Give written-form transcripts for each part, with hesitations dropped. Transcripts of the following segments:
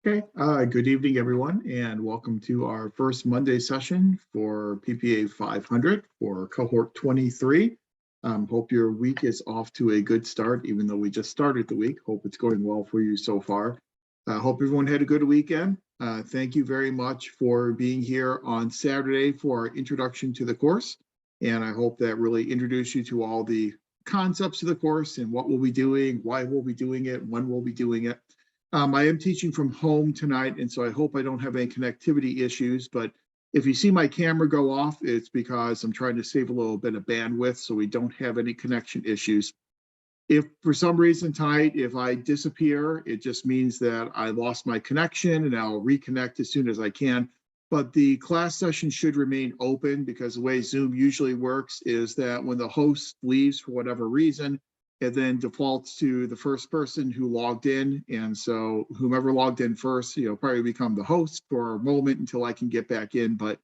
Okay, good evening, everyone, and welcome to our first Monday session for PPA 500 for cohort 23. Hope your week is off to a good start, even though we just started the week. Hope it's going well for you so far. Hope everyone had a good weekend. Thank you very much for being here on Saturday for our introduction to the course. And I hope that really introduced you to all the concepts of the course and what we'll be doing, why we'll be doing it, when we'll be doing it. I am teaching from home tonight, and so I hope I don't have any connectivity issues, but if you see my camera go off, it's because I'm trying to save a little bit of bandwidth so we don't have any connection issues. If for some reason tonight, if I disappear, it just means that I lost my connection and I'll reconnect as soon as I can. But the class session should remain open because the way Zoom usually works is that when the host leaves for whatever reason, it then defaults to the first person who logged in. And so whomever logged in first, probably become the host for a moment until I can get back in. But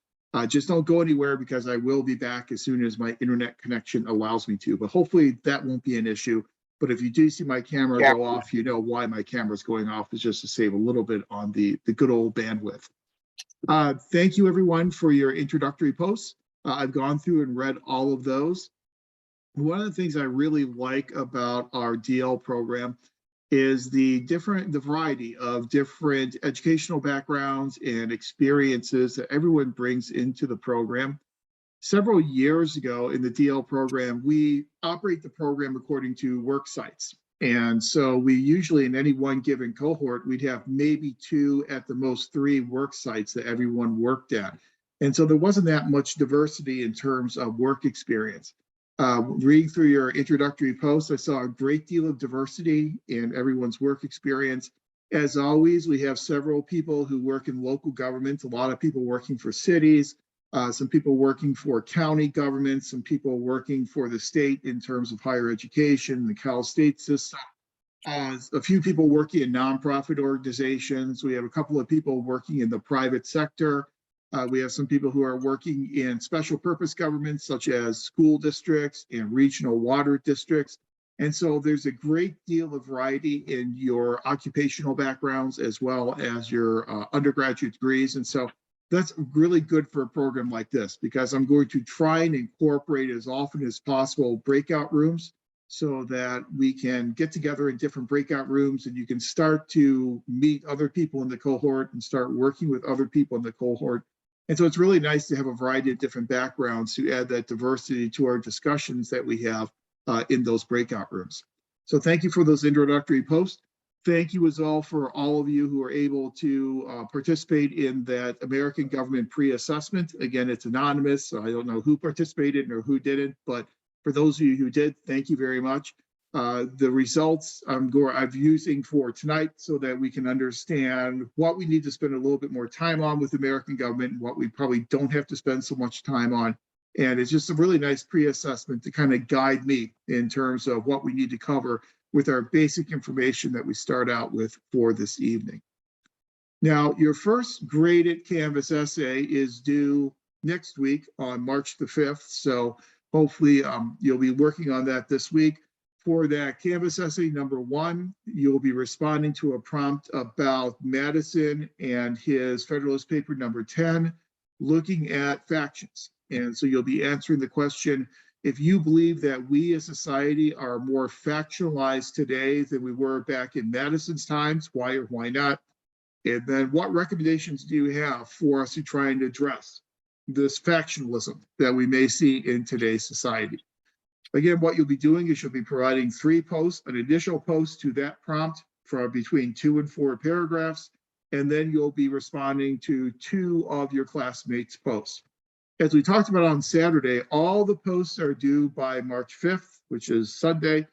just don't go anywhere because I will be back as soon as my internet connection allows me to. But hopefully that won't be an issue. But if you do see my camera go off, you know why my camera is going off, is just to save a little bit on the good old bandwidth. Thank you, everyone, for your introductory posts. I've gone through and read all of those. One of the things I really like about our DL program is the variety of different educational backgrounds and experiences that everyone brings into the program. Several years ago in the DL program, we operate the program according to work sites. And so we usually, in any one given cohort, we'd have maybe 2, at the most 3 work sites that everyone worked at. And so there wasn't that much diversity in terms of work experience. Reading through your introductory post, I saw a great deal of diversity in everyone's work experience. As always, we have several people who work in local government, a lot of people working for cities, some people working for county governments, some people working for the state in terms of higher education, the Cal State system, a few people working in nonprofit organizations. We have a couple of people working in the private sector. We have some people who are working in special purpose governments, such as school districts and regional water districts. And so there's a great deal of variety in your occupational backgrounds as well as your undergraduate degrees. And so that's really good for a program like this, because I'm going to try and incorporate as often as possible breakout rooms so that we can get together in different breakout rooms and you can start to meet other people in the cohort and start working with other people in the cohort. And so it's really nice to have a variety of different backgrounds to add that diversity to our discussions that we have in those breakout rooms. So thank you for those introductory posts. Thank you as well for all of you who are able to participate in that American government pre-assessment. Again, it's anonymous, so I don't know who participated or who didn't, but for those of you who did, thank you very much. The results I'm using for tonight so that we can understand what we need to spend a little bit more time on with the American government and what we probably don't have to spend so much time on. And it's just a really nice pre-assessment to kind of guide me in terms of what we need to cover with our basic information that we start out with for this evening. Now, your first graded Canvas essay is due next week on March the 5th. So hopefully you'll be working on that this week. For that Canvas essay number 1, you'll be responding to a prompt about Madison and his Federalist paper number 10, looking at factions. And so you'll be answering the question, if you believe that we as society are more factionalized today than we were back in Madison's times, why or why not? And then what recommendations do you have for us to try and address this factionalism that we may see in today's society? Again, what you'll be doing is you'll be providing 3 posts, an initial post to that prompt for between 2 and 4 paragraphs, and then you'll be responding to 2 of your classmates' posts. As we talked about on Saturday, all the posts are due by March 5th, which is Sunday,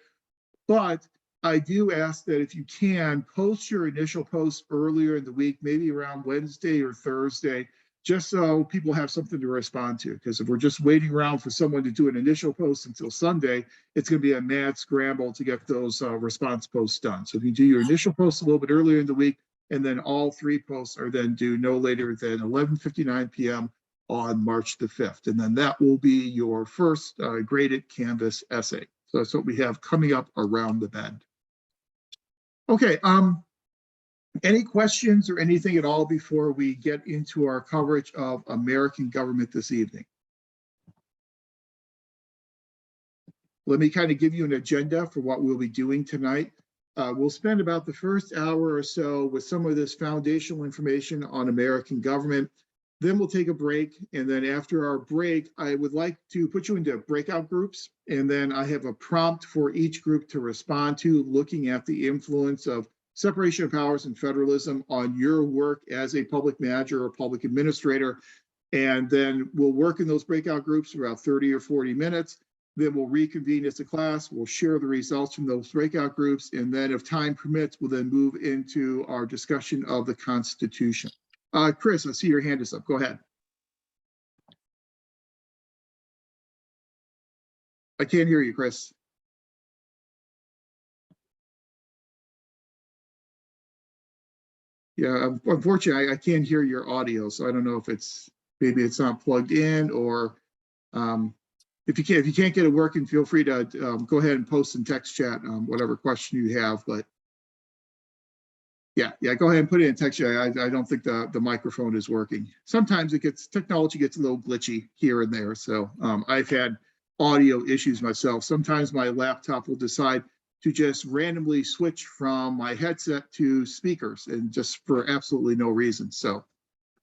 but I do ask that if you can, post your initial post earlier in the week, maybe around Wednesday or Thursday, just so people have something to respond to. Because if we're just waiting around for someone to do an initial post until Sunday, it's going to be a mad scramble to get those response posts done. So if you do your initial post a little bit earlier in the week, and then all 3 posts are then due no later than 11:59 p.m. on March the 5th. And then that will be your first graded Canvas essay. So that's what we have coming up around the bend. Okay, Any questions or anything at all before we get into our coverage of American government this evening? Let me kind of give you an agenda for what we'll be doing tonight. We'll spend about the first hour or so with some of this foundational information on American government. Then we'll take a break. And then after our break, I would like to put you into breakout groups. And then I have a prompt for each group to respond to, looking at the influence of separation of powers and federalism on your work as a public manager or public administrator. And then we'll work in those breakout groups for about 30 or 40 minutes. Then we'll reconvene as a class. We'll share the results from those breakout groups. And then if time permits, we'll then move into our discussion of the Constitution. Chris, I see your hand is up. Go ahead. I can't hear you, Chris. Yeah, unfortunately, I can't hear your audio, so I don't know if maybe it's not plugged in, or if you can't get it working, feel free to go ahead and post in text chat whatever question you have. But yeah, go ahead and put it in text chat. I don't think the microphone is working. Sometimes technology gets a little glitchy here and there. So I've had audio issues myself. Sometimes my laptop will decide to just randomly switch from my headset to speakers, and just for absolutely no reason. So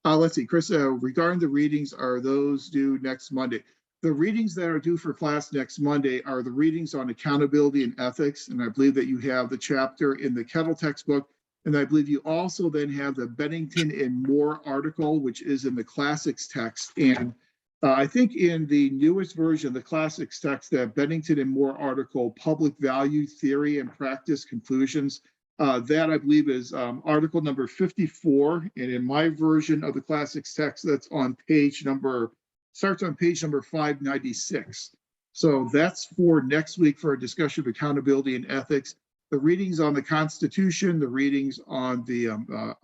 let's see, Chris, regarding the readings, are those due next Monday? The readings that are due for class next Monday are the readings on accountability and ethics. And I believe that you have the chapter in the Kettle textbook. And I believe you also then have the Bennington and Moore article, which is in the classics text. And I think in the newest version of the classics text, that Bennington and Moore article, Public Value Theory and Practice Conclusions, that I believe is article number 54. And in my version of the classics text, that's on starts on page number 596. So that's for next week for a discussion of accountability and ethics. The readings on the Constitution, the readings on the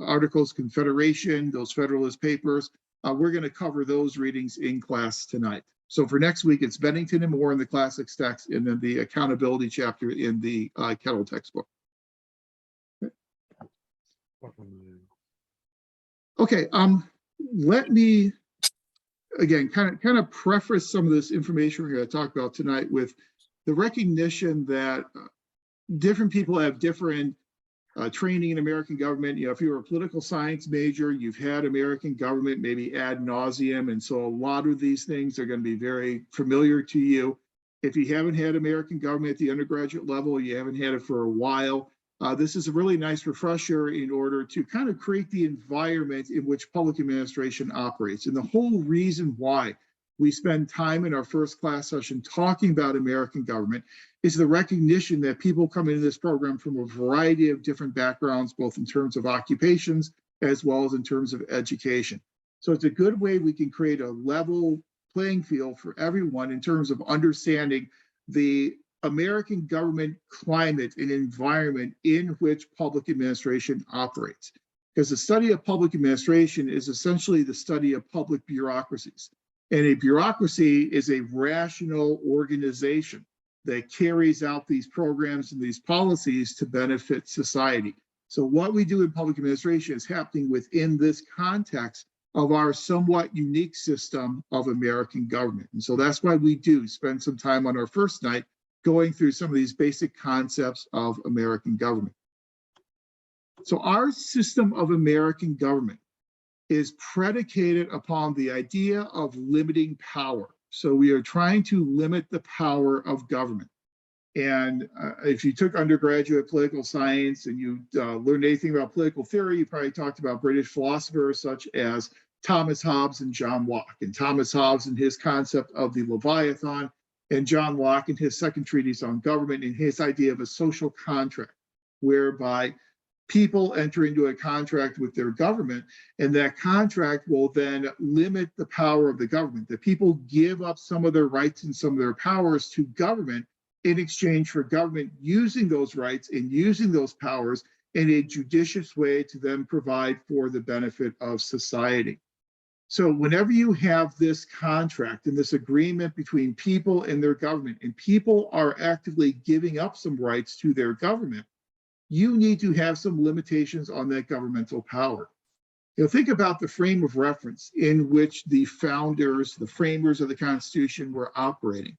Articles of Confederation, those Federalist Papers, we're going to cover those readings in class tonight. So for next week, it's Bennington and Moore in the classics text, and then the accountability chapter in the Kettle textbook. Okay, let me again kind of preface some of this information we're going to talk about tonight with the recognition that different people have different training in American government. You know, if you're a political science major, you've had American government maybe ad nauseum, and so a lot of these things are going to be very familiar to you. If you haven't had American government at the undergraduate level, you haven't had it for a while, this is a really nice refresher in order to kind of create the environment in which public administration operates. And the whole reason why we spend time in our first class session talking about American government is the recognition that people come into this program from a variety of different backgrounds, both in terms of occupations as well as in terms of education. So it's a good way we can create a level playing field for everyone in terms of understanding the American government climate and environment in which public administration operates. Because the study of public administration is essentially the study of public bureaucracies. And a bureaucracy is a rational organization that carries out these programs and these policies to benefit society. So what we do in public administration is happening within this context of our somewhat unique system of American government. And so that's why we do spend some time on our first night going through some of these basic concepts of American government. So our system of American government is predicated upon the idea of limiting power. So we are trying to limit the power of government. And if you took undergraduate political science and you learned anything about political theory, you probably talked about British philosophers such as Thomas Hobbes and John Locke. And Thomas Hobbes and his concept of the Leviathan, and John Locke and his second treatise on government and his idea of a social contract, whereby people enter into a contract with their government, and that contract will then limit the power of the government. The people give up some of their rights and some of their powers to government in exchange for government using those rights and using those powers in a judicious way to then provide for the benefit of society. So whenever you have this contract and this agreement between people and their government, and people are actively giving up some rights to their government, you need to have some limitations on that governmental power. Think about the frame of reference in which the founders, the framers of the Constitution were operating.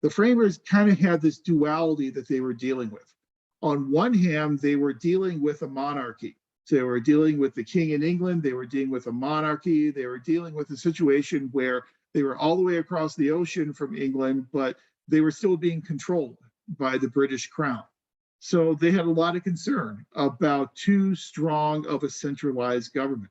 The framers kind of had this duality that they were dealing with. On one hand, they were dealing with a monarchy. So they were dealing with the king in England, they were dealing with a monarchy, they were dealing with a situation where they were all the way across the ocean from England, but they were still being controlled by the British crown. So they had a lot of concern about too strong of a centralized government.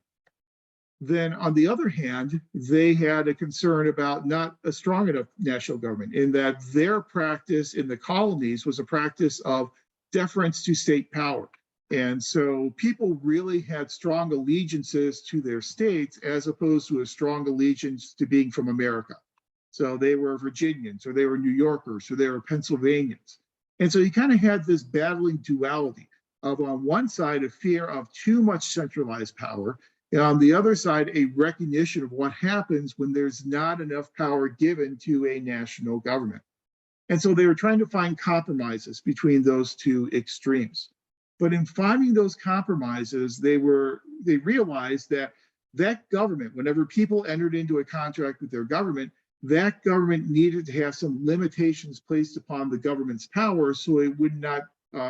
Then on the other hand, they had a concern about not a strong enough national government, in that their practice in the colonies was a practice of deference to state power. And so people really had strong allegiances to their states as opposed to a strong allegiance to being from America. So they were Virginians, or they were New Yorkers, or they were Pennsylvanians. And so you kind of had this battling duality of, on one side, a fear of too much centralized power, and on the other side, a recognition of what happens when there's not enough power given to a national government. And so they were trying to find compromises between those two extremes. But in finding those compromises, they realized that that government, whenever people entered into a contract with their government, that government needed to have some limitations placed upon the government's power so it would not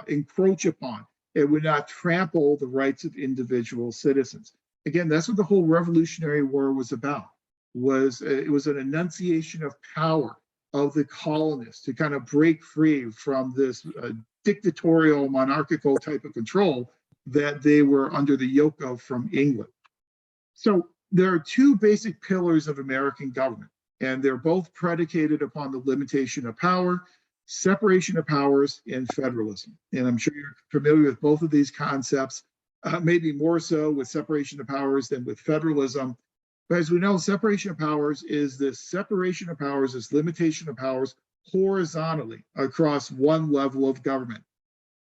encroach upon, it would not trample the rights of individual citizens. Again, that's what the whole Revolutionary War was about. It was an enunciation of power of the colonists to kind of break free from this dictatorial, monarchical type of control that they were under the yoke of from England. So there are two basic pillars of American government, and they're both predicated upon the limitation of power, separation of powers, and federalism. And I'm sure you're familiar with both of these concepts, maybe more so with separation of powers than with federalism. But as we know, separation of powers is this separation of powers, this limitation of powers horizontally across one level of government.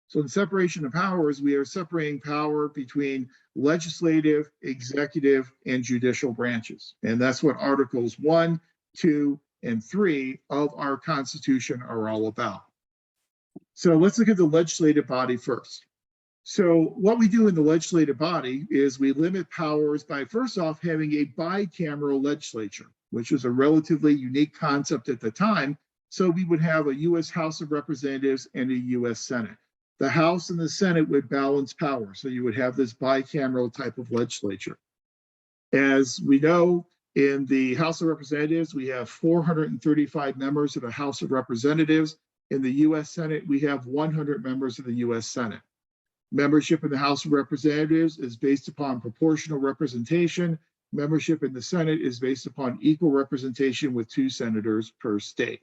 So in separation of powers, we are separating power between legislative, executive, and judicial branches. And that's what Articles 1, 2, and 3 of our Constitution are all about. So let's look at the legislative body first. So what we do in the legislative body is we limit powers by, first off, having a bicameral legislature, which was a relatively unique concept at the time. So we would have a U.S. House of Representatives and a U.S. Senate. The House and the Senate would balance power. So you would have this bicameral type of legislature. As we know, in the House of Representatives, we have 435 members of the House of Representatives. In the U.S. Senate, we have 100 members of the U.S. Senate. Membership in the House of Representatives is based upon proportional representation. Membership in the Senate is based upon equal representation with 2 senators per state.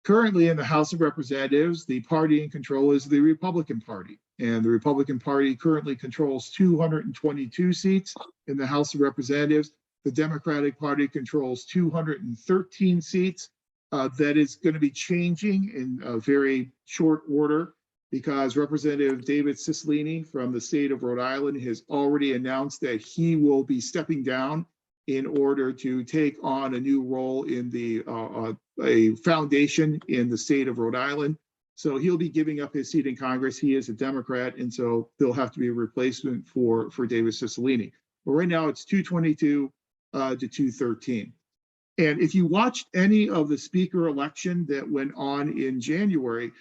Currently in the House of Representatives, the party in control is the Republican Party. And the Republican Party currently controls 222 seats in the House of Representatives. The Democratic Party controls 213 seats. That is going to be changing in a very short order, because Representative David Cicilline from the state of Rhode Island has already announced that he will be stepping down in order to take on a new role in a foundation in the state of Rhode Island. So he'll be giving up his seat in Congress. He is a Democrat, and so there'll have to be a replacement for David Cicilline. But right now it's 222 to 213. And if you watched any of the speaker election that went on in January,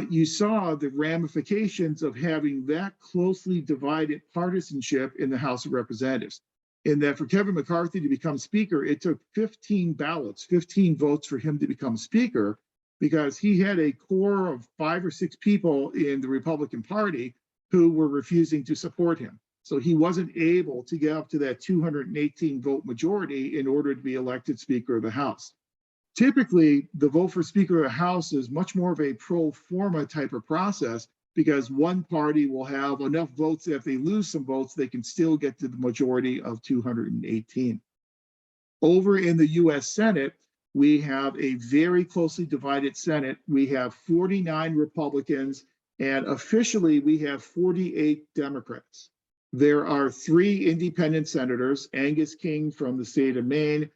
you saw the ramifications of having that closely divided partisanship in the House of Representatives. In that for Kevin McCarthy to become speaker, it took 15 ballots, 15 votes for him to become speaker, because he had a core of 5 or 6 people in the Republican Party who were refusing to support him. So he wasn't able to get up to that 218 vote majority in order to be elected Speaker of the House. Typically, the vote for Speaker of the House is much more of a pro forma type of process, because one party will have enough votes that if they lose some votes, they can still get to the majority of 218. Over in the U.S. Senate, we have a very closely divided Senate. We have 49 Republicans, and officially we have 48 Democrats. There are 3 independent senators, Angus King from the state of Maine,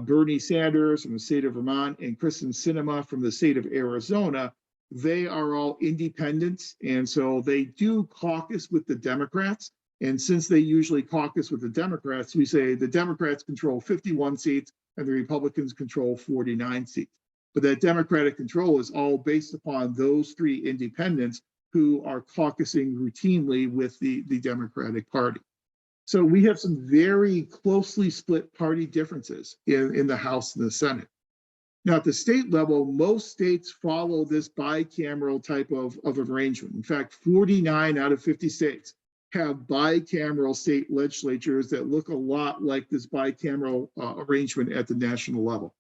Bernie Sanders from the state of Vermont, and Kristen Sinema from the state of Arizona, They are all independents, and so they do caucus with the Democrats. And since they usually caucus with the Democrats, we say the Democrats control 51 seats and the Republicans control 49 seats. But that Democratic control is all based upon those three independents who are caucusing routinely with the Democratic Party. So we have some very closely split party differences in the House and the Senate. Now, at the state level, most states follow this bicameral type of arrangement. In fact, 49 out of 50 states have bicameral state legislatures that look a lot like this bicameral arrangement at the national level.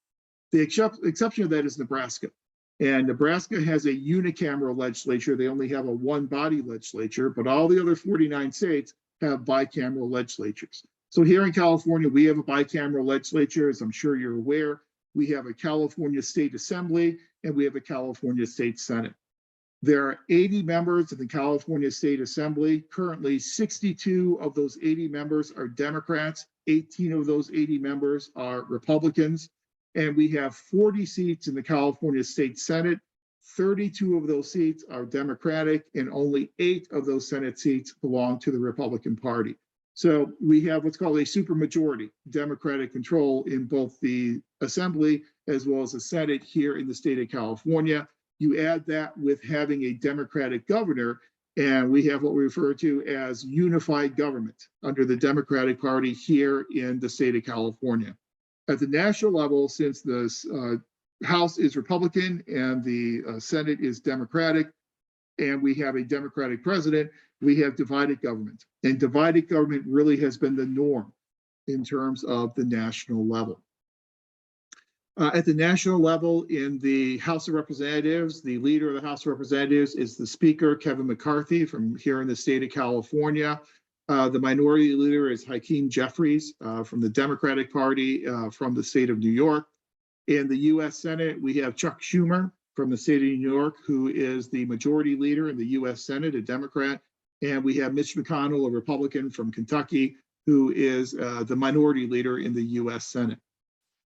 The exception of that is Nebraska. And Nebraska has a unicameral legislature. They only have a one-body legislature, but all the other 49 states have bicameral legislatures. So here in California, we have a bicameral legislature, as I'm sure you're aware. We have a California State Assembly, and we have a California State Senate. There are 80 members of the California State Assembly. Currently, 62 of those 80 members are Democrats. 18 of those 80 members are Republicans. And we have 40 seats in the California State Senate. 32 of those seats are Democratic, and only 8 of those Senate seats belong to the Republican Party. So we have what's called a supermajority Democratic control in both the Assembly as well as the Senate here in the state of California. You add that with having a Democratic governor, and we have what we refer to as unified government under the Democratic Party here in the state of California. At the national level, since the House is Republican and the Senate is Democratic, and we have a Democratic president, we have divided government. And divided government really has been the norm in terms of the national level. At the national level, in the House of Representatives, the leader of the House of Representatives is the Speaker, Kevin McCarthy, from here in the state of California. The minority leader is Hakeem Jeffries from the Democratic Party from the state of New York. In the U.S. Senate, we have Chuck Schumer from the state of New York, who is the majority leader in the U.S. Senate, a Democrat. And we have Mitch McConnell, a Republican from Kentucky, who is the minority leader in the U.S. Senate.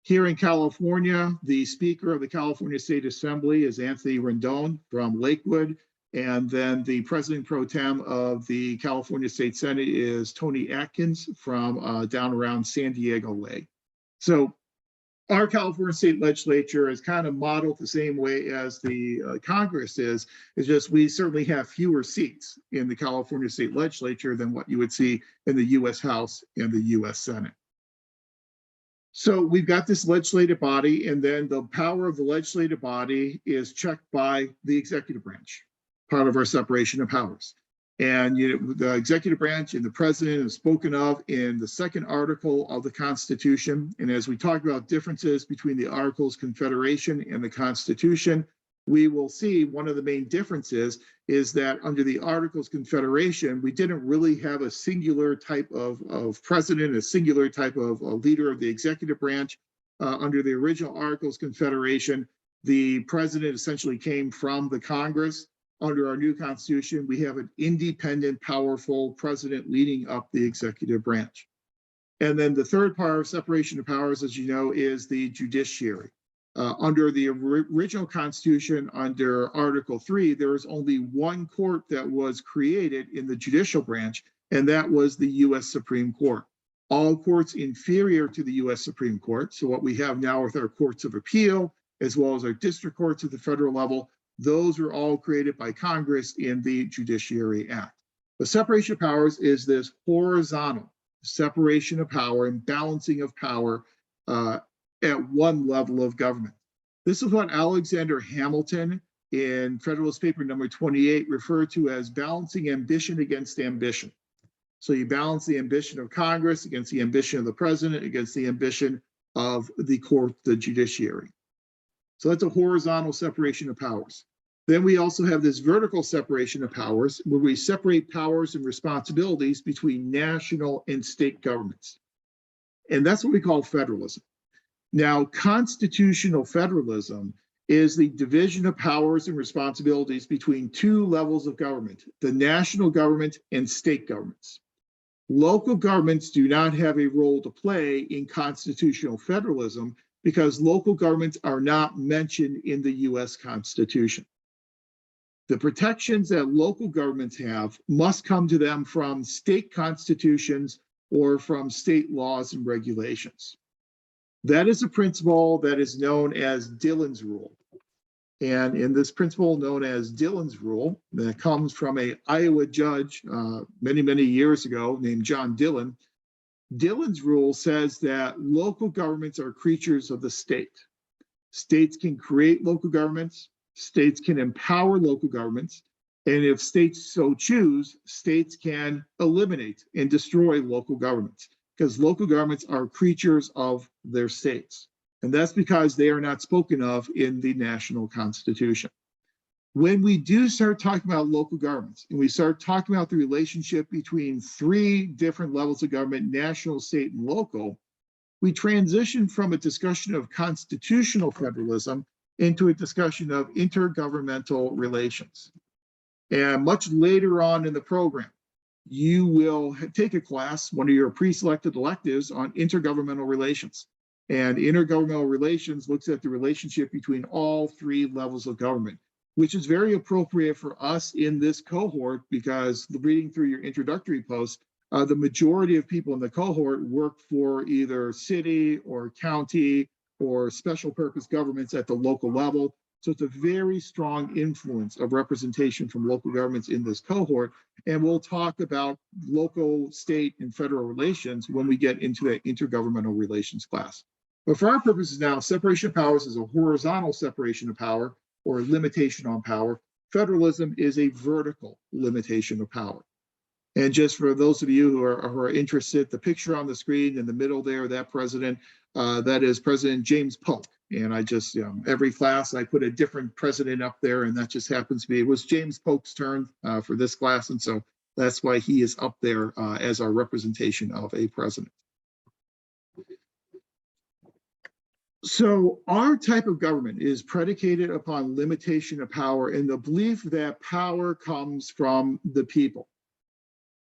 Here in California, the Speaker of the California State Assembly is Anthony Rendon from Lakewood. And then the President Pro Tem of the California State Senate is Tony Atkins from down around San Diego Lake. So our California state legislature is kind of modeled the same way as the Congress is. It's just we certainly have fewer seats in the California state legislature than what you would see in the U.S. House and the U.S. Senate. So we've got this legislative body, and then the power of the legislative body is checked by the executive branch, part of our separation of powers. And the executive branch and the president is spoken of in the second article of the Constitution. And as we talk about differences between the Articles of Confederation and the Constitution, we will see one of the main differences is that under the Articles of Confederation, we didn't really have a singular type of president, a singular type of leader of the executive branch. Under the original Articles of Confederation, the president essentially came from the Congress. Under our new Constitution, we have an independent, powerful president leading up the executive branch. And then the third part of separation of powers, as you know, is the judiciary. Under the original Constitution, under Article 3, there was only one court that was created in the judicial branch, and that was the U.S. Supreme Court. All courts inferior to the U.S. Supreme Court, so what we have now with our courts of appeal, as well as our district courts at the federal level, those were all created by Congress in the Judiciary Act. The separation of powers is this horizontal separation of power and balancing of power at one level of government. This is what Alexander Hamilton in Federalist Paper number 28 referred to as balancing ambition against ambition. So you balance the ambition of Congress against the ambition of the president, against the ambition of the court, the judiciary. So that's a horizontal separation of powers. Then we also have this vertical separation of powers where we separate powers and responsibilities between national and state governments. And that's what we call federalism. Now, constitutional federalism is the division of powers and responsibilities between two levels of government, the national government and state governments. Local governments do not have a role to play in constitutional federalism because local governments are not mentioned in the US Constitution. The protections that local governments have must come to them from state constitutions or from state laws and regulations. That is a principle that is known as Dillon's rule. And in this principle known as Dillon's rule, that comes from an Iowa judge many, many years ago named John Dillon. Dillon's rule says that local governments are creatures of the state. States can create local governments, states can empower local governments, and if states so choose, states can eliminate and destroy local governments, because local governments are creatures of their states. And that's because they are not spoken of in the national constitution. When we do start talking about local governments and we start talking about the relationship between three different levels of government, national, state, and local, we transition from a discussion of constitutional federalism into a discussion of intergovernmental relations. And much later on in the program, you will take a class, one of your pre-selected electives, on intergovernmental relations. And intergovernmental relations looks at the relationship between all three levels of government, which is very appropriate for us in this cohort, because reading through your introductory post, the majority of people in the cohort work for either city or county or special purpose governments at the local level. So it's a very strong influence of representation from local governments in this cohort. And we'll talk about local, state, and federal relations when we get into that intergovernmental relations class. But for our purposes now, separation of powers is a horizontal separation of power or limitation on power. Federalism is a vertical limitation of power. And just for those of you who are interested, the picture on the screen in the middle there, that president, that is President James Polk. And I just, every class I put a different president up there, and that just happens to be, it was James Polk's turn for this class. And so that's why he is up there as our representation of a president. So our type of government is predicated upon limitation of power and the belief that power comes from the people.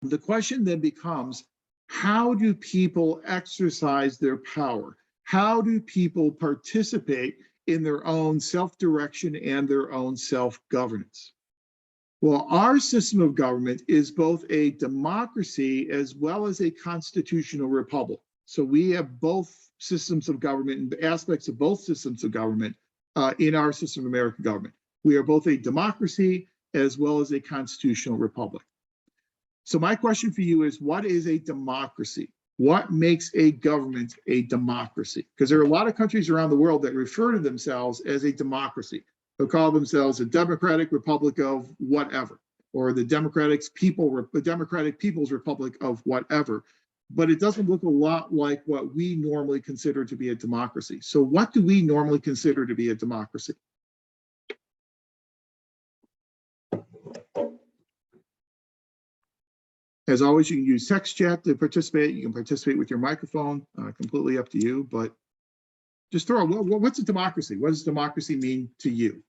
The question then becomes, how do people exercise their power? How do people participate in their own self-direction and their own self-governance? Well, our system of government is both a democracy as well as a constitutional republic. So we have both systems of government and aspects of both systems of government in our system of American government. We are both a democracy as well as a constitutional republic. So my question for you is, what is a democracy? What makes a government a democracy? Because there are a lot of countries around the world that refer to themselves as a democracy. They'll call themselves a democratic republic of whatever, or the Democratic People's Republic of whatever. But it doesn't look a lot like what we normally consider to be a democracy. So what do we normally consider to be a democracy? As always, you can use text chat to participate. You can participate with your microphone, completely up to you, but just throw, what's a democracy? What does democracy mean to you?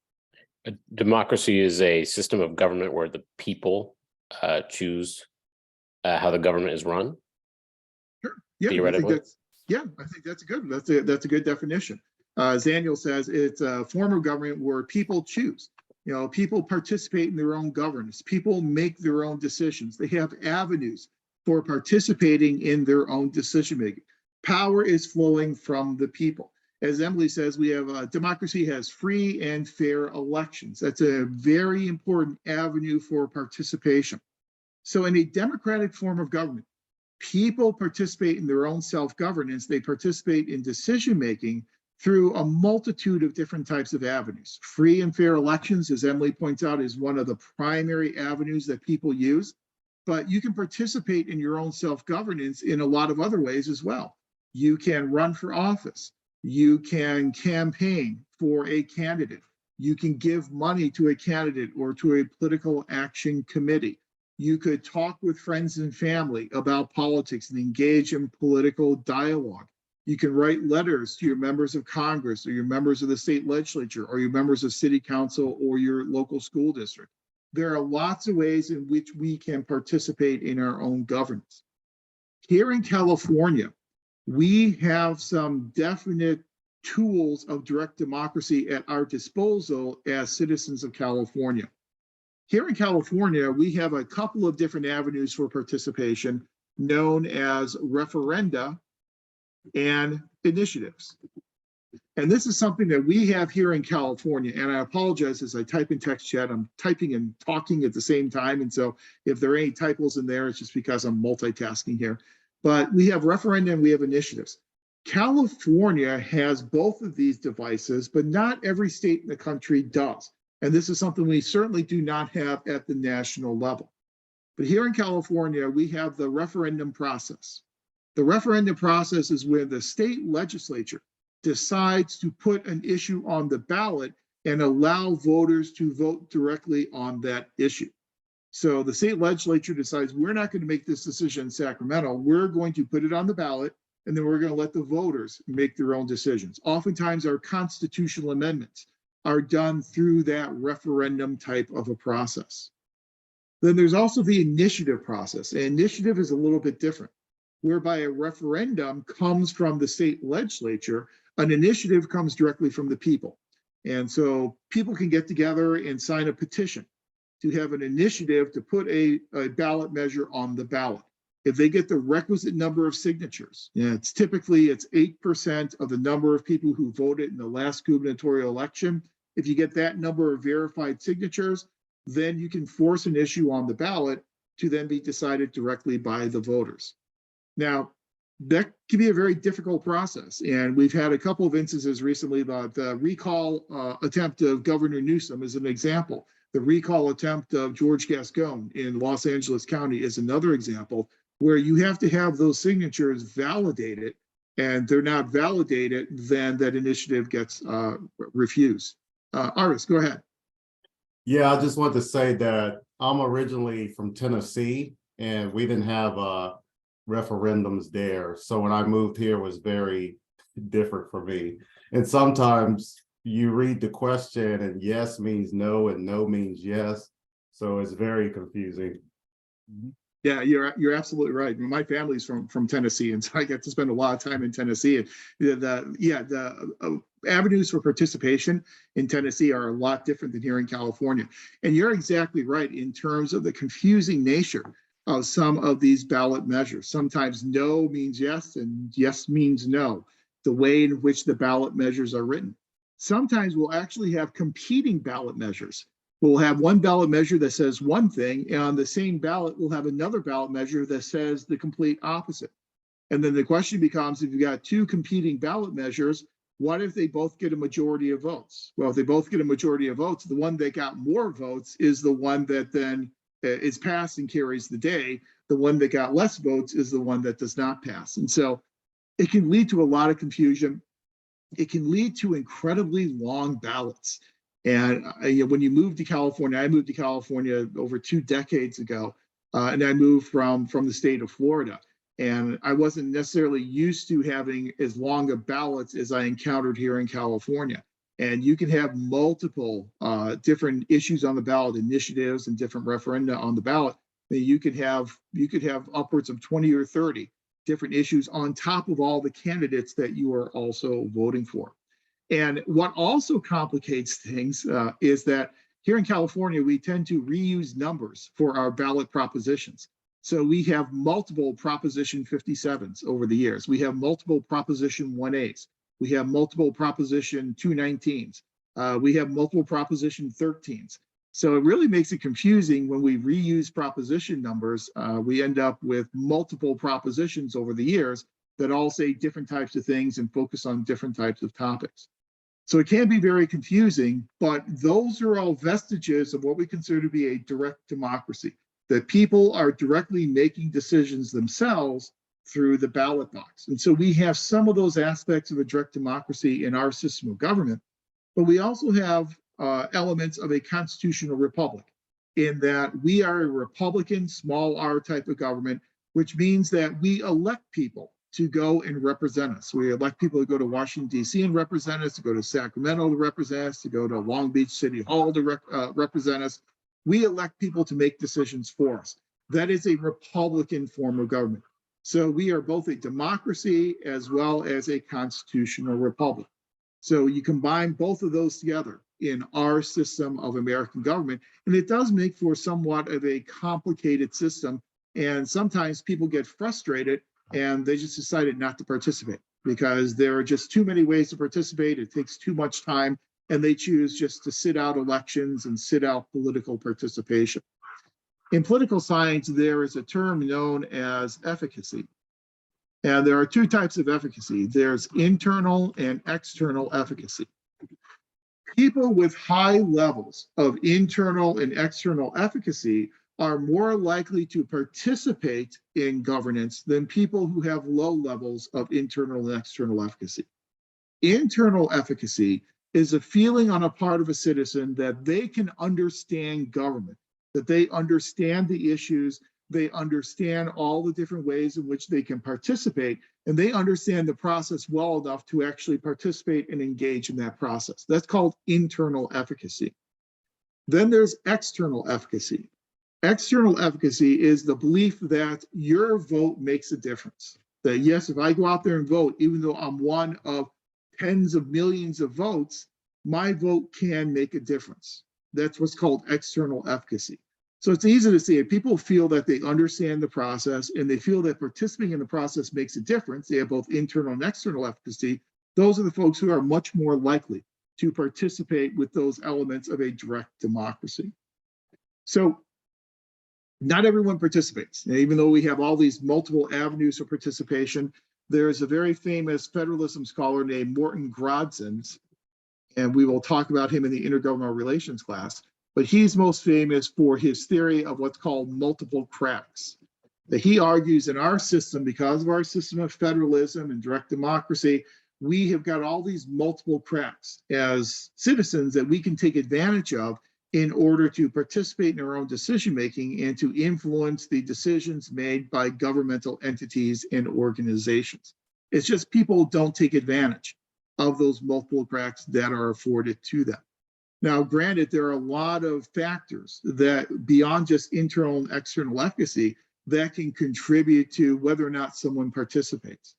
A democracy is a system of government where the people choose how the government is run. Sure. Yeah, theoretically. I think that's good. That's a good definition. Zaniel says it's a form of government where people choose. You know, people participate in their own governance. People make their own decisions. They have avenues for participating in their own decision making. Power is flowing from the people. As Emily says, we have democracy has free and fair elections. That's a very important avenue for participation. So in a democratic form of government, people participate in their own self-governance. They participate in decision making through a multitude of different types of avenues. Free and fair elections, as Emily points out, is one of the primary avenues that people use, but you can participate in your own self-governance in a lot of other ways as well. You can run for office. You can campaign for a candidate. You can give money to a candidate or to a political action committee. You could talk with friends and family about politics and engage in political dialogue. You can write letters to your members of Congress or your members of the state legislature or your members of city council or your local school district. There are lots of ways in which we can participate in our own governance. Here in California, we have some definite tools of direct democracy at our disposal as citizens of California. Here in California, we have a couple of different avenues for participation known as referenda and initiatives. And this is something that we have here in California. And I apologize as I type in text chat, I'm typing and talking at the same time. And so if there are any typos in there, it's just because I'm multitasking here. But we have referenda and we have initiatives. California has both of these devices, but not every state in the country does. And this is something we certainly do not have at the national level. But here in California, we have the referendum process. The referendum process is where the state legislature decides to put an issue on the ballot and allow voters to vote directly on that issue. So the state legislature decides we're not going to make this decision in Sacramento. We're going to put it on the ballot, and then we're going to let the voters make their own decisions. Oftentimes, our constitutional amendments are done through that referendum type of a process. Then there's also the initiative process. An initiative is a little bit different, whereby a referendum comes from the state legislature. An initiative comes directly from the people. And so people can get together and sign a petition to have an initiative to put a ballot measure on the ballot. If they get the requisite number of signatures, it's typically 8% of the number of people who voted in the last gubernatorial election. If you get that number of verified signatures, then you can force an issue on the ballot to then be decided directly by the voters. Now, that can be a very difficult process. And we've had a couple of instances recently. The recall attempt of Governor Newsom is an example. The recall attempt of George Gascon in Los Angeles County is another example where you have to have those signatures validated, and they're not validated, then that initiative gets refused. Aris, go ahead. Yeah, I just want to say that I'm originally from Tennessee, and we didn't have referendums there. So when I moved here, it was very different for me. And sometimes you read the question and yes means no and no means yes. So it's very confusing. Yeah, you're absolutely right. My family's from Tennessee, and so I get to spend a lot of time in Tennessee. And the avenues for participation in Tennessee are a lot different than here in California. And you're exactly right in terms of the confusing nature of some of these ballot measures. Sometimes no means yes and yes means no, the way in which the ballot measures are written. Sometimes we'll actually have competing ballot measures. We'll have one ballot measure that says one thing, and on the same ballot, we'll have another ballot measure that says the complete opposite. And then the question becomes, if you've got two competing ballot measures, what if they both get a majority of votes? Well, if they both get a majority of votes, the one that got more votes is the one that then is passed and carries the day. The one that got less votes is the one that does not pass. And so it can lead to a lot of confusion. It can lead to incredibly long ballots. And when you move to California, I moved to California over 2 decades ago, and I moved from the state of Florida. And I wasn't necessarily used to having as long of ballots as I encountered here in California. And you can have multiple different issues on the ballot, initiatives and different referenda on the ballot. You could have upwards of 20 or 30 different issues on top of all the candidates that you are also voting for. And what also complicates things is that here in California, we tend to reuse numbers for our ballot propositions. So we have multiple Proposition 57s over the years. We have multiple Proposition 1As. We have multiple Proposition 219s. We have multiple Proposition 13s. So it really makes it confusing when we reuse proposition numbers. We end up with multiple propositions over the years that all say different types of things and focus on different types of topics. So it can be very confusing, but those are all vestiges of what we consider to be a direct democracy, that people are directly making decisions themselves through the ballot box. And so we have some of those aspects of a direct democracy in our system of government, but we also have elements of a constitutional republic in that we are a Republican, small r type of government, which means that we elect people to go and represent us. We elect people to go to Washington, D.C. and represent us, to go to Sacramento to represent us, to go to Long Beach City Hall to represent us. We elect people to make decisions for us. That is a Republican form of government. So we are both a democracy as well as a constitutional republic. So you combine both of those together, in our system of American government. And it does make for somewhat of a complicated system. And sometimes people get frustrated and they just decided not to participate because there are just too many ways to participate. It takes too much time, and they choose just to sit out elections and sit out political participation. In political science, there is a term known as efficacy. And there are two types of efficacy. There's internal and external efficacy. People with high levels of internal and external efficacy are more likely to participate in governance than people who have low levels of internal and external efficacy. Internal efficacy is a feeling on a part of a citizen that they can understand government, that they understand the issues, they understand all the different ways in which they can participate, and they understand the process well enough to actually participate and engage in that process. That's called internal efficacy. Then there's external efficacy. External efficacy is the belief that your vote makes a difference. That yes, if I go out there and vote, even though I'm one of tens of millions of votes, my vote can make a difference. That's what's called external efficacy. So it's easy to see it. People feel that they understand the process and they feel that participating in the process makes a difference. They have both internal and external efficacy. Those are the folks who are much more likely to participate with those elements of a direct democracy. So not everyone participates. And even though we have all these multiple avenues of participation, there's a very famous federalism scholar named Morton Grodzins, and we will talk about him in the intergovernmental relations class. But he's most famous for his theory of what's called multiple cracks. That he argues in our system, because of our system of federalism and direct democracy, we have got all these multiple cracks as citizens that we can take advantage of in order to participate in our own decision-making and to influence the decisions made by governmental entities and organizations. It's just people don't take advantage of those multiple cracks that are afforded to them. Now, granted, there are a lot of factors that beyond just internal and external efficacy that can contribute to whether or not someone participates.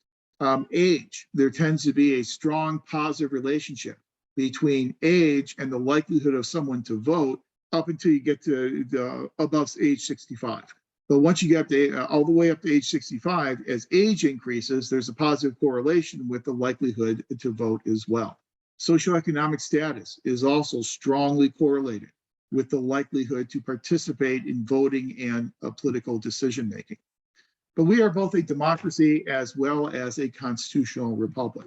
Age, there tends to be a strong positive relationship between age and the likelihood of someone to vote up until you get to above age 65. But once you get to, all the way up to age 65, as age increases, there's a positive correlation with the likelihood to vote as well. Socioeconomic status is also strongly correlated with the likelihood to participate in voting and political decision making. But we are both a democracy as well as a constitutional republic.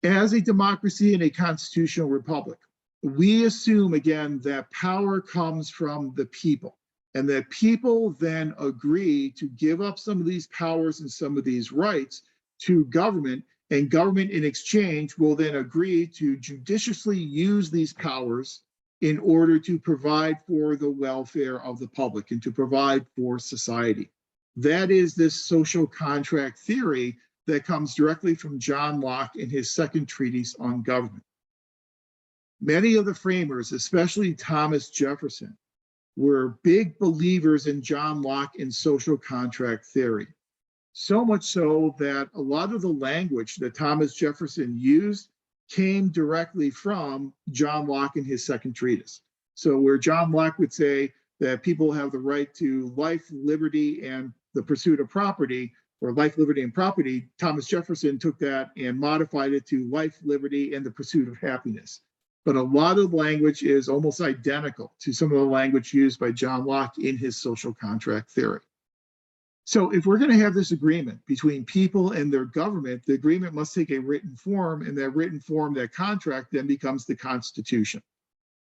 As a democracy and a constitutional republic, we assume again that power comes from the people, and that people then agree to give up some of these powers and some of these rights to government, and government in exchange will then agree to judiciously use these powers in order to provide for the welfare of the public and to provide for society. That is this social contract theory that comes directly from John Locke in his second treatise on government. Many of the framers, especially Thomas Jefferson, were big believers in John Locke and social contract theory. So much so that a lot of the language that Thomas Jefferson used came directly from John Locke in his second treatise. So where John Locke would say that people have the right to life, liberty, and the pursuit of property, or life, liberty, and property, Thomas Jefferson took that and modified it to life, liberty, and the pursuit of happiness. But a lot of language is almost identical to some of the language used by John Locke in his social contract theory. So if we're going to have this agreement between people and their government, the agreement must take a written form, and that written form, that contract, then becomes the Constitution.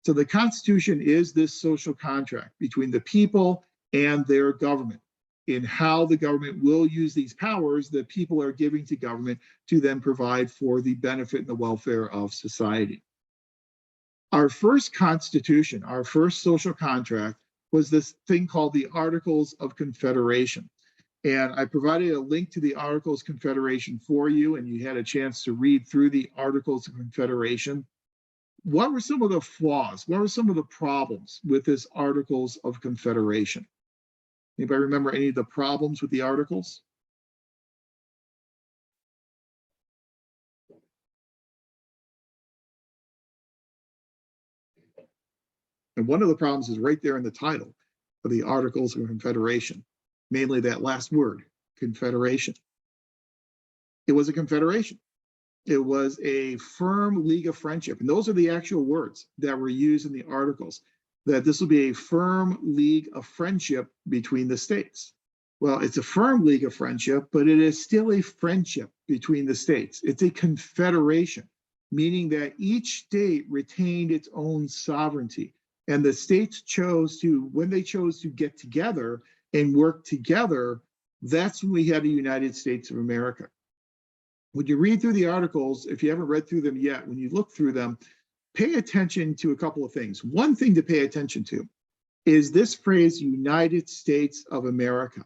So the Constitution is this social contract between the people and their government in how the government will use these powers that people are giving to government to then provide for the benefit and the welfare of society. Our first Constitution, our first social contract, was this thing called the Articles of Confederation. And I provided a link to the Articles of Confederation for you, and you had a chance to read through the Articles of Confederation. What were some of the flaws? What were some of the problems with this Articles of Confederation? Anybody remember any of the problems with the Articles? And one of the problems is right there in the title of the Articles of Confederation, mainly that last word, confederation. It was a confederation. It was a firm league of friendship. And those are the actual words that were used in the articles, that this will be a firm league of friendship between the states. Well, it's a firm league of friendship, but it is still a friendship between the states. It's a confederation, meaning that each state retained its own sovereignty. And the states chose to, when they chose to get together and work together, that's when we had the United States of America. When you read through the articles, if you haven't read through them yet, when you look through them, pay attention to a couple of things. One thing to pay attention to is this phrase, United States of America.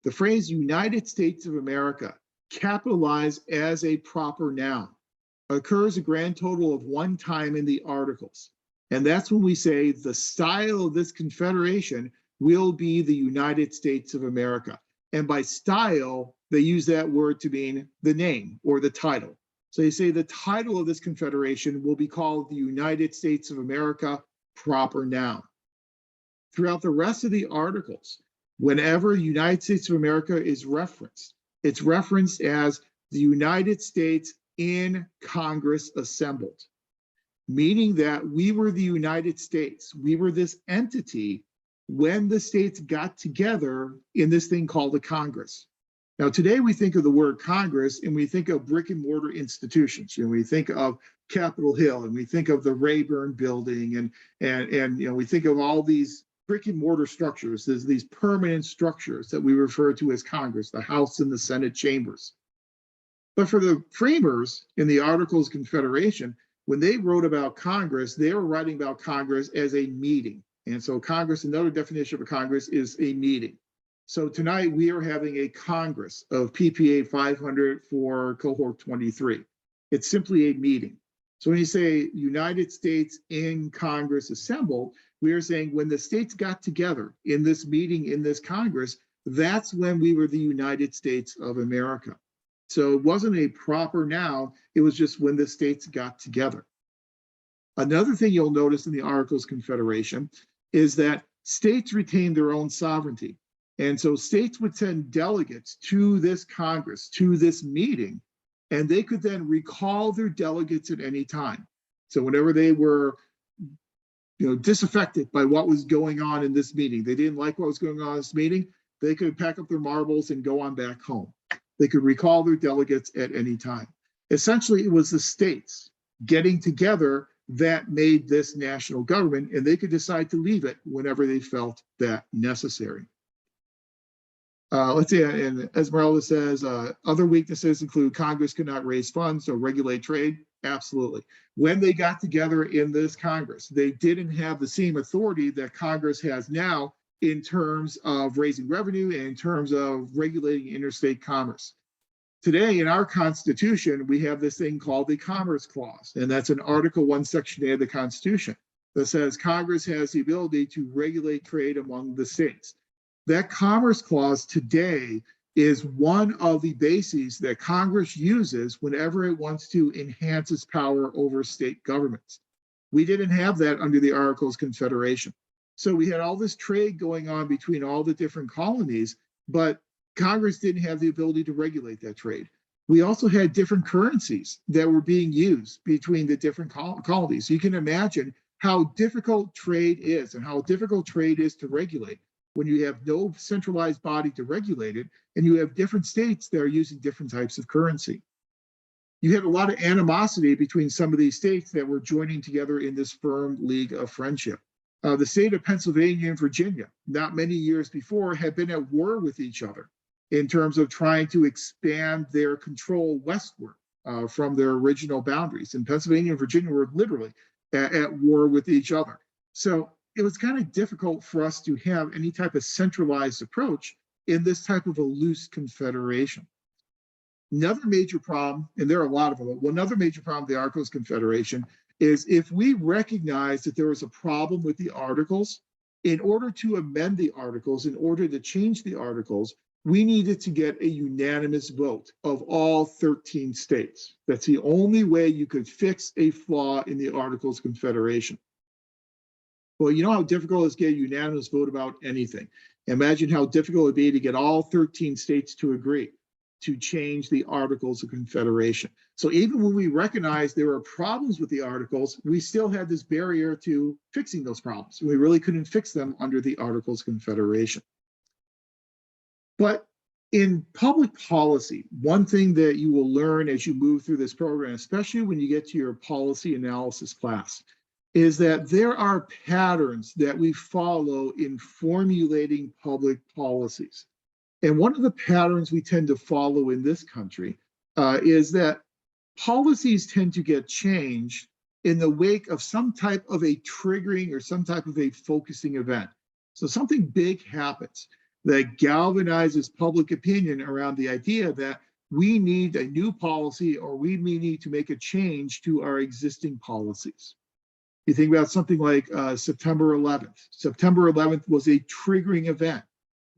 The phrase United States of America, capitalized as a proper noun, occurs a grand total of 1 time in the articles. And that's when we say the style of this confederation will be the United States of America. And by style, they use that word to mean the name or the title. So you say the title of this confederation will be called the United States of America, proper noun. Throughout the rest of the articles, whenever United States of America is referenced, it's referenced as the United States in Congress assembled, meaning that we were the United States. We were this entity when the states got together in this thing called a Congress. Now, today we think of the word Congress and we think of brick and mortar institutions. We think of Capitol Hill and we think of the Rayburn building and we think of all these brick and mortar structures. There's these permanent structures that we refer to as Congress, the House and the Senate chambers. But for the framers in the Articles of Confederation, when they wrote about Congress, they were writing about Congress as a meeting. And so Congress, another definition of a Congress is a meeting. So tonight we are having a Congress of PPA 500 for cohort 23. It's simply a meeting. So when you say United States in Congress assembled, we are saying when the states got together in this meeting, in this Congress, that's when we were the United States of America. So it wasn't a proper noun, it was just when the states got together. Another thing you'll notice in the Articles of Confederation is that states retain their own sovereignty. And so states would send delegates to this Congress, to this meeting, and they could then recall their delegates at any time. So whenever they were disaffected by what was going on in this meeting, they didn't like what was going on in this meeting, they could pack up their marbles and go on back home. They could recall their delegates at any time. Essentially, it was the states getting together that made this national government, and they could decide to leave it whenever they felt that necessary. Let's see, and Esmeralda says, other weaknesses include Congress could not raise funds or regulate trade. Absolutely. When they got together in this Congress, they didn't have the same authority that Congress has now in terms of raising revenue and in terms of regulating interstate commerce. Today in our Constitution, we have this thing called the Commerce Clause, and that's in Article 1, Section A of the Constitution that says Congress has the ability to regulate trade among the states. That Commerce Clause today is one of the bases that Congress uses whenever it wants to enhance its power over state governments. We didn't have that under the Articles of Confederation. So we had all this trade going on between all the different colonies, but Congress didn't have the ability to regulate that trade. We also had different currencies that were being used between the different colonies. You can imagine how difficult trade is and how difficult trade is to regulate when you have no centralized body to regulate it and you have different states that are using different types of currency. You had a lot of animosity between some of these states that were joining together in this firm league of friendship. The state of Pennsylvania and Virginia, not many years before, had been at war with each other in terms of trying to expand their control westward from their original boundaries. And Pennsylvania and Virginia were literally at war with each other. So it was kind of difficult for us to have any type of centralized approach in this type of a loose confederation. Another major problem, and there are a lot of them, another major problem with the Articles of Confederation is if we recognize that there was a problem with the Articles, in order to amend the Articles, in order to change the Articles, we needed to get a unanimous vote of all 13 states. That's the only way you could fix a flaw in the Articles of Confederation. Well, you know how difficult it is to get a unanimous vote about anything. Imagine how difficult it would be to get all 13 states to agree to change the Articles of Confederation. So even when we recognized there were problems with the Articles, we still had this barrier to fixing those problems. We really couldn't fix them under the Articles of Confederation. But in public policy, one thing that you will learn as you move through this program, especially when you get to your policy analysis class, is that there are patterns that we follow in formulating public policies. And one of the patterns we tend to follow in this country is that policies tend to get changed in the wake of some type of a triggering or some type of a focusing event. So something big happens that galvanizes public opinion around the idea that we need a new policy or we may need to make a change to our existing policies. You think about something like September 11th. September 11th was a triggering event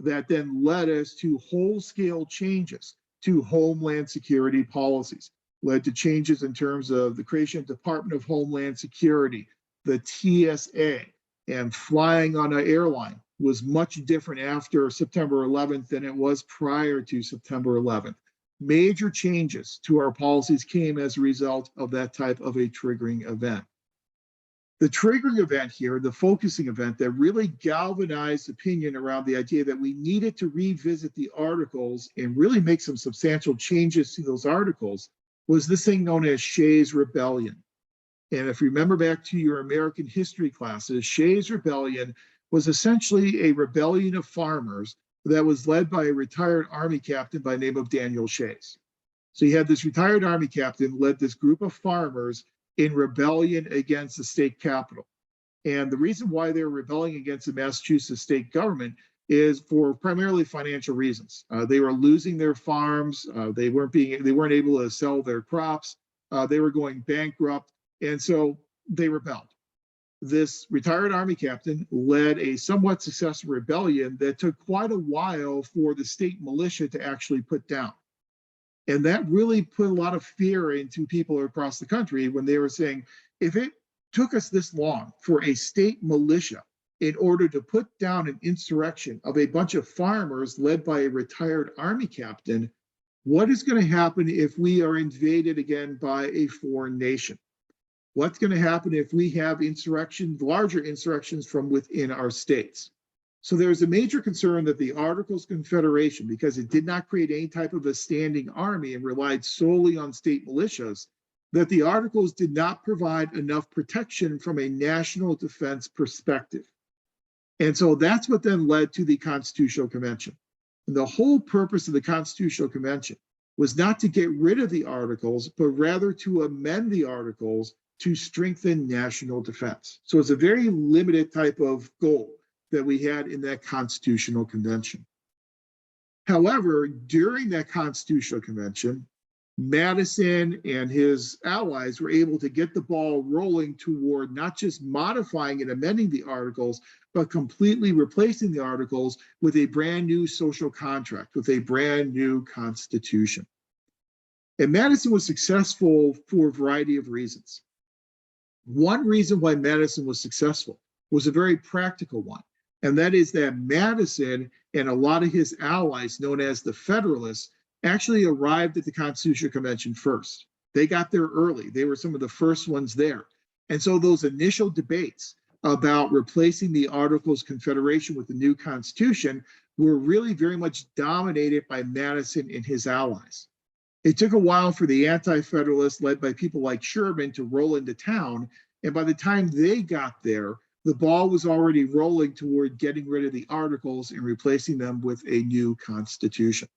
that then led us to whole-scale changes to Homeland Security policies, led to changes in terms of the creation of Department of Homeland Security, the TSA, and flying on an airline was much different after September 11th than it was prior to September 11th. Major changes to our policies came as a result of that type of a triggering event. The triggering event here, the focusing event that really galvanized opinion around the idea that we needed to revisit the Articles and really make some substantial changes to those Articles was this thing known as Shays' Rebellion. And if you remember back to your American history classes, Shays' Rebellion was essentially a rebellion of farmers that was led by a retired Army captain by the name of Daniel Shays. So you had this retired Army captain led this group of farmers in rebellion against the state capitol. And the reason why they were rebelling against the Massachusetts state government is for primarily financial reasons. They were losing their farms. They weren't able to sell their crops. They were going bankrupt. And so they rebelled. This retired Army captain led a somewhat successful rebellion that took quite a while for the state militia to actually put down. And that really put a lot of fear into people across the country when they were saying, if it took us this long for a state militia in order to put down an insurrection of a bunch of farmers led by a retired Army captain, what is going to happen if we are invaded again by a foreign nation? What's going to happen if we have insurrections, larger insurrections from within our states? So there's a major concern that the Articles of Confederation, because it did not create any type of a standing army and relied solely on state militias, that the Articles did not provide enough protection from a national defense perspective. And so that's what then led to the Constitutional Convention. And the whole purpose of the Constitutional Convention was not to get rid of the Articles, but rather to amend the Articles to strengthen national defense. So it's a very limited type of goal that we had in that Constitutional Convention. However, during that Constitutional Convention, Madison and his allies were able to get the ball rolling toward not just modifying and amending the Articles, but completely replacing the Articles with a brand new social contract, with a brand new Constitution. And Madison was successful for a variety of reasons. One reason why Madison was successful was a very practical one. And that is that Madison and a lot of his allies, known as the Federalists, actually arrived at the Constitutional Convention first. They got there early. They were some of the first ones there. And so those initial debates about replacing the Articles of Confederation with the new Constitution were really very much dominated by Madison and his allies. It took a while for the Anti-Federalists, led by people like Sherman, to roll into town. And by the time they got there, the ball was already rolling toward getting rid of the Articles and replacing them with a new Constitution.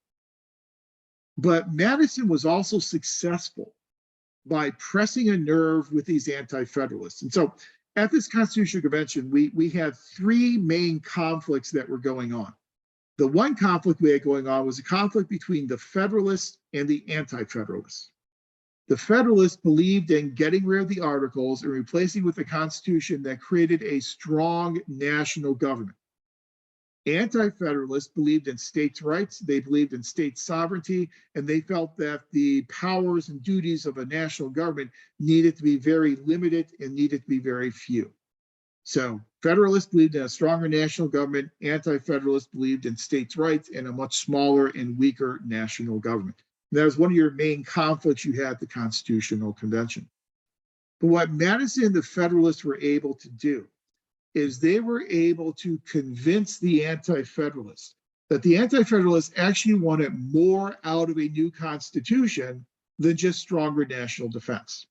But Madison was also successful by pressing a nerve with these Anti-Federalists. And so at this Constitutional Convention, we had three main conflicts that were going on. The one conflict we had going on was a conflict between the Federalists and the Anti-Federalists. The Federalists believed in getting rid of the Articles and replacing with a Constitution that created a strong national government. Anti-Federalists believed in states' rights, they believed in state sovereignty, and they felt that the powers and duties of a national government needed to be very limited and needed to be very few. So Federalists believed in a stronger national government. Anti-Federalists believed in states' rights and a much smaller and weaker national government. And that was one of your main conflicts you had at the Constitutional Convention. But what Madison and the Federalists were able to do is they were able to convince the Anti-Federalists that the Anti-Federalists actually wanted more out of a new Constitution than just stronger national defense.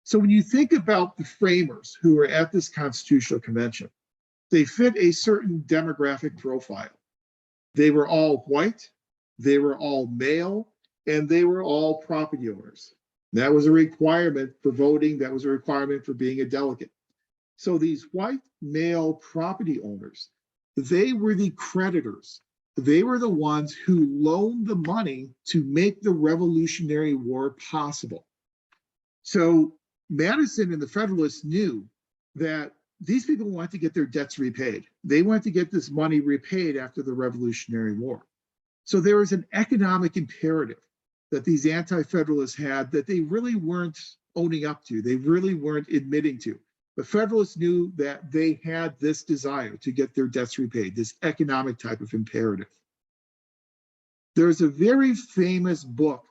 So when you think about the framers who were at this Constitutional Convention, they fit a certain demographic profile. They were all white, they were all male, and they were all property owners. That was a requirement for voting, that was a requirement for being a delegate. So these white male property owners, they were the creditors. They were the ones who loaned the money to make the Revolutionary War possible. So Madison and the Federalists knew that these people wanted to get their debts repaid. They wanted to get this money repaid after the Revolutionary War. So there was an economic imperative that these Anti-Federalists had that they really weren't owning up to. They really weren't admitting to. The Federalists knew that they had this desire to get their debts repaid, this economic type of imperative. There's a very famous book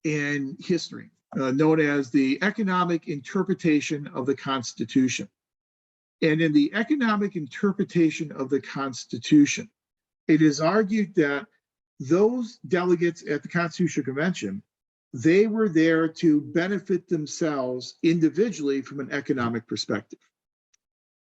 in history known as the Economic Interpretation of the Constitution. And in the economic interpretation of the Constitution, it is argued that those delegates at the Constitutional Convention, they were there to benefit themselves individually from an economic perspective.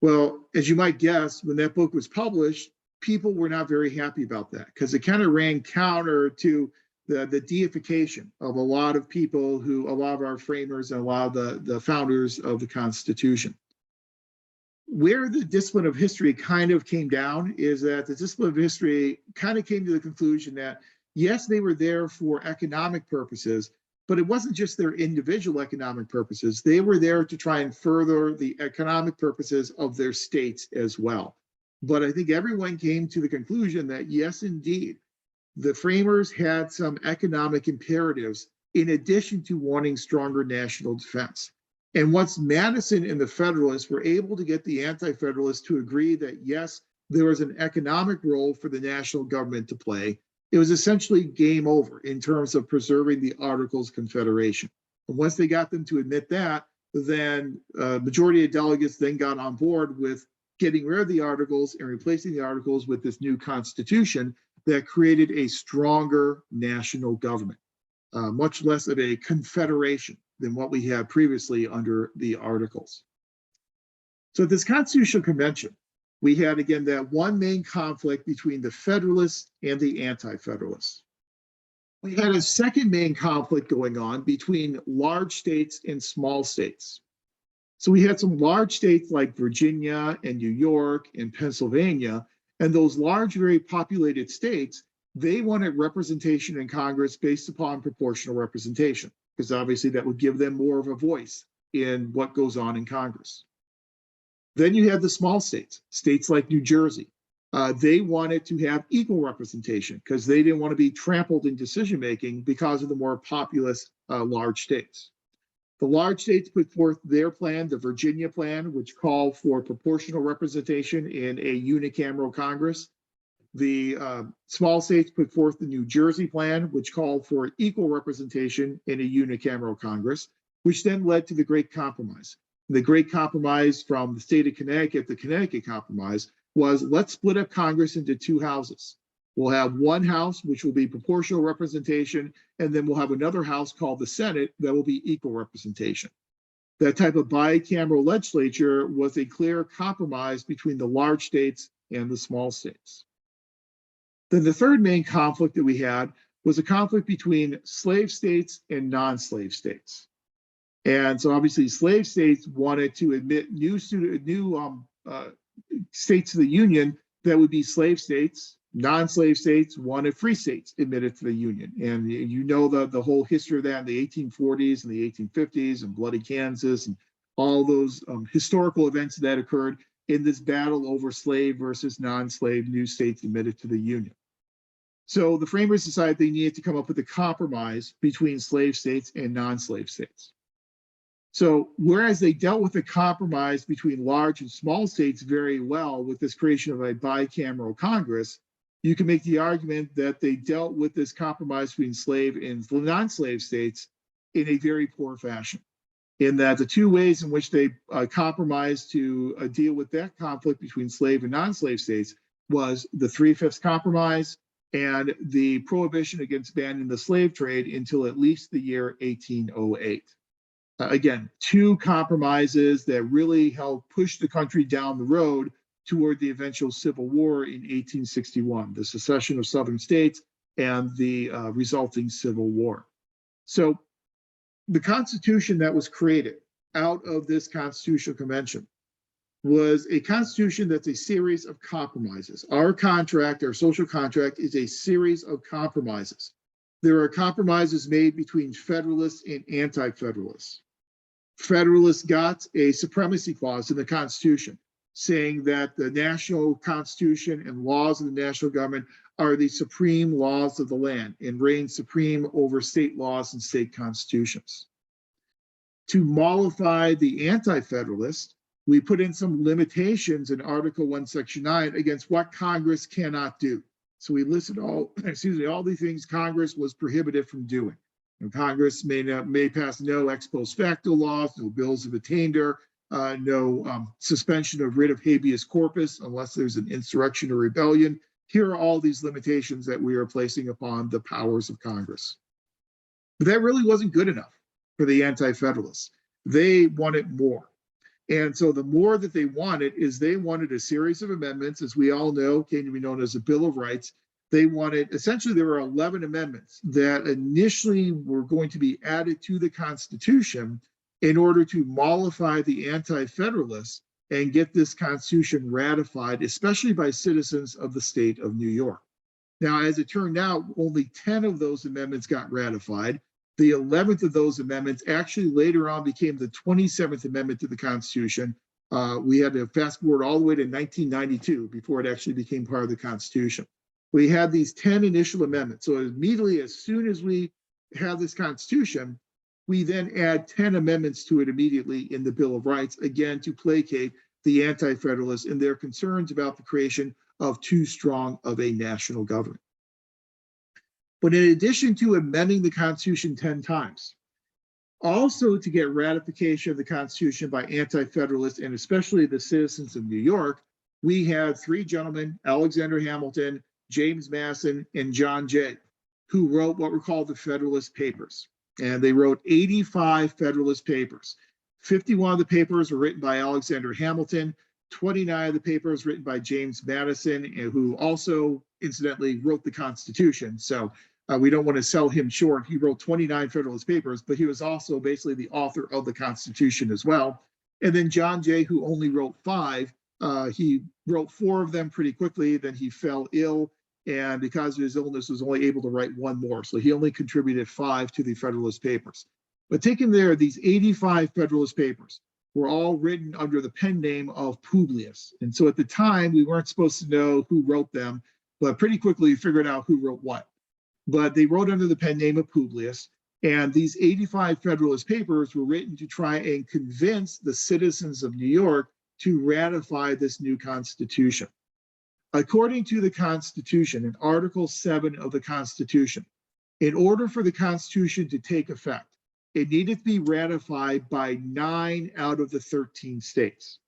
Well, as you might guess, when that book was published, people were not very happy about that because it kind of ran counter to the deification of a lot of people who, a lot of our framers and a lot of the founders of the Constitution. Where the discipline of history kind of came down is that the discipline of history kind of came to the conclusion that, yes, they were there for economic purposes, but it wasn't just their individual economic purposes. They were there to try and further the economic purposes of their states as well. But I think everyone came to the conclusion that, yes, indeed, the framers had some economic imperatives in addition to wanting stronger national defense. And once Madison and the Federalists were able to get the Anti-Federalists to agree that, yes, there was an economic role for the national government to play, it was essentially game over in terms of preserving the Articles of Confederation. And once they got them to admit that, then majority of delegates then got on board with getting rid of the Articles and replacing the Articles with this new Constitution that created a stronger national government, much less of a confederation than what we had previously under the Articles. So at this Constitutional Convention, we had, again, that one main conflict between the Federalists and the Anti-Federalists. We had a second main conflict going on between large states and small states. So we had some large states like Virginia and New York and Pennsylvania, and those large, very populated states, they wanted representation in Congress based upon proportional representation, because obviously that would give them more of a voice in what goes on in Congress. Then you had the small states, states like New Jersey. They wanted to have equal representation because they didn't want to be trampled in decision-making because of the more populous large states. The large states put forth their plan, the Virginia plan, which called for proportional representation in a unicameral Congress. The small states put forth the New Jersey plan, which called for equal representation in a unicameral Congress, which then led to the Great Compromise. The Great Compromise from the state of Connecticut, the Connecticut Compromise, was let's split up Congress into two houses. We'll have one house, which will be proportional representation, and then we'll have another house called the Senate that will be equal representation. That type of bicameral legislature was a clear compromise between the large states and the small states. Then the third main conflict that we had was a conflict between slave states and non-slave states. And so obviously slave states wanted to admit new states to the Union that would be slave states. Non-slave states wanted free states admitted to the Union. And you know the whole history of that in the 1840s and the 1850s and Bloody Kansas and all those historical events that occurred in this battle over slave versus non-slave new states admitted to the Union. So the framers decided they needed to come up with a compromise between slave states and non-slave states. So whereas they dealt with the compromise between large and small states very well with this creation of a bicameral Congress, you can make the argument that they dealt with this compromise between slave and non-slave states in a very poor fashion. In that the two ways in which they compromised to deal with that conflict between slave and non-slave states was the 3/5 compromise and the prohibition against banning the slave trade until at least the year 1808. Again, two compromises that really helped push the country down the road toward the eventual Civil War in 1861, the secession of Southern states and the resulting Civil War. So the Constitution that was created out of this Constitutional Convention was a Constitution that's a series of compromises. Our contract, our social contract, is a series of compromises. There are compromises made between Federalists and Anti-Federalists. Federalists got a supremacy clause in the Constitution saying that the national Constitution and laws of the national government are the supreme laws of the land and reign supreme over state laws and state constitutions. To mollify the Anti-Federalists, we put in some limitations in Article 1, Section 9 against what Congress cannot do. So we listed all the things Congress was prohibited from doing. Congress may pass no ex post facto laws, no bills of attainder, no suspension of writ of habeas corpus unless there's an insurrection or rebellion. Here are all these limitations that we are placing upon the powers of Congress. But that really wasn't good enough for the Anti-Federalists. They wanted more. And so the more that they wanted is they wanted a series of amendments, as we all know, came to be known as the Bill of Rights. They wanted, essentially, there were 11 amendments that initially were going to be added to the Constitution in order to mollify the Anti-Federalists and get this Constitution ratified, especially by citizens of the state of New York. Now, as it turned out, only 10 of those amendments got ratified. The 11th of those amendments actually later on became the 27th Amendment to the Constitution. We had to fast forward all the way to 1992 before it actually became part of the Constitution. We had these 10 initial amendments. So immediately, as soon as we have this Constitution, we then add 10 amendments to it immediately in the Bill of Rights, again, to placate the Anti-Federalists and their concerns about the creation of too strong of a national government. But in addition to amending the Constitution 10 times, also to get ratification of the Constitution by Anti-Federalists and especially the citizens of New York, we had three gentlemen, Alexander Hamilton, James Madison, and John Jay, who wrote what were called the Federalist Papers. And they wrote 85 Federalist Papers. 51 of the papers were written by Alexander Hamilton, 29 of the papers written by James Madison, who also, incidentally, wrote the Constitution. So we don't want to sell him short. He wrote 29 Federalist Papers, but he was also basically the author of the Constitution as well. And then John Jay, who only wrote 5, he wrote 4 of them pretty quickly, then he fell ill, and because of his illness was only able to write 1 more. So he only contributed 5 to the Federalist Papers. But taken there, these 85 Federalist Papers were all written under the pen name of Publius. And so at the time, we weren't supposed to know who wrote them, but pretty quickly we figured out who wrote what. But they wrote under the pen name of Publius. And these 85 Federalist Papers were written to try and convince the citizens of New York to ratify this new Constitution. According to the Constitution, in Article 7 of the Constitution, in order for the Constitution to take effect, it needed to be ratified by 9 out of the 13 states.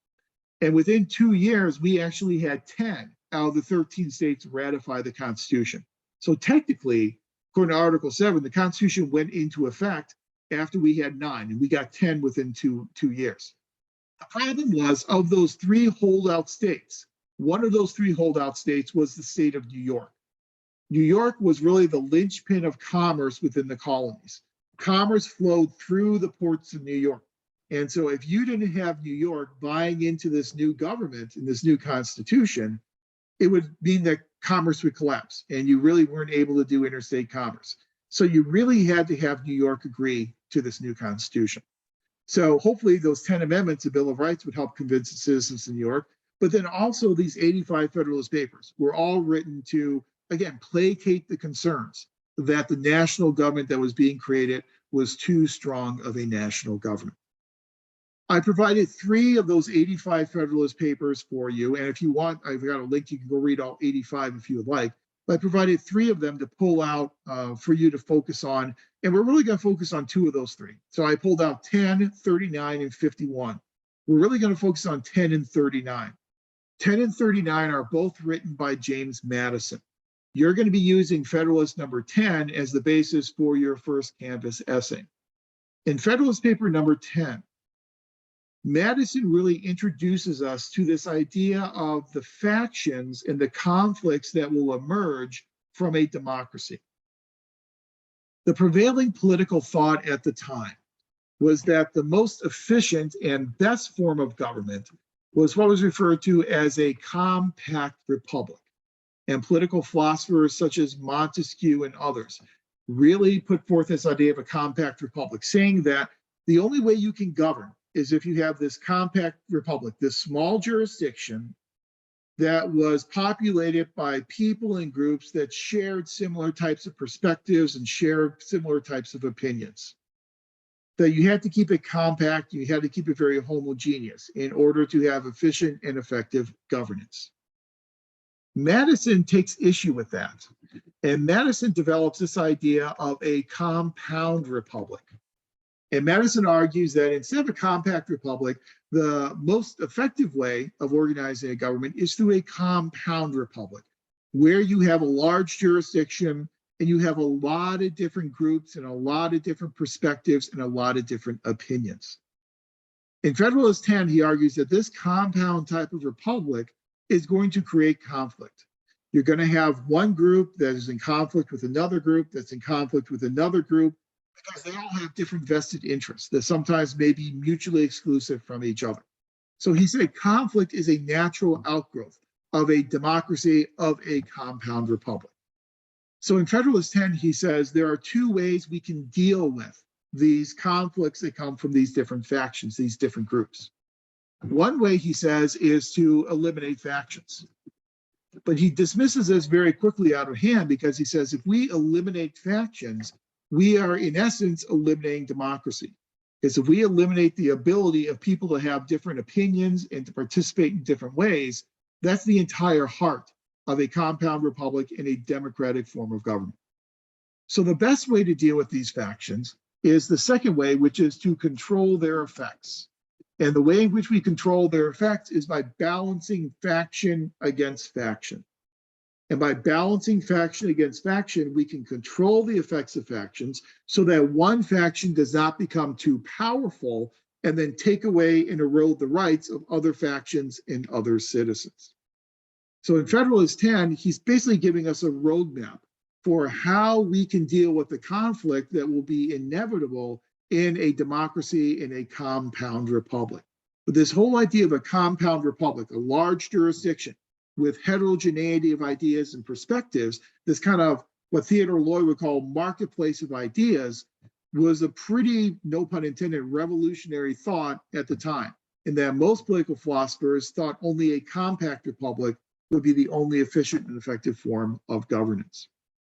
And within 2 years, we actually had 10 out of the 13 states ratify the Constitution. So technically, according to Article 7, the Constitution went into effect after we had 9, and we got 10 within two years. The problem was, of those 3 holdout states, one of those 3 holdout states was the state of New York. New York was really the linchpin of commerce within the colonies. Commerce flowed through the ports of New York. And so if you didn't have New York buying into this new government and this new Constitution, it would mean that commerce would collapse and you really weren't able to do interstate commerce. So you really had to have New York agree to this new Constitution. So hopefully those 10 amendments, the Bill of Rights, would help convince the citizens of New York. But then also these 85 Federalist Papers were all written to, again, placate the concerns that the national government that was being created was too strong of a national government. I provided 3 of those 85 Federalist Papers for you. And if you want, I've got a link. You can go read all 85 if you would like. But I provided 3 of them to pull out for you to focus on. And we're really going to focus on 2 of those 3. So I pulled out 10, 39, and 51. We're really going to focus on 10 and 39. 10 and 39 are both written by James Madison. You're going to be using Federalist number 10 as the basis for your first Canvas essay. In Federalist paper number 10, Madison really introduces us to this idea of the factions and the conflicts that will emerge from a democracy. The prevailing political thought at the time was that the most efficient and best form of government was what was referred to as a compact republic. And political philosophers such as Montesquieu and others really put forth this idea of a compact republic, saying that the only way you can govern is if you have this compact republic, this small jurisdiction that was populated by people and groups that shared similar types of perspectives and shared similar types of opinions. That you had to keep it compact, you had to keep it very homogeneous in order to have efficient and effective governance. Madison takes issue with that, and Madison develops this idea of a compound republic. And Madison argues that instead of a compact republic, the most effective way of organizing a government is through a compound republic, where you have a large jurisdiction and you have a lot of different groups and a lot of different perspectives and a lot of different opinions. In Federalist 10, he argues that this compound type of republic is going to create conflict. You're going to have one group that is in conflict with another group that's in conflict with another group, because they all have different vested interests that sometimes may be mutually exclusive from each other. So he said conflict is a natural outgrowth of a democracy, of a compound republic. So in Federalist 10, he says there are 2 ways we can deal with these conflicts that come from these different factions, these different groups. One way, he says, is to eliminate factions. But he dismisses this very quickly out of hand, because he says if we eliminate factions, we are in essence eliminating democracy. Because if we eliminate the ability of people to have different opinions and to participate in different ways, that's the entire heart of a compound republic and a democratic form of government. So the best way to deal with these factions is the second way, which is to control their effects. And the way in which we control their effects is by balancing faction against faction. And by balancing faction against faction, we can control the effects of factions so that one faction does not become too powerful and then take away and erode the rights of other factions and other citizens. So in Federalist 10, he's basically giving us a roadmap for how we can deal with the conflict that will be inevitable in a democracy, in a compound republic. But this whole idea of a compound republic, a large jurisdiction with heterogeneity of ideas and perspectives, this kind of what Theodore Loy would call marketplace of ideas, was a pretty, no pun intended, revolutionary thought at the time, in that most political philosophers thought only a compact republic would be the only efficient and effective form of governance.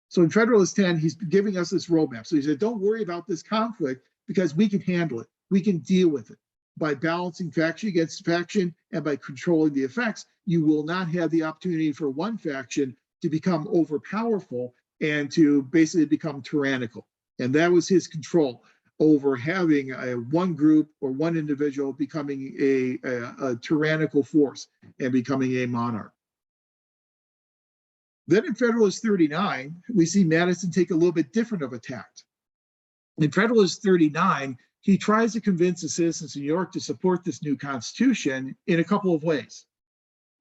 So in Federalist 10, he's giving us this roadmap. So he said, don't worry about this conflict because we can handle it. We can deal with it. By balancing faction against faction and by controlling the effects, you will not have the opportunity for one faction to become overpowerful and to basically become tyrannical. And that was his control over having one group or one individual becoming a tyrannical force and becoming a monarch. Then in Federalist 39, we see Madison take a little bit different of a tact. In Federalist 39, he tries to convince the citizens of New York to support this new constitution in a couple of ways.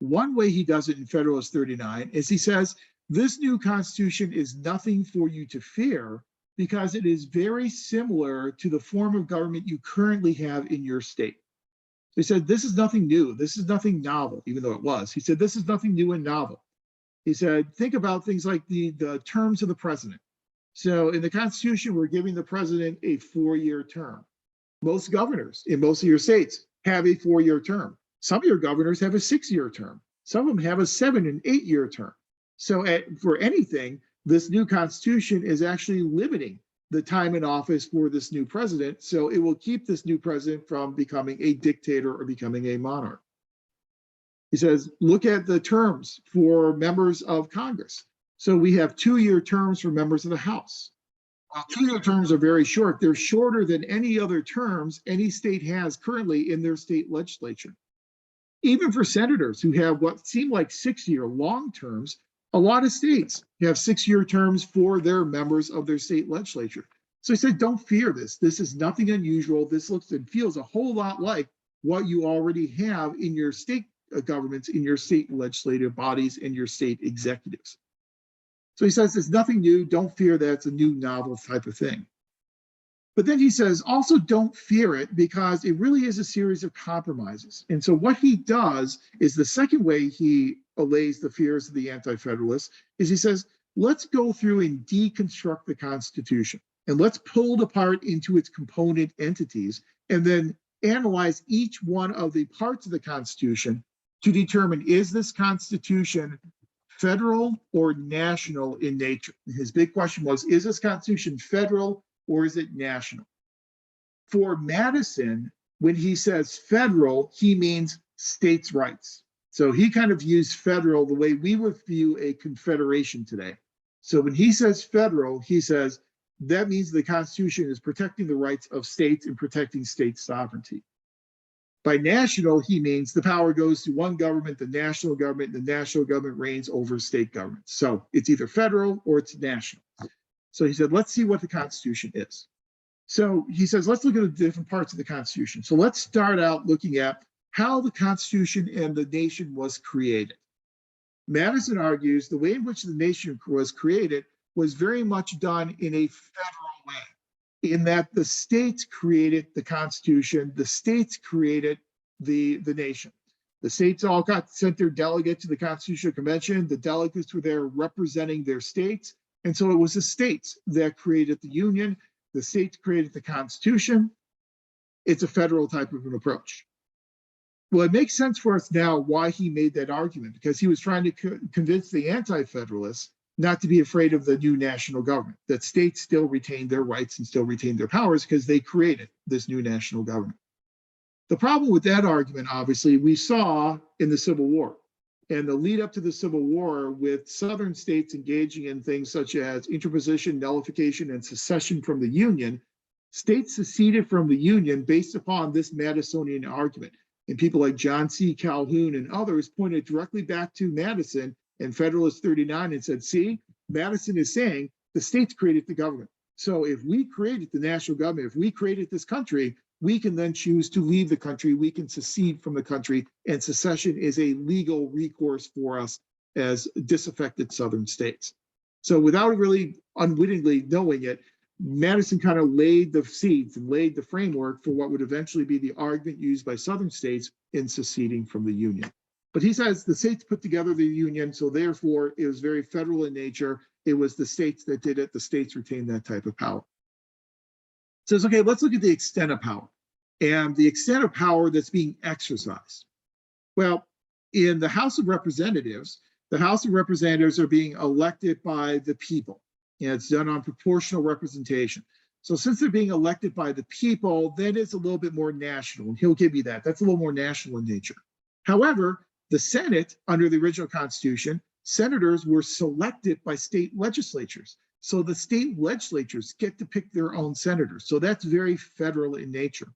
One way he does it in Federalist 39 is he says, this new constitution is nothing for you to fear because it is very similar to the form of government you currently have in your state. He said, this is nothing new. This is nothing novel, even though it was. He said, this is nothing new and novel. He said, think about things like the terms of the president. So in the Constitution, we're giving the president a 4-year term. Most governors in most of your states have a 4-year term. Some of your governors have a 6-year term. Some of them have a 7- and 8-year term. So for anything, this new Constitution is actually limiting the time in office for this new president. So it will keep this new president from becoming a dictator or becoming a monarch. He says, look at the terms for members of Congress. So we have 2-year terms for members of the House. Well, 2-year terms are very short. They're shorter than any other terms any state has currently in their state legislature. Even for senators who have what seem like 6-year long terms, a lot of states have 6-year terms for their members of their state legislature. So he said, don't fear this. This is nothing unusual. This looks and feels a whole lot like what you already have in your state governments, in your state legislative bodies, and your state executives. So he says, it's nothing new. Don't fear that. It's a new novel type of thing. But then he says, also don't fear it because it really is a series of compromises. And so what he does is the second way he allays the fears of the anti-federalists is he says, let's go through and deconstruct the Constitution and let's pull it apart into its component entities and then analyze each one of the parts of the Constitution to determine, is this Constitution federal or national in nature? His big question was, is this Constitution federal or is it national? For Madison, when he says federal, he means states' rights. So he kind of views federal the way we would view a confederation today. So when he says federal, he says that means the Constitution is protecting the rights of states and protecting state sovereignty. By national, he means the power goes to one government, the national government, and the national government reigns over state governments. So it's either federal or it's national. So he said, let's see what the Constitution is. So he says, let's look at the different parts of the Constitution. So let's start out looking at how the Constitution and the nation was created. Madison argues the way in which the nation was created was very much done in a federal way, in that the states created the Constitution, the states created the nation. The states all got sent their delegate to the Constitutional Convention. The delegates were there representing their states. And so it was the states that created the Union. The states created the Constitution. It's a federal type of an approach. Well, it makes sense for us now why he made that argument, because he was trying to convince the anti-federalists not to be afraid of the new national government, that states still retain their rights and still retain their powers because they created this new national government. The problem with that argument, obviously, we saw in the Civil War. And the lead up to the Civil War, with Southern states engaging in things such as interposition, nullification, and secession from the Union, states seceded from the Union based upon this Madisonian argument. And people like John C. Calhoun and others pointed directly back to Madison and Federalist 39 and said, see, Madison is saying the states created the government. So if we created the national government, if we created this country, we can then choose to leave the country, we can secede from the country, and secession is a legal recourse for us as disaffected Southern states. So without really unwittingly knowing it, Madison kind of laid the seeds and laid the framework for what would eventually be the argument used by Southern states in seceding from the Union. But he says the states put together the Union, so therefore it was very federal in nature. It was the states that did it. The states retained that type of power. Says, okay, let's look at the extent of power and the extent of power that's being exercised. Well, in the House of Representatives, the House of Representatives are being elected by the people. And it's done on proportional representation. So since they're being elected by the people, then it's a little bit more national. And he'll give you that. That's a little more national in nature. However, the Senate, under the original Constitution, senators were selected by state legislatures. So the state legislatures get to pick their own senators. So that's very federal in nature.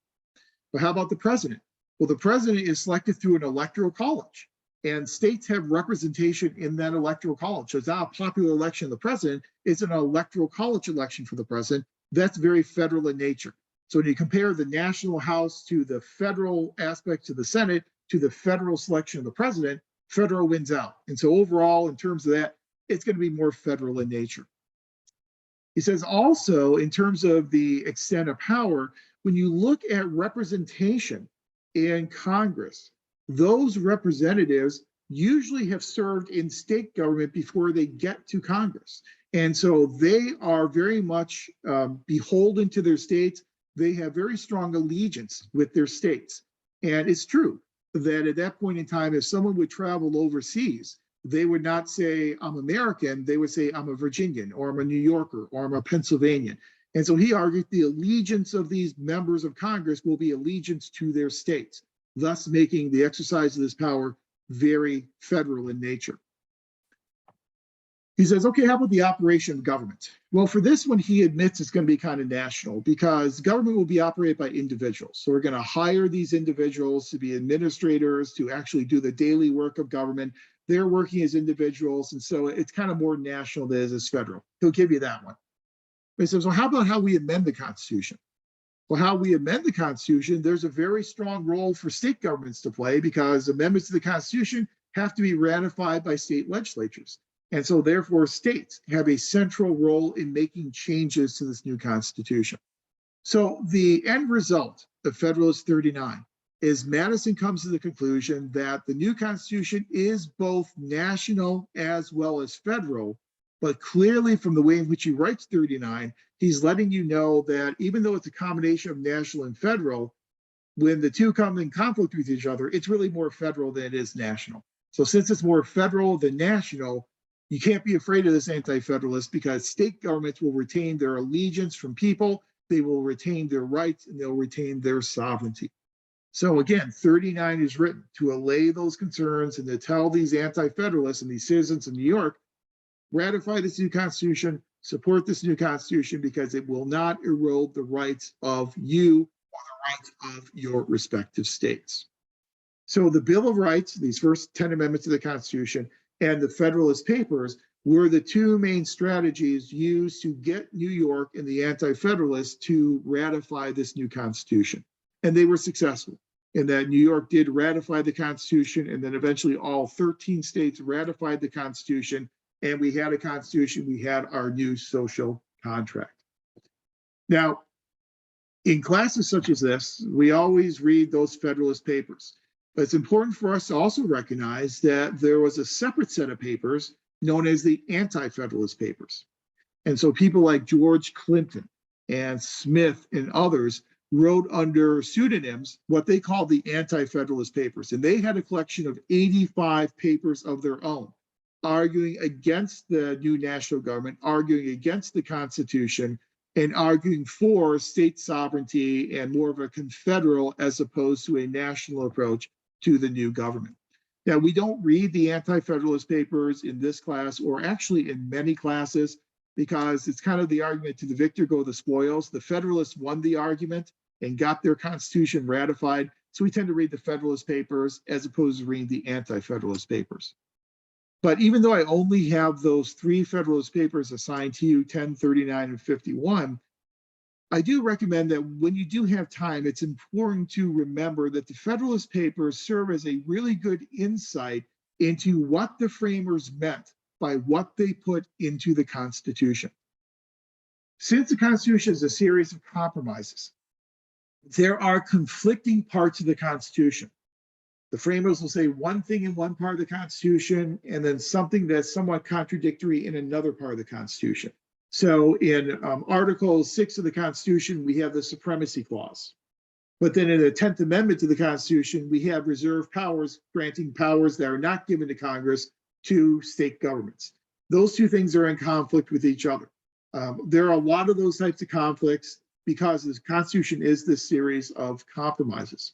But how about the president? Well, the president is selected through an electoral college, and states have representation in that electoral college. So it's not a popular election of the president, it's an electoral college election for the president. That's very federal in nature. So when you compare the national House to the federal aspect to the Senate to the federal selection of the president, federal wins out. And so overall, in terms of that, it's going to be more federal in nature. He says also, in terms of the extent of power, when you look at representation in Congress, those representatives usually have served in state government before they get to Congress. And so they are very much beholden to their states. They have very strong allegiance with their states. And it's true that at that point in time, if someone would travel overseas, they would not say, I'm American. They would say, I'm a Virginian, or I'm a New Yorker, or I'm a Pennsylvanian. And so he argued the allegiance of these members of Congress will be allegiance to their states, thus making the exercise of this power very federal in nature. He says, okay, how about the operation of government? Well, for this one, he admits it's going to be kind of national because government will be operated by individuals. So we're going to hire these individuals to be administrators, to actually do the daily work of government. They're working as individuals. And so it's kind of more national than it is federal. He'll give you that one. But he says, well, how about how we amend the Constitution? Well, how we amend the Constitution, there's a very strong role for state governments to play because amendments to the Constitution have to be ratified by state legislatures. And so therefore states have a central role in making changes to this new Constitution. So the end result of Federalist 39 is Madison comes to the conclusion that the new Constitution is both national as well as federal, but clearly from the way in which he writes 39, he's letting you know that even though it's a combination of national and federal, when the two come in conflict with each other, it's really more federal than it is national. So since it's more federal than national, you can't be afraid of this anti-federalist because state governments will retain their allegiance from people, they will retain their rights, and they'll retain their sovereignty. So again, 39 is written to allay those concerns and to tell these anti-federalists and these citizens of New York, ratify this new Constitution, support this new Constitution because it will not erode the rights of you or the rights of your respective states. So the Bill of Rights, these first 10 amendments to the Constitution, and the Federalist Papers were the two main strategies used to get New York and the anti-federalists to ratify this new Constitution. And they were successful in that New York did ratify the Constitution, and then eventually all 13 states ratified the Constitution, and we had a Constitution, we had our new social contract. Now, in classes such as this, we always read those Federalist Papers. But it's important for us to also recognize that there was a separate set of papers known as the Anti-Federalist Papers. And so people like George Clinton and Smith and others wrote under pseudonyms what they called the Anti-Federalist Papers. And they had a collection of 85 papers of their own, arguing against the new national government, arguing against the Constitution, and arguing for state sovereignty and more of a confederal as opposed to a national approach to the new government. Now, we don't read the Anti-Federalist Papers in this class or actually in many classes because it's kind of the argument to the victor go the spoils. The Federalists won the argument and got their Constitution ratified. So we tend to read the Federalist Papers as opposed to reading the Anti-Federalist Papers. But even though I only have those three Federalist Papers assigned to you, 10, 39, and 51, I do recommend that when you do have time, it's important to remember that the Federalist Papers serve as a really good insight into what the framers meant by what they put into the Constitution. Since the Constitution is a series of compromises, there are conflicting parts of the Constitution. The framers will say one thing in one part of the Constitution and then something that's somewhat contradictory in another part of the Constitution. So in Article 6 of the Constitution, we have the Supremacy Clause. But then in the 10th Amendment to the Constitution, we have reserved powers, granting powers that are not given to Congress to state governments. Those two things are in conflict with each other. There are a lot of those types of conflicts because the Constitution is this series of compromises.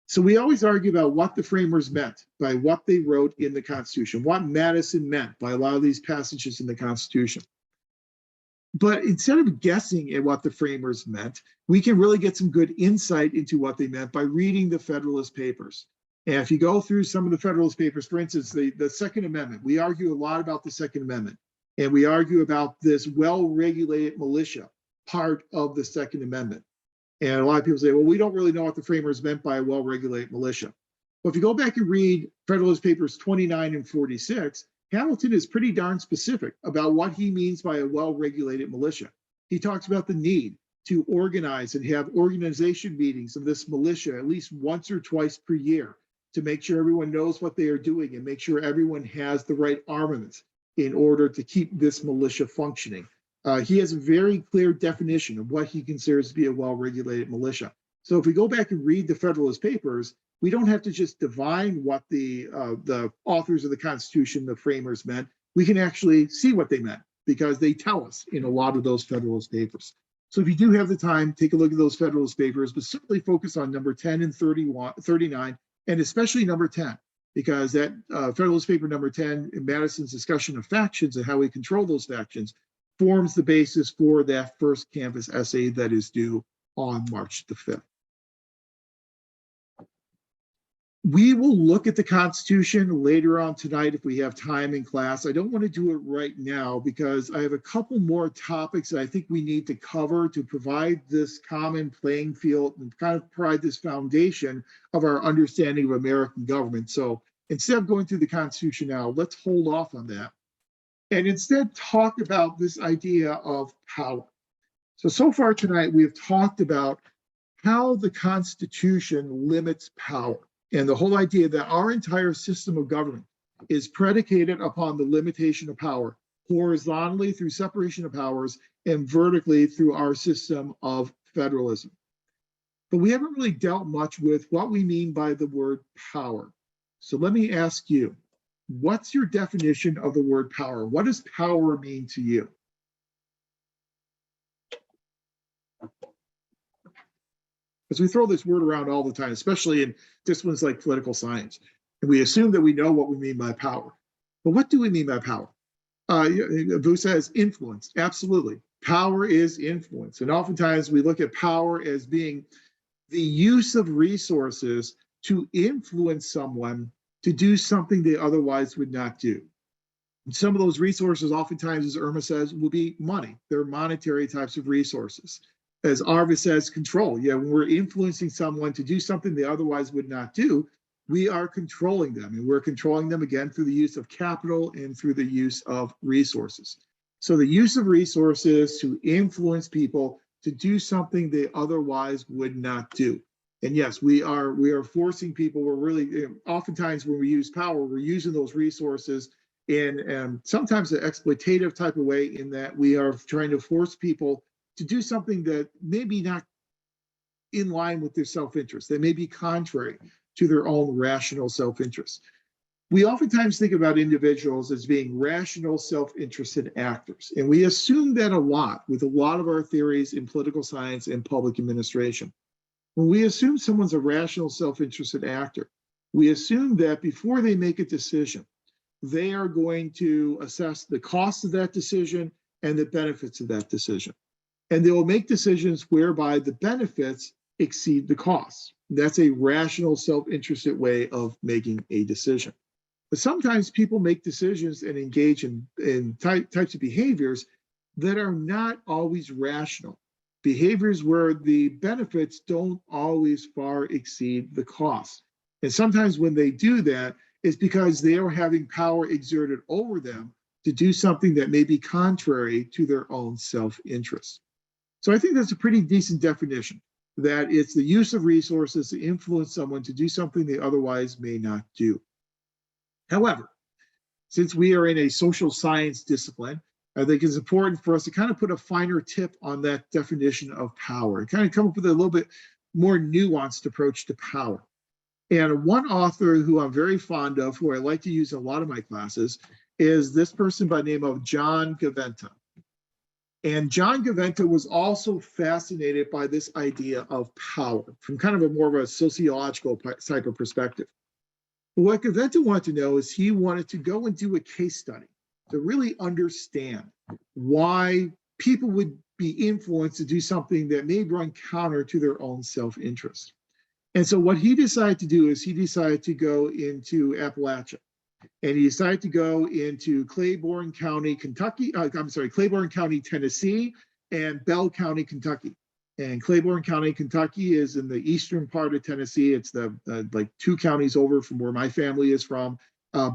So we always argue about what the framers meant by what they wrote in the Constitution, what Madison meant by a lot of these passages in the Constitution. But instead of guessing at what the framers meant, we can really get some good insight into what they meant by reading the Federalist Papers. And if you go through some of the Federalist Papers, for instance, the Second Amendment, we argue a lot about the Second Amendment. And we argue about this well-regulated militia part of the Second Amendment. And a lot of people say, well, we don't really know what the framers meant by a well-regulated militia. But if you go back and read Federalist Papers 29 and 46, Hamilton is pretty darn specific about what he means by a well-regulated militia. He talks about the need to organize and have organization meetings of this militia at least once or twice per year to make sure everyone knows what they are doing and make sure everyone has the right armaments in order to keep this militia functioning. He has a very clear definition of what he considers to be a well-regulated militia. So if we go back and read the Federalist Papers, we don't have to just divine what the authors of the Constitution, the framers meant. We can actually see what they meant because they tell us in a lot of those Federalist Papers. So if you do have the time, take a look at those Federalist Papers, but certainly focus on number 10 and 39, and especially number 10, because that Federalist Paper number 10, in Madison's discussion of factions and how we control those factions, forms the basis for that first Canvas essay that is due on March the 5th. We will look at the Constitution later on tonight if we have time in class. I don't want to do it right now because I have a couple more topics that I think we need to cover to provide this common playing field and kind of provide this foundation of our understanding of American government. So instead of going through the Constitution now, let's hold off on that and instead talk about this idea of power. So far tonight, we have talked about how the Constitution limits power. And the whole idea that our entire system of government is predicated upon the limitation of power, horizontally through separation of powers and vertically through our system of federalism. But we haven't really dealt much with what we mean by the word power. So let me ask you, what's your definition of the word power? What does power mean to you? Because we throw this word around all the time, especially in disciplines like political science. And we assume that we know what we mean by power. But what do we mean by power? Vu says influence. Absolutely. Power is influence. And oftentimes we look at power as being the use of resources to influence someone to do something they otherwise would not do. And some of those resources, oftentimes, as Irma says, will be money. They're monetary types of resources. As Arvis says, control. Yeah, when we're influencing someone to do something they otherwise would not do, we are controlling them. And we're controlling them, again, through the use of capital and through the use of resources. So the use of resources to influence people to do something they otherwise would not do. And yes, we are forcing people. We're really, oftentimes when we use power, we're using those resources in sometimes an exploitative type of way, in that we are trying to force people to do something that may be not in line with their self-interest. They may be contrary to their own rational self-interest. We oftentimes think about individuals as being rational, self-interested actors. And we assume that a lot with a lot of our theories in political science and public administration. When we assume someone's a rational, self-interested actor, we assume that before they make a decision, they are going to assess the cost of that decision and the benefits of that decision. And they will make decisions whereby the benefits exceed the costs. That's a rational, self-interested way of making a decision. But sometimes people make decisions and engage in types of behaviors that are not always rational. Behaviors where the benefits don't always far exceed the costs. And sometimes when they do that, it's because they are having power exerted over them to do something that may be contrary to their own self-interest. So I think that's a pretty decent definition, that it's the use of resources to influence someone to do something they otherwise may not do. However, since we are in a social science discipline, I think it's important for us to kind of put a finer tip on that definition of power and kind of come up with a little bit more nuanced approach to power. And one author who I'm very fond of, who I like to use in a lot of my classes, is this person by the name of John Gaventa. And John Gaventa was also fascinated by this idea of power from kind of a more of a sociological type of perspective. But what Gaventa wanted to know is he wanted to go and do a case study to really understand why people would be influenced to do something that may run counter to their own self-interest. And so what he decided to do is he decided to go into Appalachia. And he decided to go into Claiborne County, Claiborne County, Tennessee, and Bell County, Kentucky. And Claiborne County, Kentucky is in the eastern part of Tennessee. It's the like 2 counties over from where my family is from.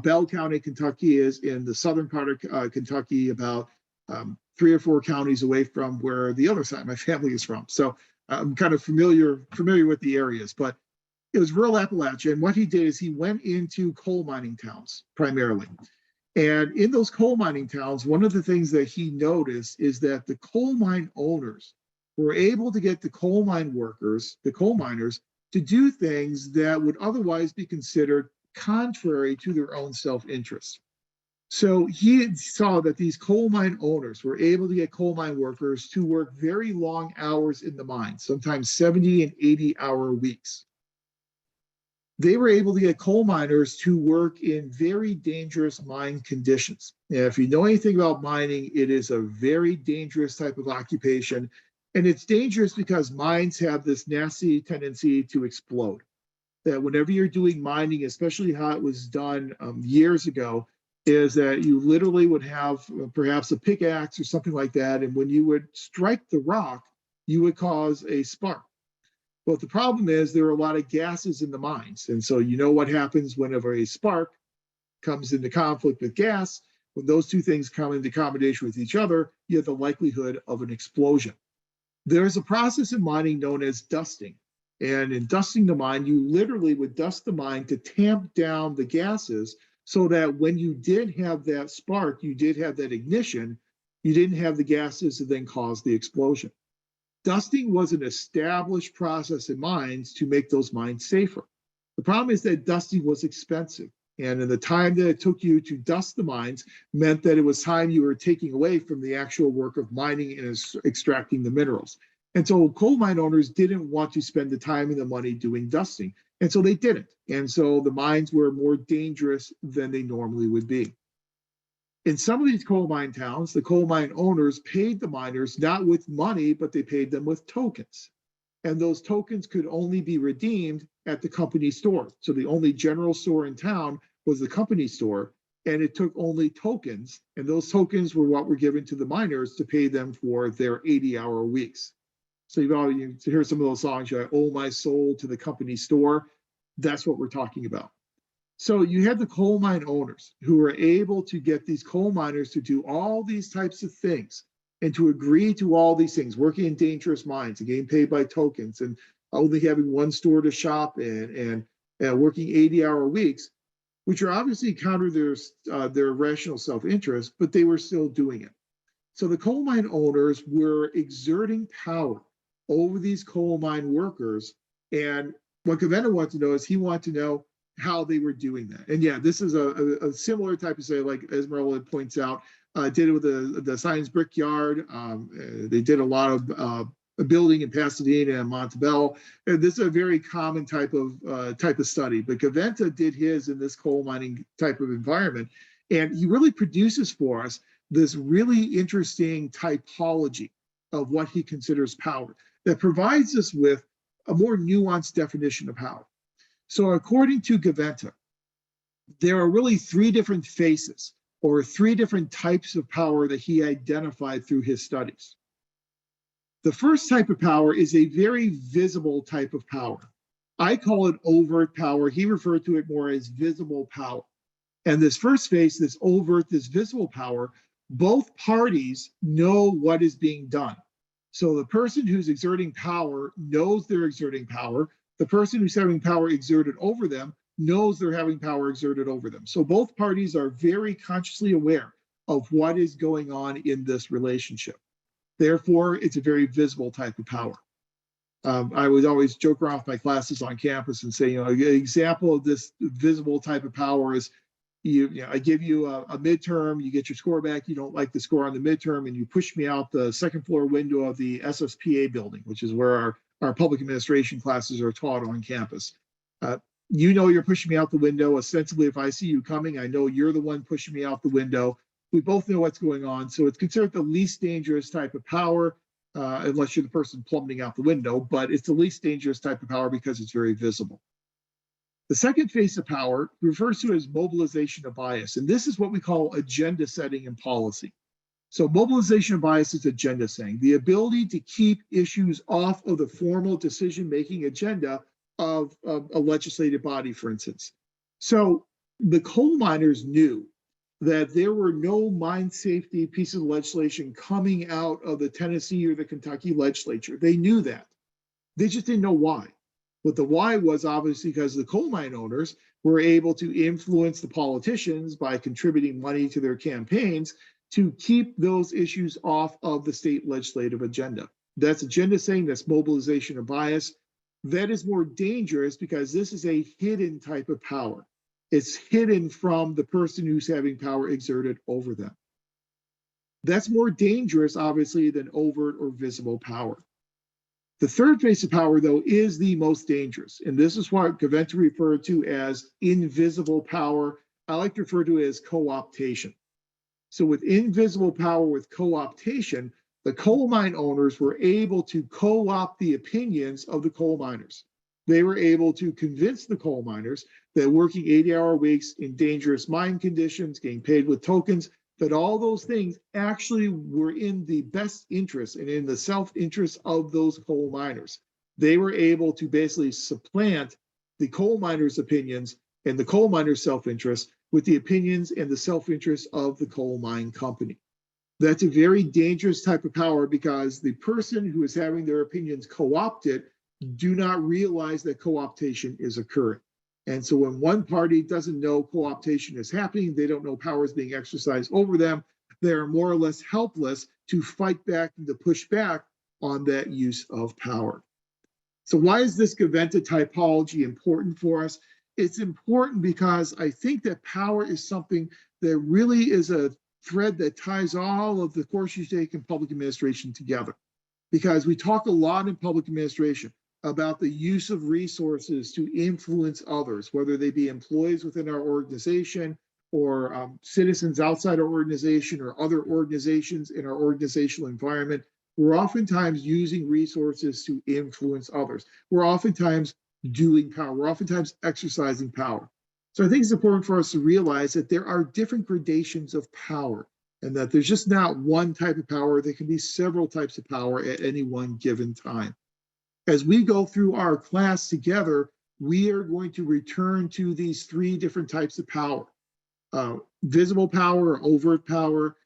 Bell County, Kentucky is in the southern part of Kentucky, about 3 or 4 counties away from where the other side of my family is from. So I'm kind of familiar with the areas, but it was rural Appalachia. And what he did is he went into coal mining towns primarily. And in those coal mining towns, one of the things that he noticed is that the coal mine owners were able to get the coal mine workers, the coal miners, to do things that would otherwise be considered contrary to their own self-interest. So he saw that these coal mine owners were able to get coal mine workers to work very long hours in the mine, sometimes 70 and 80-hour weeks. They were able to get coal miners to work in very dangerous mine conditions. And if you know anything about mining, it is a very dangerous type of occupation. And it's dangerous because mines have this nasty tendency to explode. That whenever you're doing mining, especially how it was done years ago, is that you literally would have perhaps a pickaxe or something like that. And when you would strike the rock, you would cause a spark. But the problem is there are a lot of gases in the mines. And so you know what happens whenever a spark comes into conflict with gas. When those two things come into combination with each other, you have the likelihood of an explosion. There's a process in mining known as dusting. And in dusting the mine, you literally would dust the mine to tamp down the gases so that when you did have that spark, you did have that ignition, you didn't have the gases that then cause the explosion. Dusting was an established process in mines to make those mines safer. The problem is that dusting was expensive. And in the time that it took you to dust the mines meant that it was time you were taking away from the actual work of mining and extracting the minerals. And so coal mine owners didn't want to spend the time and the money doing dusting. And so they didn't. And so the mines were more dangerous than they normally would be. In some of these coal mine towns, the coal mine owners paid the miners not with money, but they paid them with tokens. And those tokens could only be redeemed at the company store. So the only general store in town was the company store, and it took only tokens. And those tokens were what were given to the miners to pay them for their 80-hour weeks. So you hear some of those songs, I owe my soul to the company store. That's what we're talking about. So you had the coal mine owners who were able to get these coal miners to do all these types of things and to agree to all these things, working in dangerous mines and getting paid by tokens and only having one store to shop in and working 80-hour weeks, which are obviously counter their rational self-interest, but they were still doing it. So the coal mine owners were exerting power over these coal mine workers. And what Gaventa wanted to know is he wanted to know how they were doing that. And yeah, this is a similar type of say, like Esmeralda points out, did it with the Science Brickyard. They did a lot of building in Pasadena and Montebello. And this is a very common type of study, but Gaventa did his in this coal mining type of environment. And he really produces for us this really interesting typology of what he considers power that provides us with a more nuanced definition of power. So according to Gaventa, there are really three different faces or three different types of power that he identified through his studies. The first type of power is a very visible type of power. I call it overt power. He referred to it more as visible power. And this first phase, this overt, this visible power, both parties know what is being done. So the person who's exerting power knows they're exerting power. The person who's having power exerted over them knows they're having power exerted over them. So both parties are very consciously aware of what is going on in this relationship. Therefore, it's a very visible type of power. I would always joke around with my classes on campus and say, an example of this visible type of power is, I give you a midterm, you get your score back, you don't like the score on the midterm, and you push me out the second floor window of the SSPA building, which is where our public administration classes are taught on campus. You're pushing me out the window. Ostensibly, if I see you coming, I know you're the one pushing me out the window. We both know what's going on. So it's considered the least dangerous type of power, unless you're the person plummeting out the window, but it's the least dangerous type of power because it's very visible. The second phase of power refers to as mobilization of bias. And this is what we call agenda setting in policy. So mobilization of bias is agenda setting, the ability to keep issues off of the formal decision-making agenda of a legislative body, for instance. So the coal miners knew that there were no mine safety pieces of legislation coming out of the Tennessee or the Kentucky legislature. They knew that. They just didn't know why. But the why was obviously because the coal mine owners were able to influence the politicians by contributing money to their campaigns to keep those issues off of the state legislative agenda. That's agenda setting, that's mobilization of bias. That is more dangerous because this is a hidden type of power. It's hidden from the person who's having power exerted over them. That's more dangerous, obviously, than overt or visible power. The third phase of power, though, is the most dangerous. And this is what Gaventa referred to as invisible power. I like to refer to it as co-optation. So with invisible power, with co-optation, the coal mine owners were able to co-opt the opinions of the coal miners. They were able to convince the coal miners that working 80-hour weeks in dangerous mine conditions, getting paid with tokens, that all those things actually were in the best interest and in the self-interest of those coal miners. They were able to basically supplant the coal miners' opinions and the coal miners' self-interest with the opinions and the self-interest of the coal mine company. That's a very dangerous type of power because the person who is having their opinions co-opted do not realize that co-optation is occurring. And so when one party doesn't know co-optation is happening, they don't know power is being exercised over them, they're more or less helpless to fight back and to push back on that use of power. So why is this Gaventa typology important for us? It's important because I think that power is something that really is a thread that ties all of the course you take in public administration together. Because we talk a lot in public administration about the use of resources to influence others, whether they be employees within our organization or citizens outside our organization or other organizations in our organizational environment. We're oftentimes using resources to influence others. We're oftentimes doing power. We're oftentimes exercising power. So I think it's important for us to realize that there are different gradations of power and that there's just not one type of power. There can be several types of power at any one given time. As we go through our class together, we are going to return to these three different types of power. Visible power or overt power,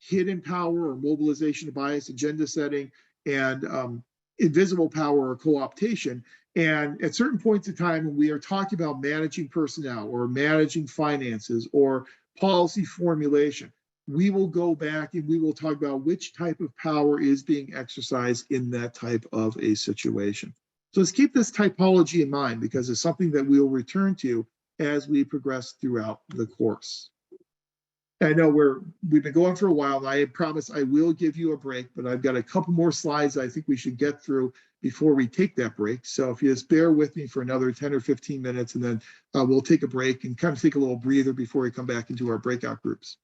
hidden power or mobilization of bias, agenda setting, and invisible power or co-optation. And at certain points in time, when we are talking about managing personnel or managing finances or policy formulation, we will go back and we will talk about which type of power is being exercised in that type of a situation. So let's keep this typology in mind because it's something that we'll return to as we progress throughout the course. I know we've been going for a while, and I promise I will give you a break, but I've got a couple more slides I think we should get through before we take that break. So if you just bear with me for another 10 or 15 minutes, and then we'll take a break and kind of take a little breather before we come back into our breakout groups.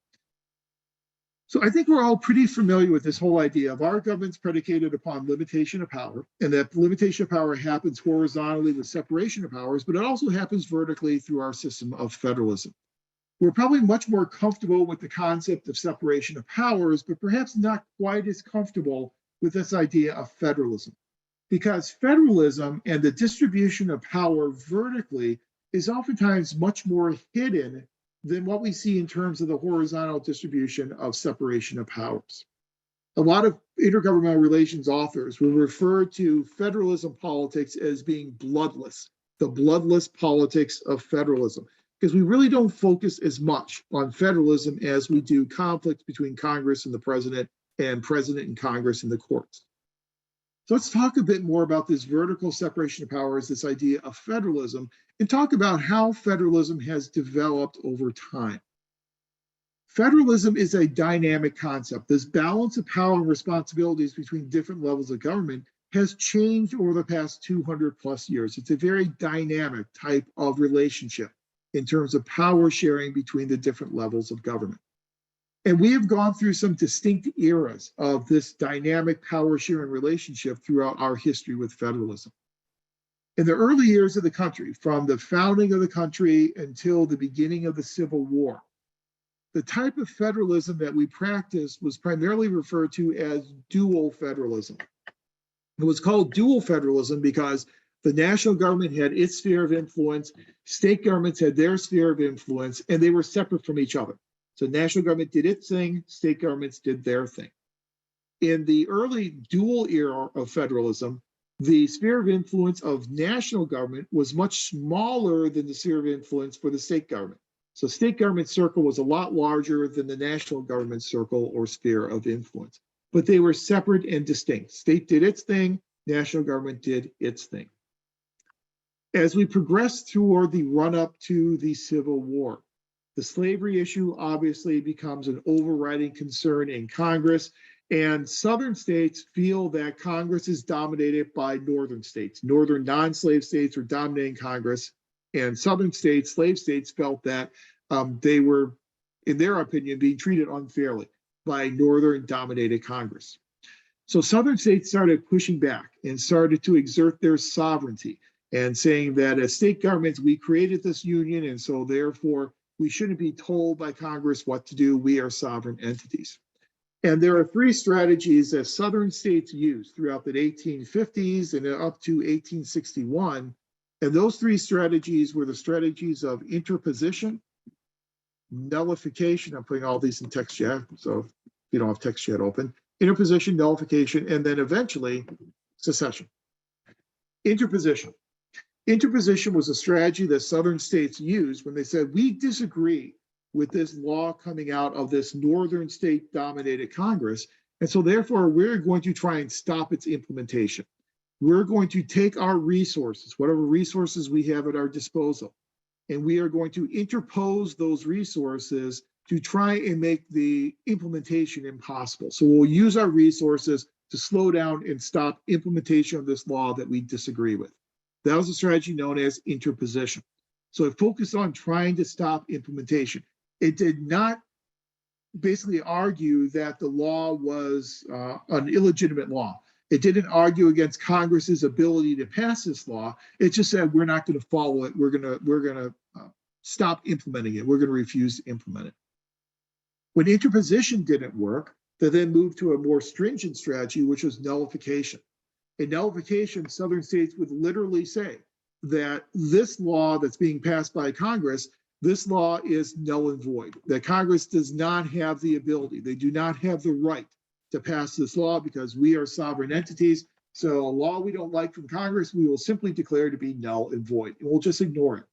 So I think we're all pretty familiar with this whole idea of our government's predicated upon limitation of power, and that limitation of power happens horizontally with separation of powers, but it also happens vertically through our system of federalism. We're probably much more comfortable with the concept of separation of powers, but perhaps not quite as comfortable with this idea of federalism. Because federalism and the distribution of power vertically is oftentimes much more hidden than what we see in terms of the horizontal distribution of separation of powers. A lot of intergovernmental relations authors will refer to federalism politics as being bloodless, the bloodless politics of federalism, because we really don't focus as much on federalism as we do conflict between Congress and the president and Congress and the courts. So let's talk a bit more about this vertical separation of powers, this idea of federalism, and talk about how federalism has developed over time. Federalism is a dynamic concept. This balance of power and responsibilities between different levels of government has changed over the past 200 plus years. It's a very dynamic type of relationship in terms of power sharing between the different levels of government. And we have gone through some distinct eras of this dynamic power sharing relationship throughout our history with federalism. In the early years of the country, from the founding of the country until the beginning of the Civil War, the type of federalism that we practiced was primarily referred to as dual federalism. It was called dual federalism because the national government had its sphere of influence, state governments had their sphere of influence, and they were separate from each other. So national government did its thing, state governments did their thing. In the early dual era of federalism, the sphere of influence of national government was much smaller than the sphere of influence for the state government. So state government circle was a lot larger than the national government circle or sphere of influence, but they were separate and distinct. State did its thing, national government did its thing. As we progress toward the run-up to the Civil War, the slavery issue obviously becomes an overriding concern in Congress, and Southern states feel that Congress is dominated by Northern states. Northern non-slave states are dominating Congress, and Southern states, slave states, felt that they were, in their opinion, being treated unfairly by Northern-dominated Congress. So Southern states started pushing back and started to exert their sovereignty and saying that as state governments, we created this union, and so therefore we shouldn't be told by Congress what to do. We are sovereign entities. And there are three strategies that Southern states used throughout the 1850s and up to 1861. And those three strategies were the strategies of interposition, nullification. I'm putting all these in text chat, so if you don't have text chat open. Interposition, nullification, and then eventually secession. Interposition. Interposition was a strategy that Southern states used when they said, we disagree with this law coming out of this Northern state-dominated Congress, and so therefore we're going to try and stop its implementation. We're going to take our resources, whatever resources we have at our disposal, and we are going to interpose those resources to try and make the implementation impossible. So we'll use our resources to slow down and stop implementation of this law that we disagree with. That was a strategy known as interposition. So it focused on trying to stop implementation. It did not basically argue that the law was an illegitimate law. It didn't argue against Congress's ability to pass this law. It just said, we're not going to follow it. We're going to stop implementing it. We're going to refuse to implement it. When interposition didn't work, they then moved to a more stringent strategy, which was nullification. In nullification, Southern states would literally say that this law that's being passed by Congress, this law is null and void, that Congress does not have the ability, they do not have the right to pass this law because we are sovereign entities. So a law we don't like from Congress, we will simply declare to be null and void, and we'll just ignore it.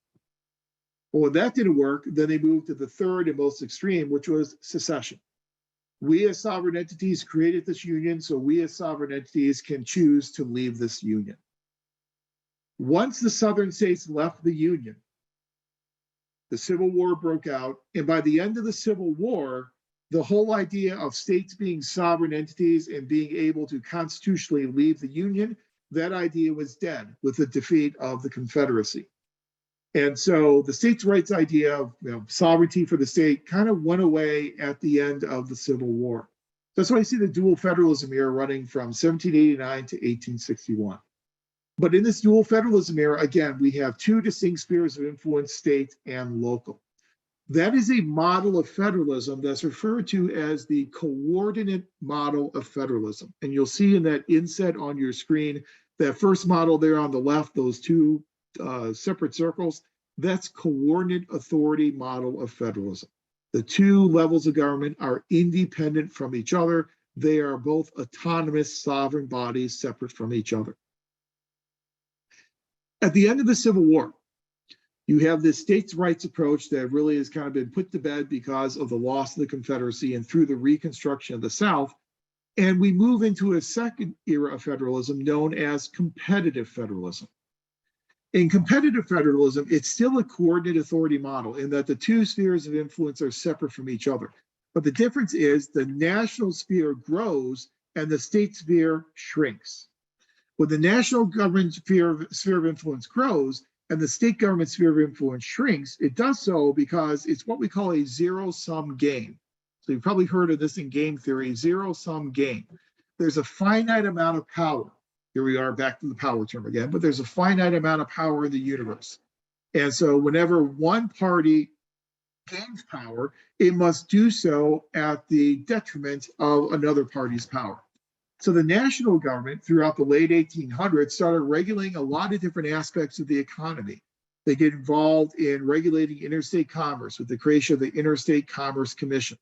Well, when that didn't work, then they moved to the third and most extreme, which was secession. We as sovereign entities created this union, so we as sovereign entities can choose to leave this union. Once the Southern states left the union, the Civil War broke out, and by the end of the Civil War, the whole idea of states being sovereign entities and being able to constitutionally leave the union, that idea was dead with the defeat of the Confederacy. And so the states' rights idea of sovereignty for the state kind of went away at the end of the Civil War. That's why I see the dual federalism era running from 1789 to 1861. But in this dual federalism era, again, we have two distinct spheres of influence, state and local. That is a model of federalism that's referred to as the coordinate model of federalism. And you'll see in that inset on your screen, that first model there on the left, those two separate circles, that's coordinate authority model of federalism. The two levels of government are independent from each other. They are both autonomous sovereign bodies separate from each other. At the end of the Civil War, you have this states' rights approach that really has kind of been put to bed because of the loss of the Confederacy and through the Reconstruction of the South. And we move into a second era of federalism known as competitive federalism. In competitive federalism, it's still a coordinate authority model in that the two spheres of influence are separate from each other. But the difference is the national sphere grows and the state sphere shrinks. When the national government sphere of influence grows and the state government sphere of influence shrinks, it does so because it's what we call a zero-sum game. So you've probably heard of this in game theory, zero-sum game. There's a finite amount of power. Here we are back to the power term again, but there's a finite amount of power in the universe. And so whenever one party gains power, it must do so at the detriment of another party's power. So the national government throughout the late 1800s started regulating a lot of different aspects of the economy. They get involved in regulating interstate commerce with the creation of the Interstate Commerce Commission.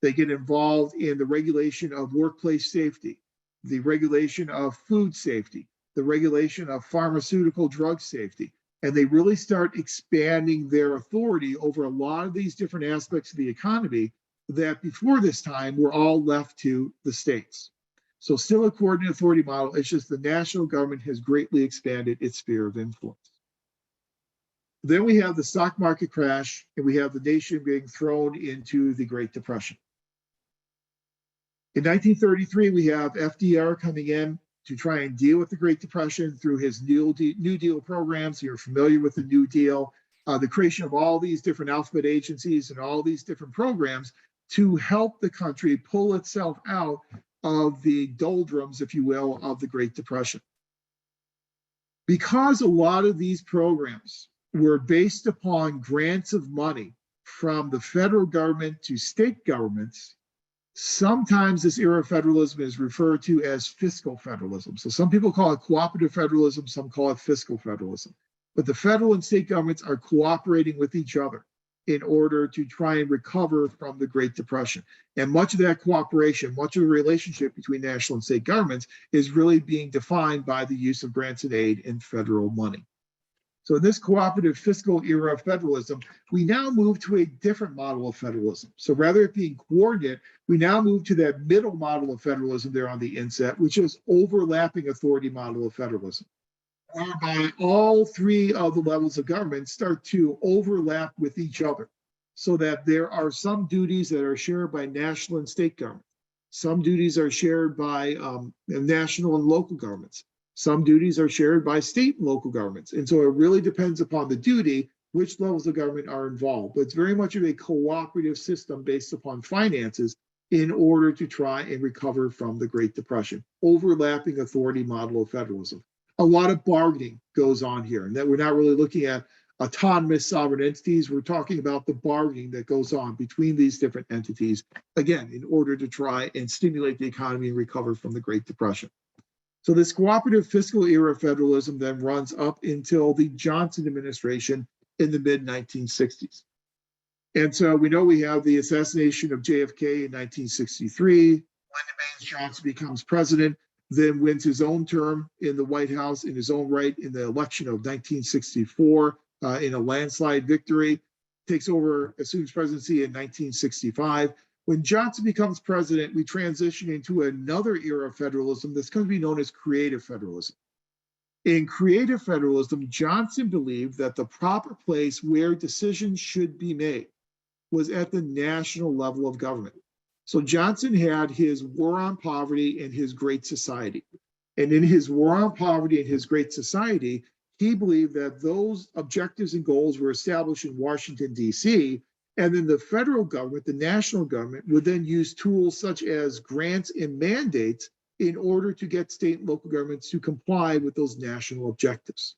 They get involved in the regulation of workplace safety, the regulation of food safety, the regulation of pharmaceutical drug safety. And they really start expanding their authority over a lot of these different aspects of the economy that before this time were all left to the states. So still a coordinate authority model, it's just the national government has greatly expanded its sphere of influence. Then we have the stock market crash, and we have the nation being thrown into the Great Depression. In 1933, we have FDR coming in to try and deal with the Great Depression through his New Deal programs. You're familiar with the New Deal, the creation of all these different alphabet agencies and all these different programs to help the country pull itself out of the doldrums, if you will, of the Great Depression. Because a lot of these programs were based upon grants of money from the federal government to state governments, sometimes this era of federalism is referred to as fiscal federalism. So some people call it cooperative federalism, some call it fiscal federalism. But the federal and state governments are cooperating with each other in order to try and recover from the Great Depression. And much of that cooperation, much of the relationship between national and state governments is really being defined by the use of grants and aid and federal money. So in this cooperative fiscal era of federalism, we now move to a different model of federalism. So rather than being coordinate, we now move to that middle model of federalism there on the inset, which is overlapping authority model of federalism, whereby all three of the levels of government start to overlap with each other, so that there are some duties that are shared by national and state government. Some duties are shared by national and local governments. Some duties are shared by state and local governments. And so it really depends upon the duty, which levels of government are involved. But it's very much of a cooperative system based upon finances in order to try and recover from the Great Depression, overlapping authority model of federalism. A lot of bargaining goes on here, and that we're not really looking at autonomous sovereign entities. We're talking about the bargaining that goes on between these different entities, again, in order to try and stimulate the economy and recover from the Great Depression. So this cooperative fiscal era of federalism then runs up until the Johnson administration in the mid-1960s. And so we know we have the assassination of JFK in 1963. Lyndon Baines Johnson becomes president, then wins his own term in the White House in his own right in the election of 1964 in a landslide victory, takes over, assumes presidency in 1965. When Johnson becomes president, we transition into another era of federalism that's going to be known as creative federalism. In creative federalism, Johnson believed that the proper place where decisions should be made was at the national level of government. So Johnson had his War on Poverty and his Great Society. And in his War on Poverty and his Great Society, he believed that those objectives and goals were established in Washington, D.C., and then the federal government, the national government, would then use tools such as grants and mandates in order to get state and local governments to comply with those national objectives.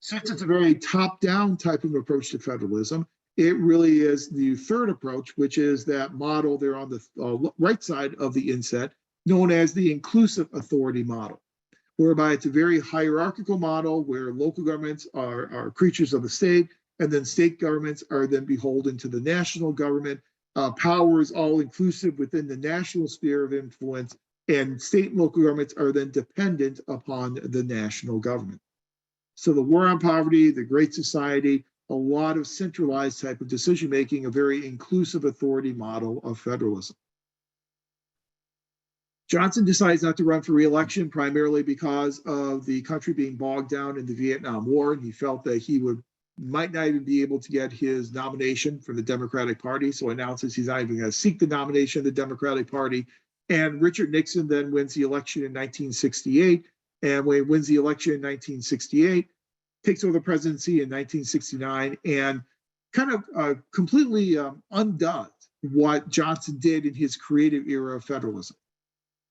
Since it's a very top-down type of approach to federalism, it really is the third approach, which is that model there on the right side of the inset, known as the inclusive authority model, whereby it's a very hierarchical model where local governments are creatures of the state, and then state governments are then beholden to the national government. Power is all inclusive within the national sphere of influence, and state and local governments are then dependent upon the national government. So the War on Poverty, the Great Society, a lot of centralized type of decision-making, a very inclusive authority model of federalism. Johnson decides not to run for re-election primarily because of the country being bogged down in the Vietnam War, and he felt that he might not even be able to get his nomination from the Democratic Party, so announces he's not even going to seek the nomination of the Democratic Party. And Richard Nixon then wins the election in 1968, and when he wins the election in 1968, takes over the presidency in 1969, and kind of completely undoes what Johnson did in his creative era of federalism.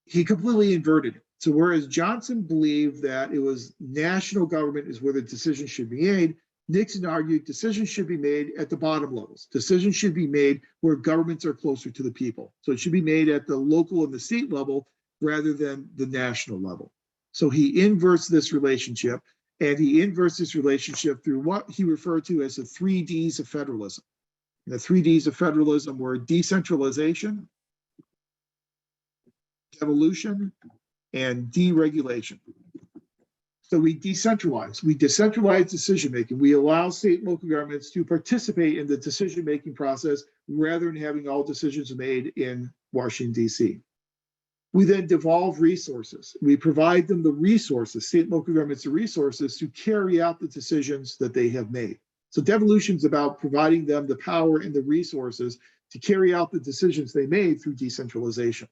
He completely inverted it. So whereas Johnson believed that it was national government is where the decision should be made, Nixon argued decisions should be made at the bottom levels. Decisions should be made where governments are closer to the people. So it should be made at the local and the state level rather than the national level. So he inverts this relationship, and he inverts this relationship through what he referred to as the 3 Ds of federalism. And the 3 Ds of federalism were decentralization, devolution, and deregulation. So we decentralize decision-making. We allow state and local governments to participate in the decision-making process rather than having all decisions made in Washington, D.C. We then devolve resources. We provide them the resources, state and local governments the resources to carry out the decisions that they have made. So devolution is about providing them the power and the resources to carry out the decisions they made through decentralization.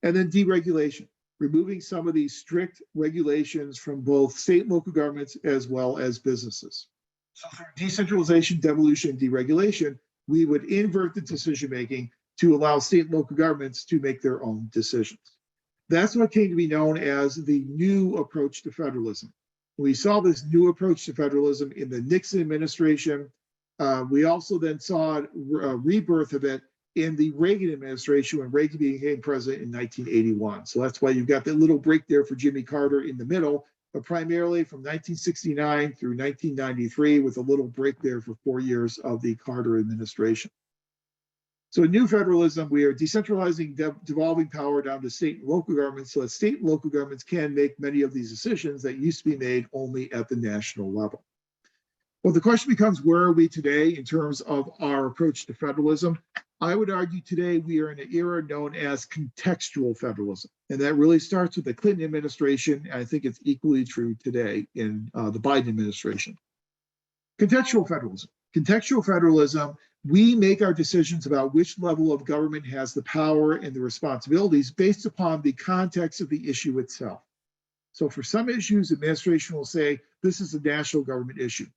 And then deregulation, removing some of these strict regulations from both state and local governments as well as businesses. So through decentralization, devolution, and deregulation, we would invert the decision-making to allow state and local governments to make their own decisions. That's what came to be known as the new approach to federalism. We saw this new approach to federalism in the Nixon administration. We also then saw a rebirth of it in the Reagan administration when Reagan became president in 1981. So that's why you've got that little break there for Jimmy Carter in the middle, but primarily from 1969 through 1993 with a little break there for 4 years of the Carter administration. So in new federalism, we are decentralizing, devolving power down to state and local governments so that state and local governments can make many of these decisions that used to be made only at the national level. Well, the question becomes, where are we today in terms of our approach to federalism? I would argue today we are in an era known as contextual federalism. And that really starts with the Clinton administration. And I think it's equally true today in the Biden administration. Contextual federalism. Contextual federalism, we make our decisions about which level of government has the power and the responsibilities based upon the context of the issue itself. So for some issues, the administration will say, this is a national government issue.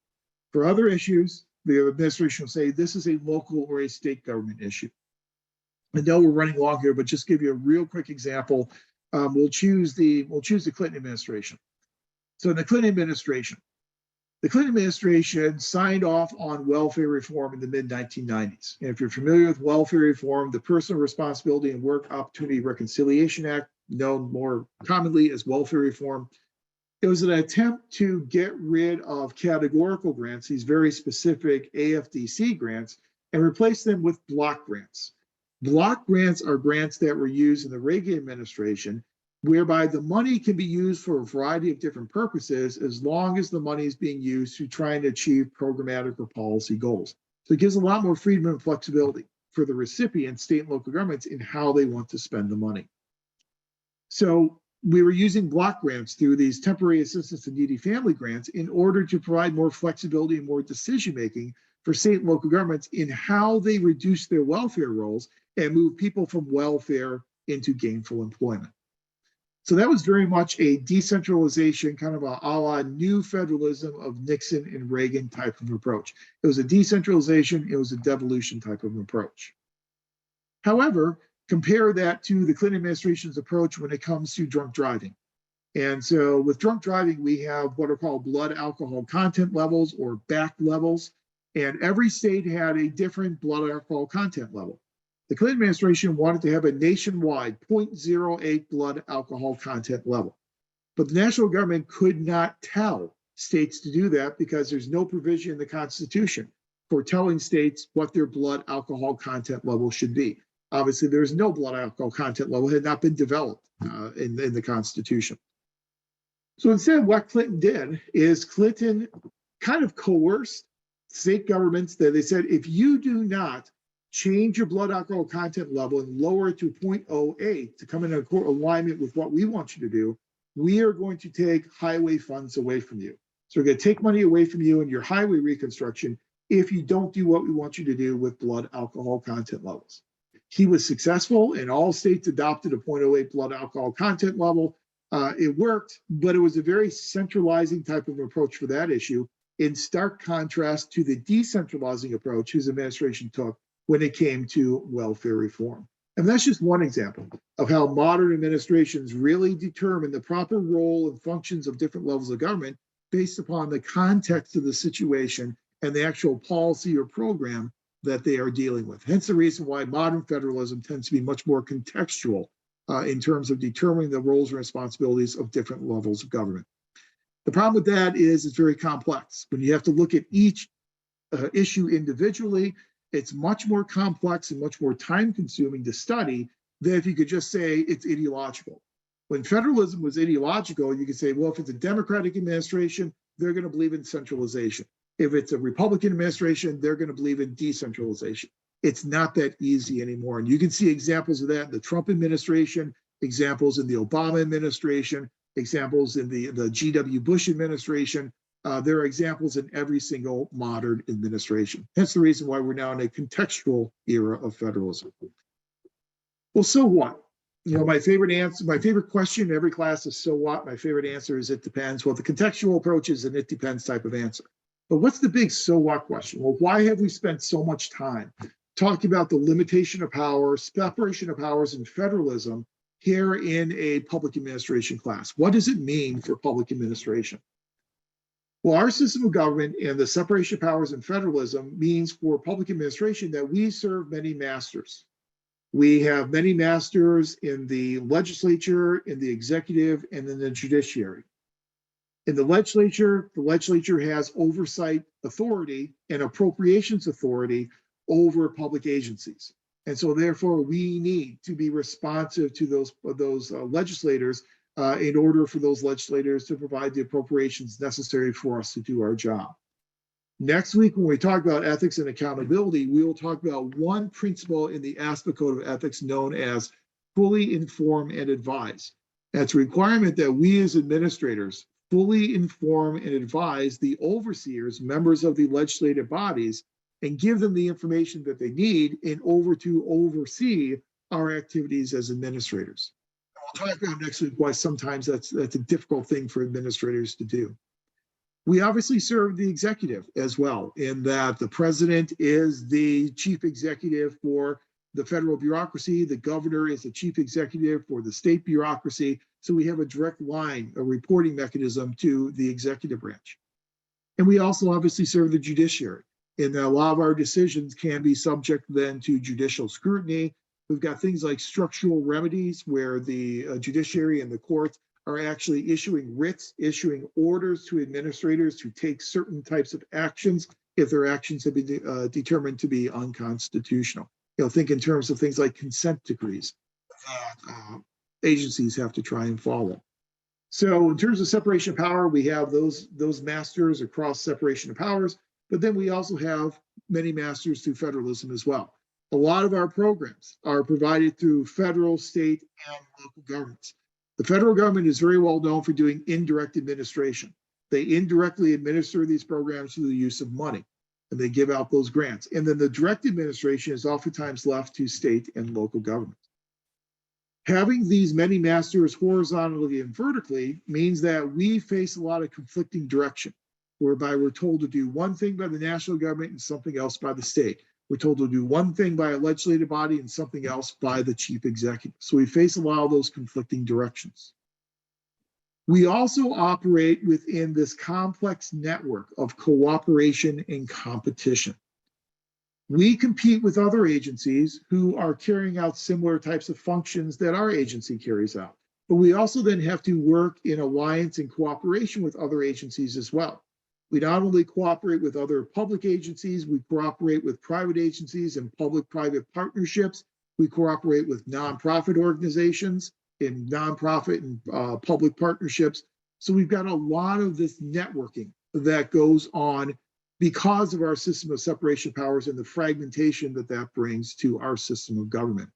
For other issues, the administration will say, this is a local or a state government issue. I know we're running long here, but just give you a real quick example. We'll choose the Clinton administration. So in the Clinton administration signed off on welfare reform in the mid-1990s. And if you're familiar with welfare reform, the Personal Responsibility and Work Opportunity Reconciliation Act, known more commonly as welfare reform, it was an attempt to get rid of categorical grants, these very specific AFDC grants, and replace them with block grants. Block grants are grants that were used in the Reagan administration, whereby the money can be used for a variety of different purposes as long as the money is being used to try and achieve programmatic or policy goals. So it gives a lot more freedom and flexibility for the recipient, state and local governments, in how they want to spend the money. So we were using block grants through these temporary assistance to needy family grants in order to provide more flexibility and more decision-making for state and local governments in how they reduce their welfare rolls and move people from welfare into gainful employment. So that was very much a decentralization, kind of a la new federalism of Nixon and Reagan type of approach. It was a decentralization, it was a devolution type of approach. However, compare that to the Clinton administration's approach when it comes to drunk driving. And so with drunk driving, we have what are called blood alcohol content levels or BAC levels. And every state had a different blood alcohol content level. The Clinton administration wanted to have a nationwide 0.08 blood alcohol content level. But the national government could not tell states to do that because there's no provision in the Constitution for telling states what their blood alcohol content level should be. Obviously, there's no blood alcohol content level, had not been developed in the Constitution. So instead, what Clinton did is Clinton kind of coerced state governments that they said, if you do not change your blood alcohol content level and lower it to 0.08 to come in alignment with what we want you to do, we are going to take highway funds away from you. So we're going to take money away from you in your highway reconstruction if you don't do what we want you to do with blood alcohol content levels. He was successful, and all states adopted a 0.08 blood alcohol content level. It worked, but it was a very centralizing type of approach for that issue, in stark contrast to the decentralizing approach his administration took when it came to welfare reform. And that's just one example of how modern administrations really determine the proper role and functions of different levels of government based upon the context of the situation and the actual policy or program that they are dealing with. Hence the reason why modern federalism tends to be much more contextual in terms of determining the roles and responsibilities of different levels of government. The problem with that is it's very complex. When you have to look at each issue individually, it's much more complex and much more time consuming to study than if you could just say it's ideological. When federalism was ideological, you could say, well, if it's a Democratic administration, they're going to believe in centralization. If it's a Republican administration, they're going to believe in decentralization. It's not that easy anymore. And you can see examples of that in the Trump administration, examples in the Obama administration, examples in the G.W. Bush administration. There are examples in every single modern administration. Hence the reason why we're now in a contextual era of federalism. Well, so what? You know, my favorite question in every class is so what? My favorite answer is it depends. Well, the contextual approach is an it depends type of answer. But what's the big so what question? Well, why have we spent so much time talking about the limitation of power, separation of powers, and federalism here in a public administration class? What does it mean for public administration? Well, our system of government and the separation of powers and federalism means for public administration that we serve many masters. We have many masters in the legislature, in the executive, and in the judiciary. In the legislature has oversight authority and appropriations authority over public agencies. And so therefore we need to be responsive to those legislators in order for those legislators to provide the appropriations necessary for us to do our job. Next week, when we talk about ethics and accountability, we will talk about one principle in the ASPA Code of Ethics known as fully inform and advise. That's a requirement that we as administrators fully inform and advise the overseers, members of the legislative bodies, and give them the information that they need in order to oversee our activities as administrators. We'll talk about next week why sometimes that's a difficult thing for administrators to do. We obviously serve the executive as well, in that the president is the chief executive for the federal bureaucracy, the governor is the chief executive for the state bureaucracy, so we have a direct line, a reporting mechanism to the executive branch. And we also obviously serve the judiciary, and a lot of our decisions can be subject then to judicial scrutiny. We've got things like structural remedies where the judiciary and the courts are actually issuing writs, issuing orders to administrators to take certain types of actions if their actions have been determined to be unconstitutional. You know, think in terms of things like consent decrees that agencies have to try and follow. So in terms of separation of power, we have those masters across separation of powers, but then we also have many masters through federalism as well. A lot of our programs are provided through federal, state, and local governments. The federal government is very well known for doing indirect administration. They indirectly administer these programs through the use of money, and they give out those grants. And then the direct administration is oftentimes left to state and local governments. Having these many masters horizontally and vertically means that we face a lot of conflicting direction, whereby we're told to do one thing by the national government and something else by the state. We're told to do one thing by a legislative body and something else by the chief executive. So we face a lot of those conflicting directions. We also operate within this complex network of cooperation and competition. We compete with other agencies who are carrying out similar types of functions that our agency carries out. But we also then have to work in alliance and cooperation with other agencies as well. We not only cooperate with other public agencies, we cooperate with private agencies and public-private partnerships. We cooperate with nonprofit organizations in nonprofit and public partnerships. So we've got a lot of this networking that goes on because of our system of separation of powers and the fragmentation that that brings to our system of government.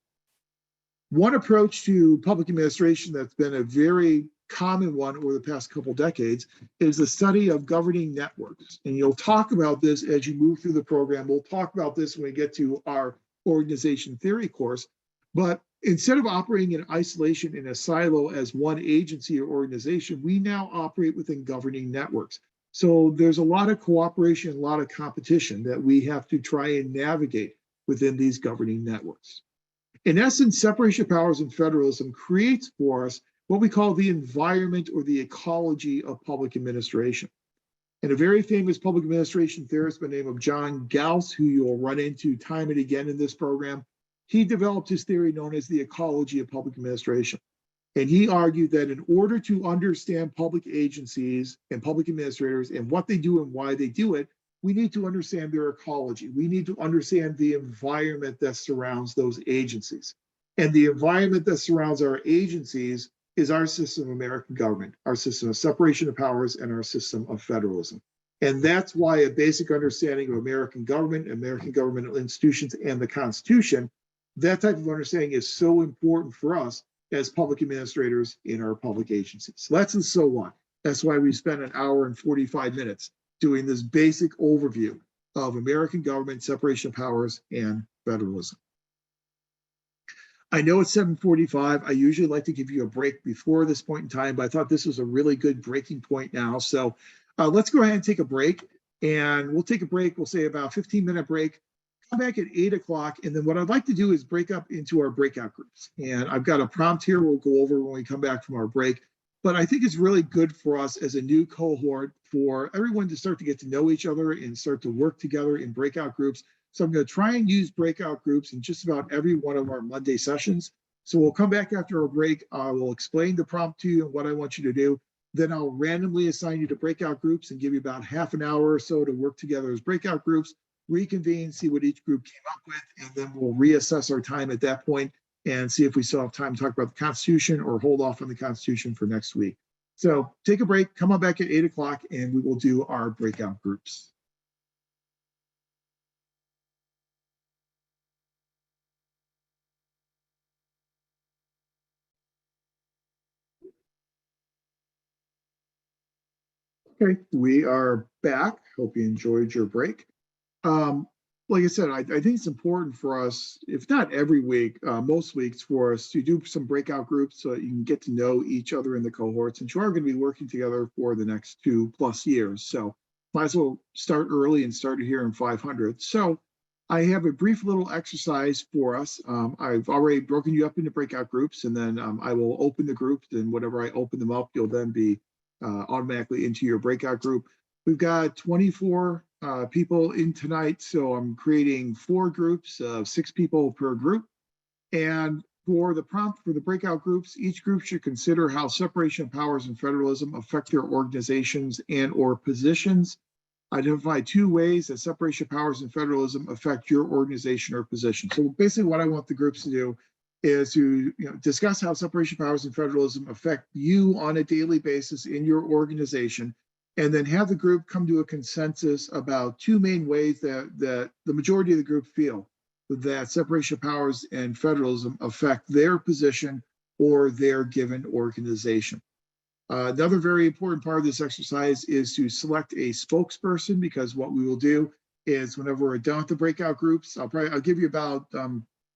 One approach to public administration that's been a very common one over the past couple decades is the study of governing networks. And you'll talk about this as you move through the program. We'll talk about this when we get to our organization theory course. But instead of operating in isolation in a silo as one agency or organization, we now operate within governing networks. So there's a lot of cooperation, a lot of competition that we have to try and navigate within these governing networks. In essence, separation of powers and federalism creates for us what we call the environment or the ecology of public administration. And a very famous public administration theorist by the name of John Gauss, who you'll run into time and again in this program, he developed his theory known as the ecology of public administration. And he argued that in order to understand public agencies and public administrators and what they do and why they do it, we need to understand their ecology. We need to understand the environment that surrounds those agencies. And the environment that surrounds our agencies is our system of American government, our system of separation of powers, and our system of federalism. And that's why a basic understanding of American governmental institutions, and the Constitution, that type of understanding is so important for us as public administrators in our public agencies. So that's the so what. That's why we spent an hour and 45 minutes doing this basic overview of American government, separation of powers, and federalism. I know it's 7:45. I usually like to give you a break before this point in time, but I thought this was a really good breaking point now. So let's go ahead and take a break, and we'll take a break. We'll say about a 15-minute break. Come back at 8 o'clock, and then what I'd like to do is break up into our breakout groups. And I've got a prompt here we'll go over when we come back from our break. But I think it's really good for us as a new cohort for everyone to start to get to know each other and start to work together in breakout groups. So I'm going to try and use breakout groups in just about every one of our Monday sessions. So we'll come back after a break. I will explain the prompt to you and what I want you to do. Then I'll randomly assign you to breakout groups and give you about half an hour or so to work together as breakout groups, reconvene, see what each group came up with, and then we'll reassess our time at that point and see if we still have time to talk about the Constitution or hold off on the Constitution for next week. So take a break, come on back at 8 o'clock, and we will do our breakout groups. Okay, we are back. Hope you enjoyed your break. Like I said, I think it's important for us, if not every week, most weeks, for us to do some breakout groups so that you can get to know each other in the cohorts. And you are going to be working together for the next 2+ years. So might as well start early and start it here in 500. So I have a brief little exercise for us. I've already broken you up into breakout groups, and then I will open the groups, and whenever I open them up, you'll then be automatically into your breakout group. We've got 24 people in tonight, so I'm creating 4 groups of 6 people per group. And for the prompt for the breakout groups, each group should consider how separation of powers and federalism affect their organizations and or positions. Identify 2 ways that separation of powers and federalism affect your organization or position. So basically what I want the groups to do is to discuss how separation of powers and federalism affect you on a daily basis in your organization, and then have the group come to a consensus about 2 main ways that the majority of the group feel that separation of powers and federalism affect their position or their given organization. Another very important part of this exercise is to select a spokesperson, because what we will do is whenever we're done with the breakout groups, I'll give you about,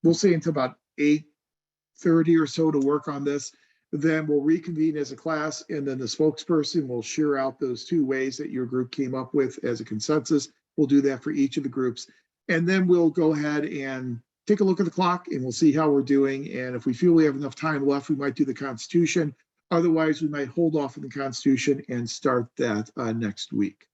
we'll say until about 8:30 or so to work on this. Then we'll reconvene as a class, and then the spokesperson will share out those 2 ways that your group came up with as a consensus. We'll do that for each of the groups. And then we'll go ahead and take a look at the clock, and we'll see how we're doing. And if we feel we have enough time left, we might do the Constitution. Otherwise, we might hold off on the Constitution and start that next week.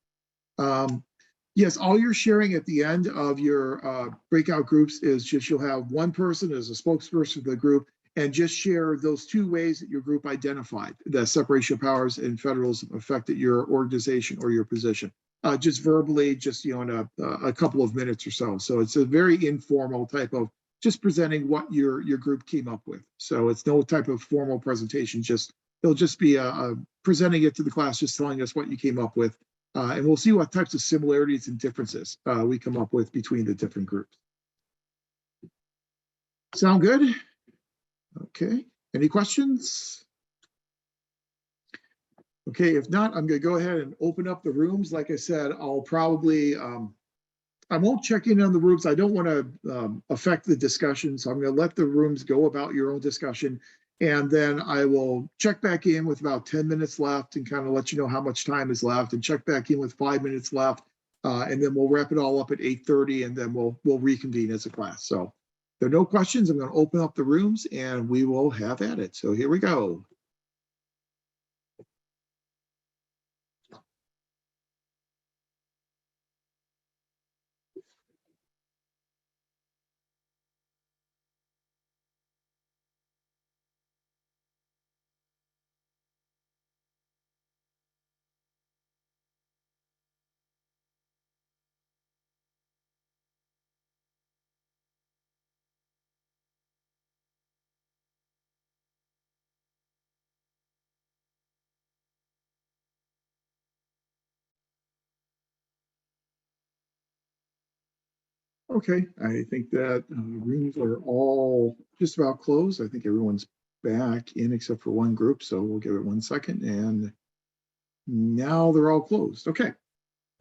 Yes, all you're sharing at the end of your breakout groups is just you'll have one person as a spokesperson for the group, and just share those 2 ways that your group identified that separation of powers and federalism affected your organization or your position. Just verbally, just in a couple of minutes or so. So it's a very informal type of just presenting what your group came up with. So it's no type of formal presentation. It'll just be presenting it to the class, just telling us what you came up with. And we'll see what types of similarities and differences we come up with between the different groups. Sound good? Okay, any questions? Okay, if not, I'm going to go ahead and open up the rooms. Like I said, I'll probably, I won't check in on the rooms. I don't want to affect the discussion, so I'm going to let the rooms go about your own discussion. And then I will check back in with about 10 minutes left and kind of let you know how much time is left, and check back in with 5 minutes left. And then we'll wrap it all up at 8:30, and then we'll reconvene as a class. So if there are no questions, I'm going to open up the rooms and we will have at it. So here we go. Okay, I think that rooms are all just about closed. I think everyone's back in except for one group, so we'll give it 1 second. And Now they're all closed. Okay.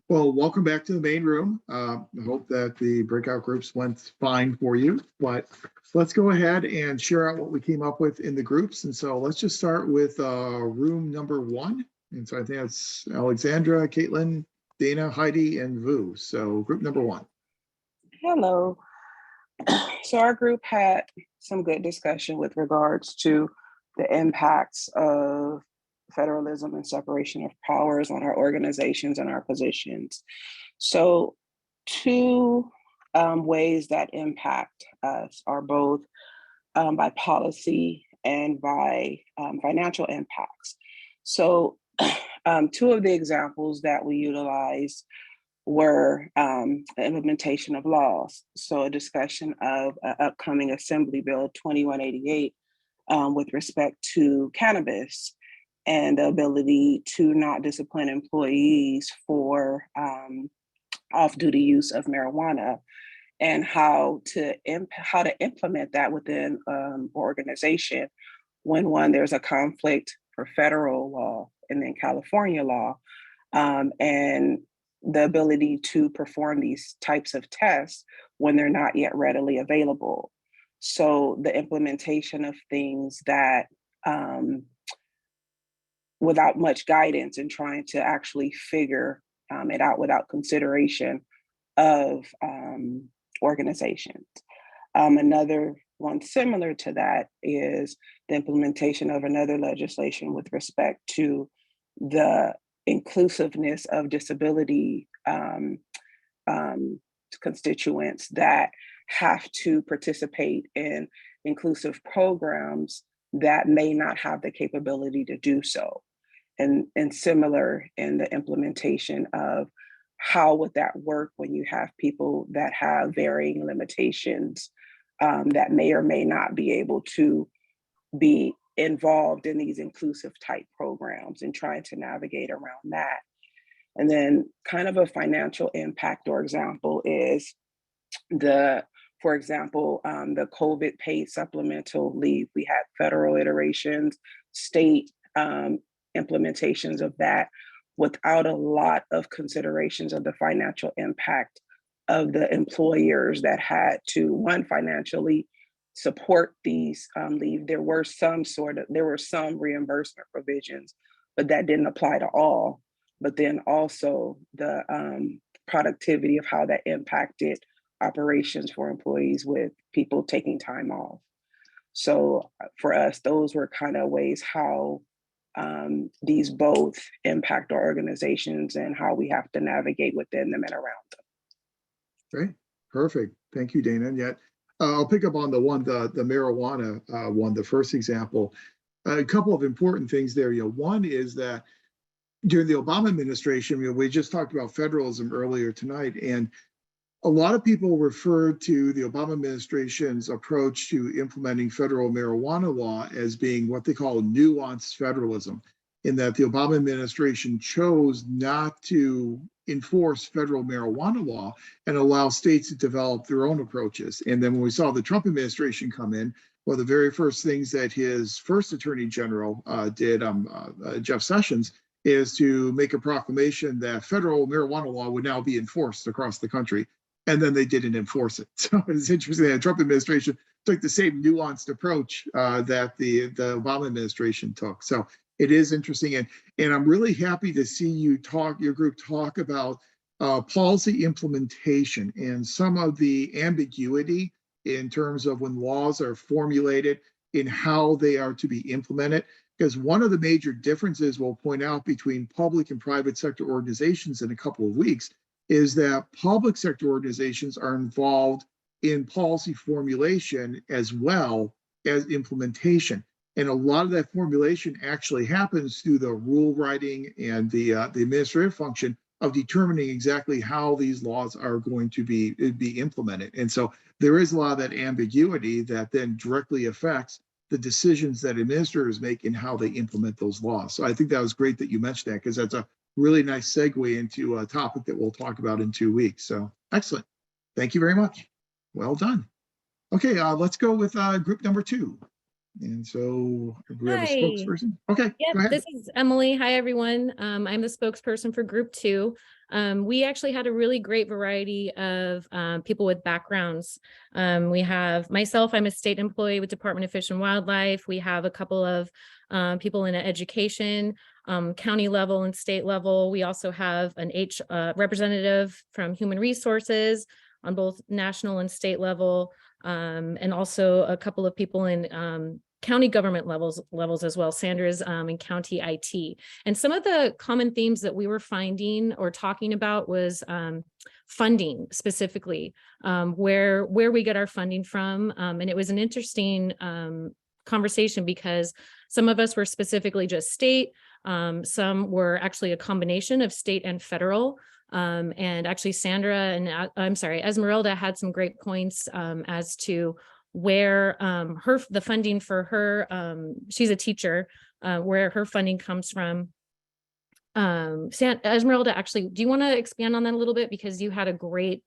Well, welcome back to the main room. I hope that the breakout groups went fine for you, but let's go ahead and share out what we came up with in the groups. And so let's just start with room number 1. And so I think that's Alexandra, Caitlin, Dana, Heidi, and Vu. So group number 1. Hello. So our group had some good discussion with regards to the impacts of federalism and separation of powers on our organizations and our positions. So 2 ways that impact us are both by policy and by financial impacts. So 2 of the examples that we utilized were the implementation of laws. So a discussion of upcoming Assembly Bill 2188 with respect to cannabis and the ability to not discipline employees for off-duty use of marijuana, and how to implement that within organization when, one, there's a conflict for federal law and then California law, and the ability to perform these types of tests when they're not yet readily available. So the implementation of things that without much guidance and trying to actually figure it out without consideration of organizations. Another one similar to that is the implementation of another legislation with respect to the inclusiveness of disability constituents that have to participate in inclusive programs that may not have the capability to do so. And similar in the implementation of how would that work when you have people that have varying limitations that may or may not be able to be involved in these inclusive type programs, and trying to navigate around that. And then kind of a financial impact or example is for example, the COVID paid supplemental leave. We had federal iterations, state implementations of that, without a lot of considerations of the financial impact of the employers that had to, one, financially support these leave. There were some reimbursement provisions, but that didn't apply to all. But then also the productivity of how that impacted operations for employees with people taking time off. So for us, those were kind of ways how these both impact our organizations and how we have to navigate within them and around them. Great, perfect. Thank you, Dana. And yet, I'll pick up on the marijuana one, the first example. A couple of important things there. One is that during the Obama administration, we just talked about federalism earlier tonight, and a lot of people referred to the Obama administration's approach to implementing federal marijuana law as being what they call nuanced federalism, in that the Obama administration chose not to enforce federal marijuana law and allow states to develop their own approaches. And then when we saw the Trump administration come in, one of the very first things that his first attorney general did, Jeff Sessions, is to make a proclamation that federal marijuana law would now be enforced across the country. And then they didn't enforce it. So it's interesting that the Trump administration took the same nuanced approach that the Obama administration took. So it is interesting. And I'm really happy to see your group talk about policy implementation and some of the ambiguity in terms of when laws are formulated in how they are to be implemented. Because one of the major differences we'll point out between public and private sector organizations in a couple of weeks is that public sector organizations are involved in policy formulation as well as implementation. And a lot of that formulation actually happens through the rule writing and the administrative function of determining exactly how these laws are going to be implemented. And so there is a lot of that ambiguity that then directly affects the decisions that administrators make in how they implement those laws. So I think that was great that you mentioned that, because that's a really nice segue into a topic that we'll talk about in 2 weeks. So excellent. Thank you very much. Well done. Okay, let's go with group number 2. And so we have a Hi. spokesperson. Okay, Yep, go ahead. this is Emily. Hi, everyone. I'm the spokesperson for Group 2. We actually had a really great variety of people with backgrounds. We have myself, I'm a state employee with Department of Fish and Wildlife. We have a couple of people in education, county level and state level. We also have an representative from Human Resources on both national and state level, and also a couple of people in county government levels as well. Sandra's in county IT. And some of the common themes that we were finding or talking about was funding specifically, where we get our funding from. And it was an interesting conversation because some of us were specifically just state, some were actually a combination of state and federal. And actually Sandra and Esmeralda had some great points as to where the funding for her, she's a teacher, where her funding comes from. Esmeralda, actually, do you want to expand on that a little bit? Because you had a great,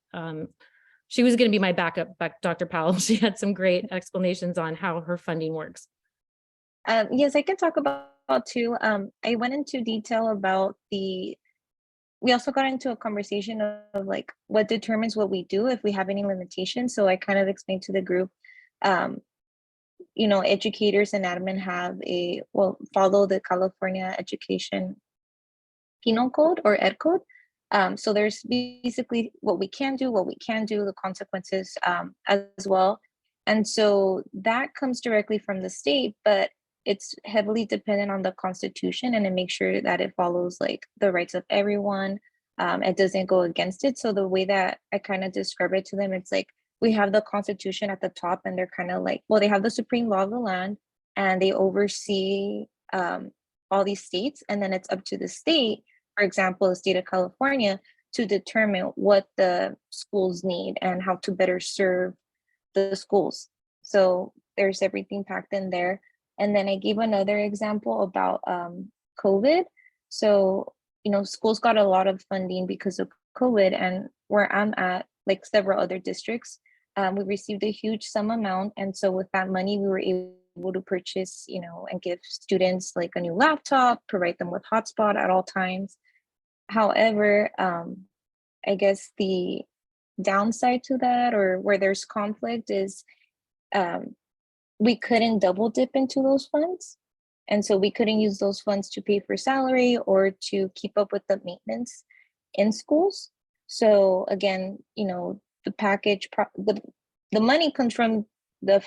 she was going to be my backup, Dr. Powell. She had some great explanations on how her funding works. Yes, I can talk about too. I went into detail about we also got into a conversation of like what determines what we do if we have any limitations. So I kind of explained to the group, educators and admin follow the California Education Penal Code or Ed Code. So there's basically what we can do, the consequences as well. And so that comes directly from the state, but it's heavily dependent on the Constitution, and it makes sure that it follows like the rights of everyone. It doesn't go against it. So the way that I kind of describe it to them, it's like we have the Constitution at the top, and they're kind of like, well, they have the supreme law of the land, and they oversee all these states, and then it's up to the state, for example, the state of California, to determine what the schools need and how to better serve the schools. So there's everything packed in there. And then I gave another example about COVID. So, schools got a lot of funding because of COVID, and where I'm at, like several other districts, we received a huge sum amount. And so with that money, we were able to purchase, and give students like a new laptop, provide them with hotspot at all times. However, I guess the downside to that, or where there's conflict, is we couldn't double dip into those funds. And so we couldn't use those funds to pay for salary or to keep up with the maintenance in schools. So again, the package, the money comes from the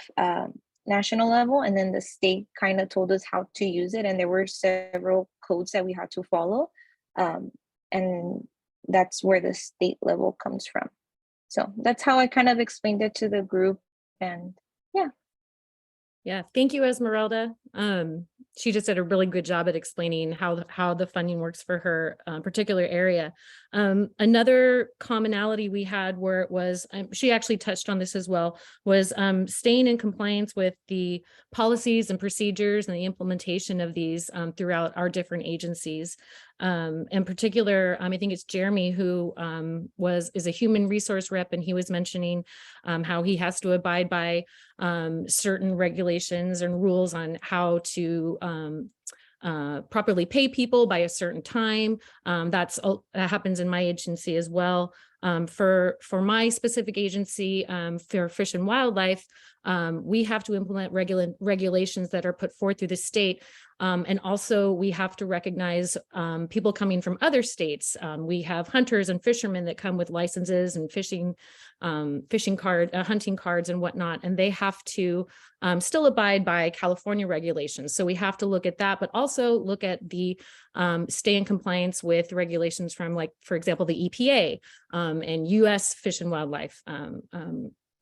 national level, and then the state kind of told us how to use it. And there were several codes that we had to follow. And that's where the state level comes from. So that's how I kind of explained it to the group. And yeah. Yeah, thank you, Esmeralda. She just did a really good job at explaining how the funding works for her particular area. Another commonality we had where it was, she actually touched on this as well, was staying in compliance with the policies and procedures and the implementation of these throughout our different agencies. In particular, I think it's Jeremy who is a human resource rep, and he was mentioning how he has to abide by certain regulations and rules on how to properly pay people by a certain time. That happens in my agency as well. For my specific agency, for Fish and Wildlife, we have to implement regulations that are put forth through the state. And also we have to recognize people coming from other states. We have hunters and fishermen that come with licenses and hunting cards and whatnot, and they have to still abide by California regulations. So we have to look at that, but also look at the stay in compliance with regulations from, like, for example, the EPA and US Fish and Wildlife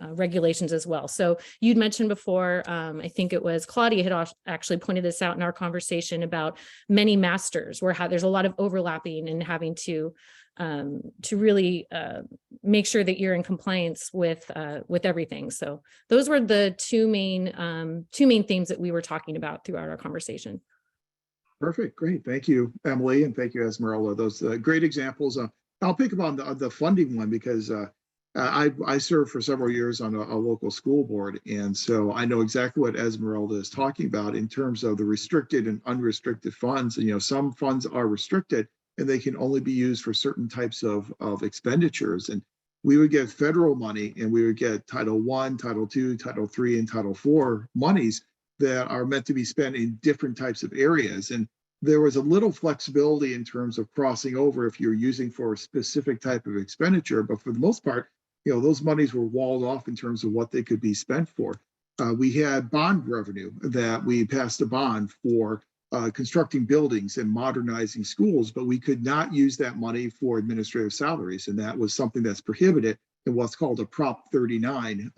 regulations as well. So you'd mentioned before, I think it was Claudia had actually pointed this out in our conversation about many masters, where there's a lot of overlapping and having to really make sure that you're in compliance with everything. So those were the two main themes that we were talking about throughout our conversation. Perfect. Great. Thank you, Emily. And thank you, Esmeralda. Those great examples. I'll pick up on the funding one because I served for several years on a local school board, and so I know exactly what Esmeralda is talking about in terms of the restricted and unrestricted funds. And, some funds are restricted and they can only be used for certain types of expenditures. And we would get federal money, and we would get Title I, Title II, Title III, and Title IV monies that are meant to be spent in different types of areas. And there was a little flexibility in terms of crossing over if you're using for a specific type of expenditure, but for the most part, those monies were walled off in terms of what they could be spent for. We had bond revenue that we passed a bond for constructing buildings and modernizing schools, but we could not use that money for administrative salaries. And that was something that's prohibited in what's called a Prop 39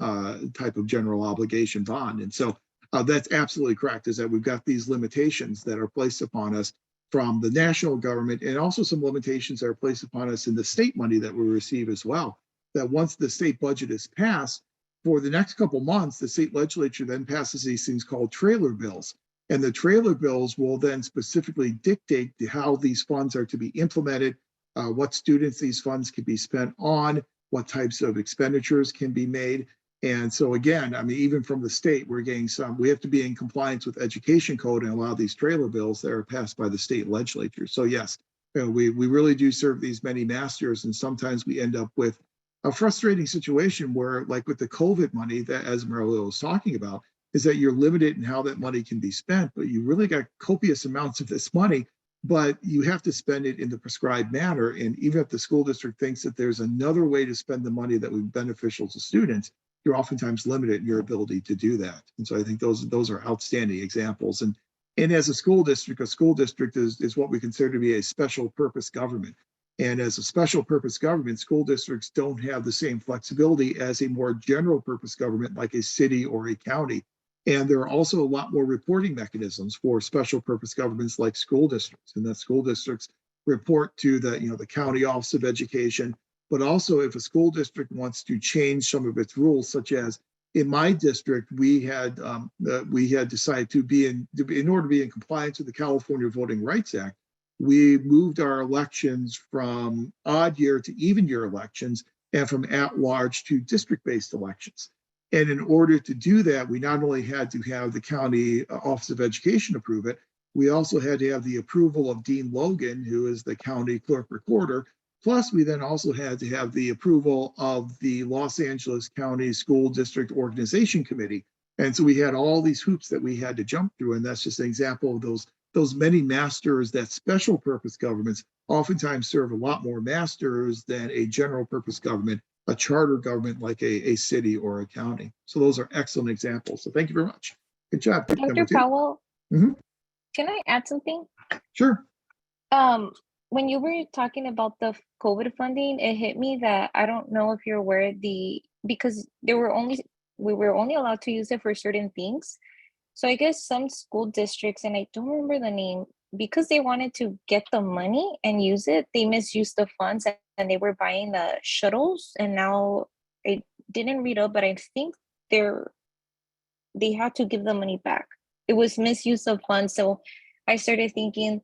type of general obligation bond. And so that's absolutely correct, is that we've got these limitations that are placed upon us from the national government, and also some limitations that are placed upon us in the state money that we receive as well. That once the state budget is passed, for the next couple months, the state legislature then passes these things called trailer bills. And the trailer bills will then specifically dictate how these funds are to be implemented, what students these funds can be spent on, what types of expenditures can be made. And so again, even from the state, we have to be in compliance with education code and allow these trailer bills that are passed by the state legislature. So yes, we really do serve these many masters, and sometimes we end up with a frustrating situation where, like with the COVID money that Esmeralda was talking about, is that you're limited in how that money can be spent, but you really got copious amounts of this money, but you have to spend it in the prescribed manner. And even if the school district thinks that there's another way to spend the money that would be beneficial to students, you're oftentimes limited in your ability to do that. And so I think those are outstanding examples. And as a school district is what we consider to be a special purpose government. And as a special purpose government, school districts don't have the same flexibility as a more general purpose government like a city or a county. And there are also a lot more reporting mechanisms for special purpose governments like school districts, and that school districts report to the county Office of Education. But also, if a school district wants to change some of its rules, such as in my district, we had decided to in order to be in compliance with the California Voting Rights Act, we moved our elections from odd year to even year elections, and from at-large to district-based elections. And in order to do that, we not only had to have the county Office of Education approve it, we also had to have the approval of Dean Logan, who is the county clerk recorder. Plus, we then also had to have the approval of the Los Angeles County School District Organization Committee. And so we had all these hoops that we had to jump through. And that's just an example of those many masters that special purpose governments oftentimes serve a lot more masters than a general purpose government, a charter government like a city or a county. So those are excellent examples. So thank you very much. Good job. Dr. Powell, Mhm. Can I add something? Sure. When you were talking about the COVID funding, it hit me that I don't know if you're aware because we were only allowed to use it for certain things. So I guess some school districts, and I don't remember the name, because they wanted to get the money and use it, they misused the funds and they were buying the shuttles. And now I didn't read up, but I think they had to give the money back. It was misuse of funds. So I started thinking,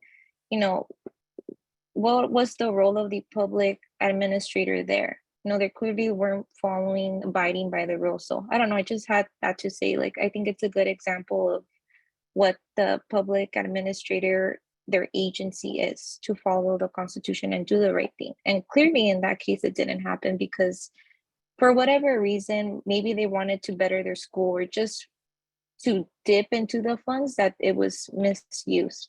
what was the role of the public administrator there? They clearly weren't abiding by the rules. So I don't know, I just had that to say, I think it's a good example of what the public administrator, their agency is, to follow the Constitution and do the right thing. And clearly in that case, it didn't happen because for whatever reason, maybe they wanted to better their school or just to dip into the funds, that it was misused.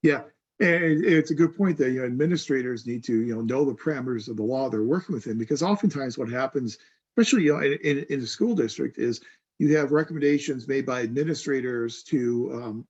Yeah. And it's a good point that administrators need to know the parameters of the law they're working within, because oftentimes what happens, especially in a school district, is you have recommendations made by administrators to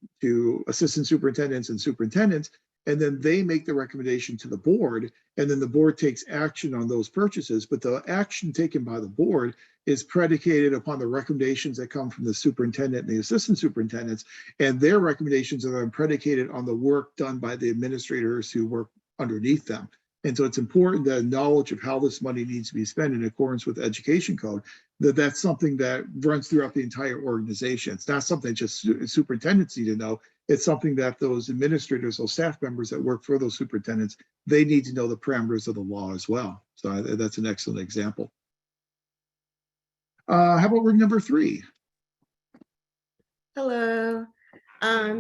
assistant superintendents and superintendents, and then they make the recommendation to the board, and then the board takes action on those purchases. But the action taken by the board is predicated upon the recommendations that come from the superintendent and the assistant superintendents, and their recommendations are then predicated on the work done by the administrators who work underneath them. And so it's important that knowledge of how this money needs to be spent in accordance with education code that's something that runs throughout the entire organization. It's not something just superintendents need to know. It's something that those administrators, those staff members that work for those superintendents, they need to know the parameters of the law as well. So that's an excellent example. How about room number 3? Hello.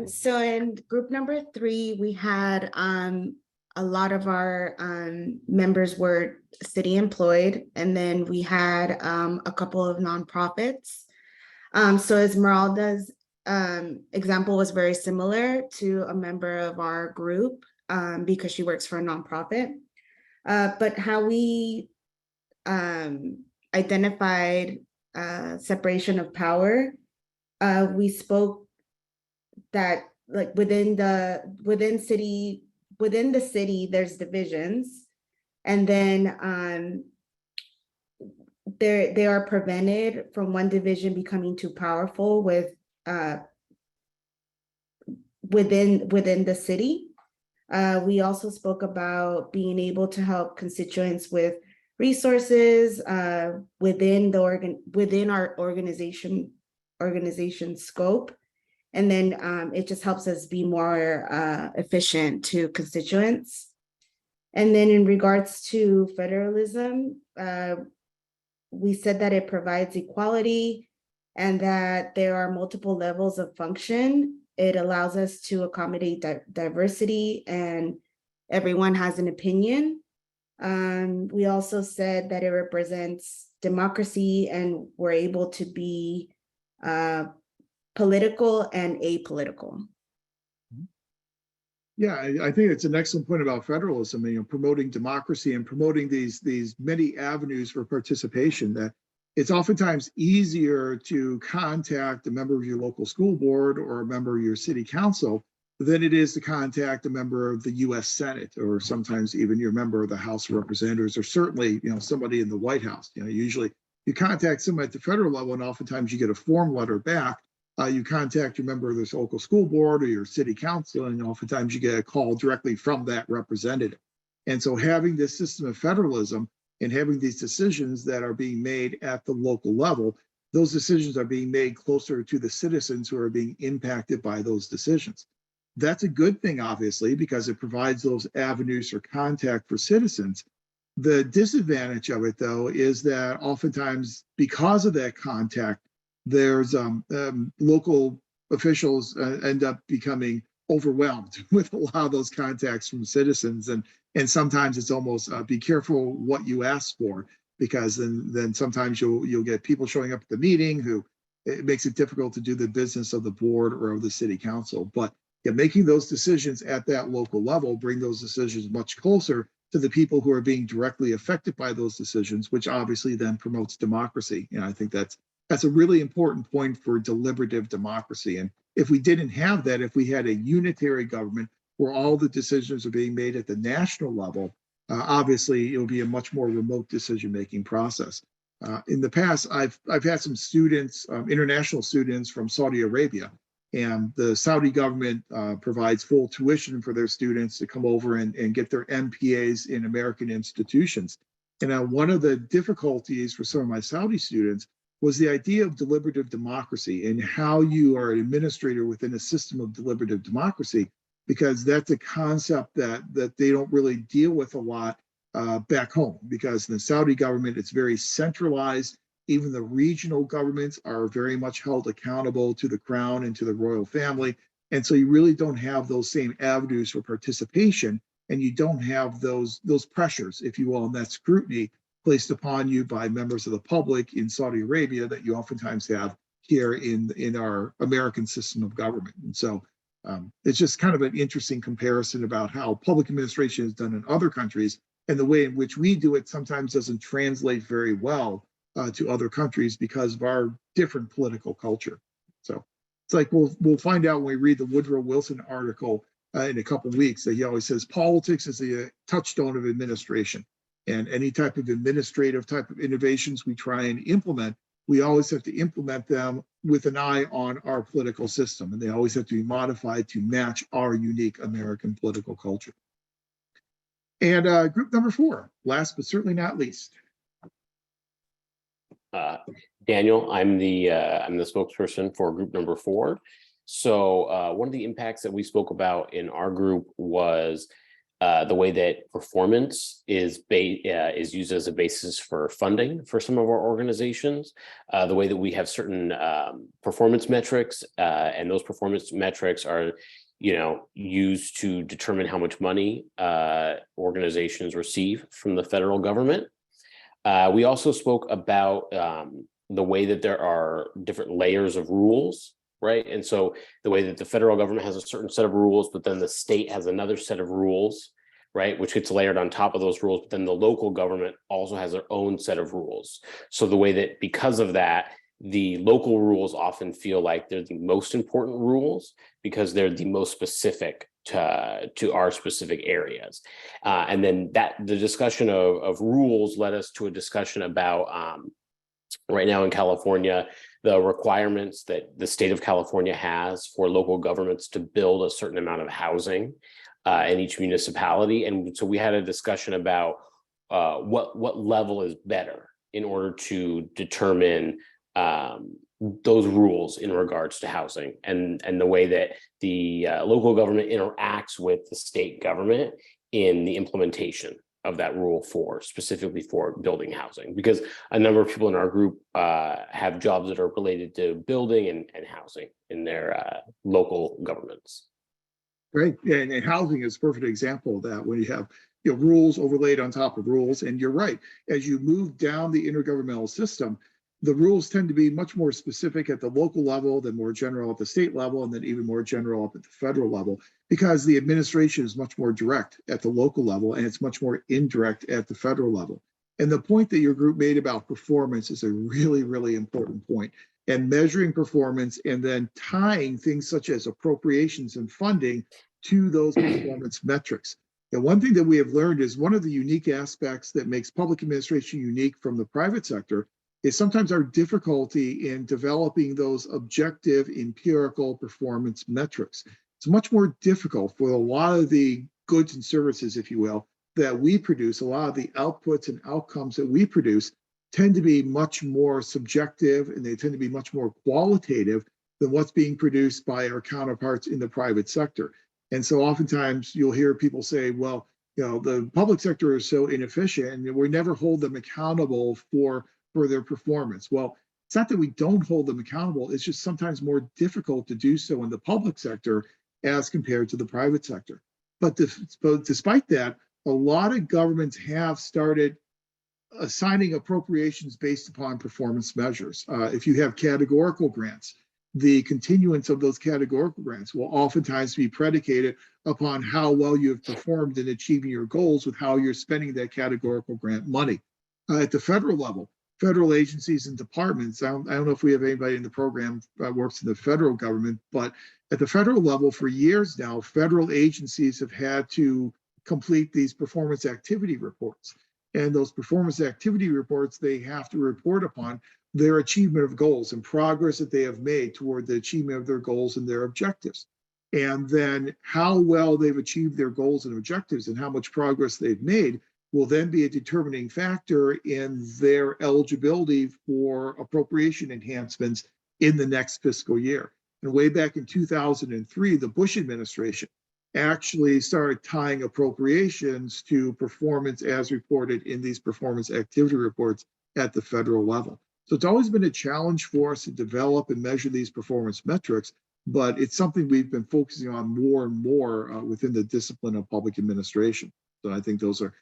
So in group number 3, we had a lot of our members were city employed, and then we had a couple of nonprofits. So Esmeralda's example was very similar to a member of our group because she works for a nonprofit. But how we identified separation of power, we spoke that like within the city there's divisions, and then they are prevented from one division becoming too powerful with within the city. We also spoke about being able to help constituents with resources within our organization scope. And then it just helps us be more efficient to constituents. And then in regards to federalism, we said that it provides equality and that there are multiple levels of function. It allows us to accommodate diversity and everyone has an opinion. We also said that it represents democracy and we're able to be political and apolitical. Yeah, I think it's an excellent point about federalism, promoting democracy and promoting these many avenues for participation. That it's oftentimes easier to contact a member of your local school board or a member of your city council than it is to contact a member of the U.S. Senate, or sometimes even your member of the House of Representatives, or certainly somebody in the White House. Usually you contact someone at the federal level, and oftentimes you get a form letter back. You contact your member of this local school board or your city council, and oftentimes you get a call directly from that representative. And so having this system of federalism and having these decisions that are being made at the local level, those decisions are being made closer to the citizens who are being impacted by those decisions. That's a good thing, obviously, because it provides those avenues for contact for citizens. The disadvantage of it, though, is that oftentimes because of that contact, there's local officials end up becoming overwhelmed with a lot of those contacts from citizens, and sometimes it's almost be careful what you ask for, because then sometimes you'll get people showing up at the meeting who it makes it difficult to do the business of the board or of the city council. But making those decisions at that local level bring those decisions much closer to the people who are being directly affected by those decisions, which obviously then promotes democracy. I think that's a really important point for deliberative democracy. And if we didn't have that, if we had a unitary government where all the decisions are being made at the national level, obviously it will be a much more remote decision-making process. In the past, I've had some students, international students from Saudi Arabia, and the Saudi government provides full tuition for their students to come over and get their MPAs in American institutions. And one of the difficulties for some of my Saudi students was the idea of deliberative democracy and how you are an administrator within a system of deliberative democracy, because that's a concept that they don't really deal with a lot back home, because in the Saudi government, it's very centralized. Even the regional governments are very much held accountable to the crown and to the royal family. And so you really don't have those same avenues for participation, and you don't have those pressures, if you will, and that scrutiny placed upon you by members of the public in Saudi Arabia that you oftentimes have here in our American system of government. And so it's just kind of an interesting comparison about how public administration is done in other countries, and the way in which we do it sometimes doesn't translate very well to other countries because of our different political culture. So it's like we'll find out when we read the Woodrow Wilson article in a couple of weeks that he always says politics is the touchstone of administration. And any type of administrative type of innovations we try and implement, we always have to implement them with an eye on our political system. And they always have to be modified to match our unique American political culture. And group number 4, last but certainly not least. Daniel, I'm the spokesperson for group number 4. So one of the impacts that we spoke about in our group was the way that performance is used as a basis for funding for some of our organizations. The way that we have certain performance metrics, and those performance metrics are, used to determine how much money organizations receive from the federal government. We also spoke about the way that there are different layers of rules, right? And so the way that the federal government has a certain set of rules, but then the state has another set of rules, right, which gets layered on top of those rules, but then the local government also has their own set of rules. So the way that, because of that, the local rules often feel like they're the most important rules because they're the most specific to our specific areas. And then the discussion of rules led us to a discussion about right now in California, the requirements that the state of California has for local governments to build a certain amount of housing in each municipality. And so we had a discussion about what level is better in order to determine those rules in regards to housing and the way that the local government interacts with the state government in the implementation of that rule specifically for building housing, because a number of people in our group have jobs that are related to building and housing in their local governments. Great. And housing is a perfect example of that, when you have rules overlaid on top of rules. And you're right, as you move down the intergovernmental system, the rules tend to be much more specific at the local level, than more general at the state level, and then even more general up at the federal level, because the administration is much more direct at the local level and it's much more indirect at the federal level. And the point that your group made about performance is a really, really important point. And measuring performance and then tying things such as appropriations and funding to those performance metrics. And one thing that we have learned is one of the unique aspects that makes public administration unique from the private sector is sometimes our difficulty in developing those objective empirical performance metrics. It's much more difficult for a lot of the goods and services, if you will, that we produce. A lot of the outputs and outcomes that we produce tend to be much more subjective, and they tend to be much more qualitative than what's being produced by our counterparts in the private sector. And so oftentimes you'll hear people say, well, the public sector is so inefficient and we never hold them accountable for their performance. Well, it's not that we don't hold them accountable, it's just sometimes more difficult to do so in the public sector as compared to the private sector. But despite that, a lot of governments have started assigning appropriations based upon performance measures. If you have categorical grants, the continuance of those categorical grants will oftentimes be predicated upon how well you have performed in achieving your goals with how you're spending that categorical grant money. At the federal level, federal agencies and departments, I don't know if we have anybody in the program that works in the federal government, but at the federal level for years now, federal agencies have had to complete these performance activity reports. And those performance activity reports, they have to report upon their achievement of goals and progress that they have made toward the achievement of their goals and their objectives. And then how well they've achieved their goals and objectives and how much progress they've made will then be a determining factor in their eligibility for appropriation enhancements in the next fiscal year. And way back in 2003, the Bush administration actually started tying appropriations to performance as reported in these performance activity reports at the federal level. So it's always been a challenge for us to develop and measure these performance metrics, but it's something we've been focusing on more and more within the discipline of public administration. So I think those are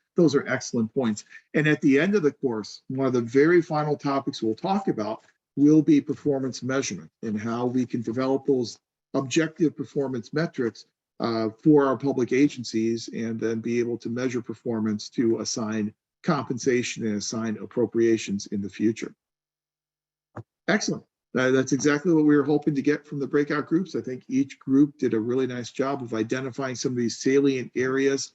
excellent points. And at the end of the course, one of the very final topics we'll talk about will be performance measurement and how we can develop those objective performance metrics for our public agencies and then be able to measure performance to assign compensation and assign appropriations in the future. Excellent. That's exactly what we were hoping to get from the breakout groups. I think each group did a really nice job of identifying some of these salient areas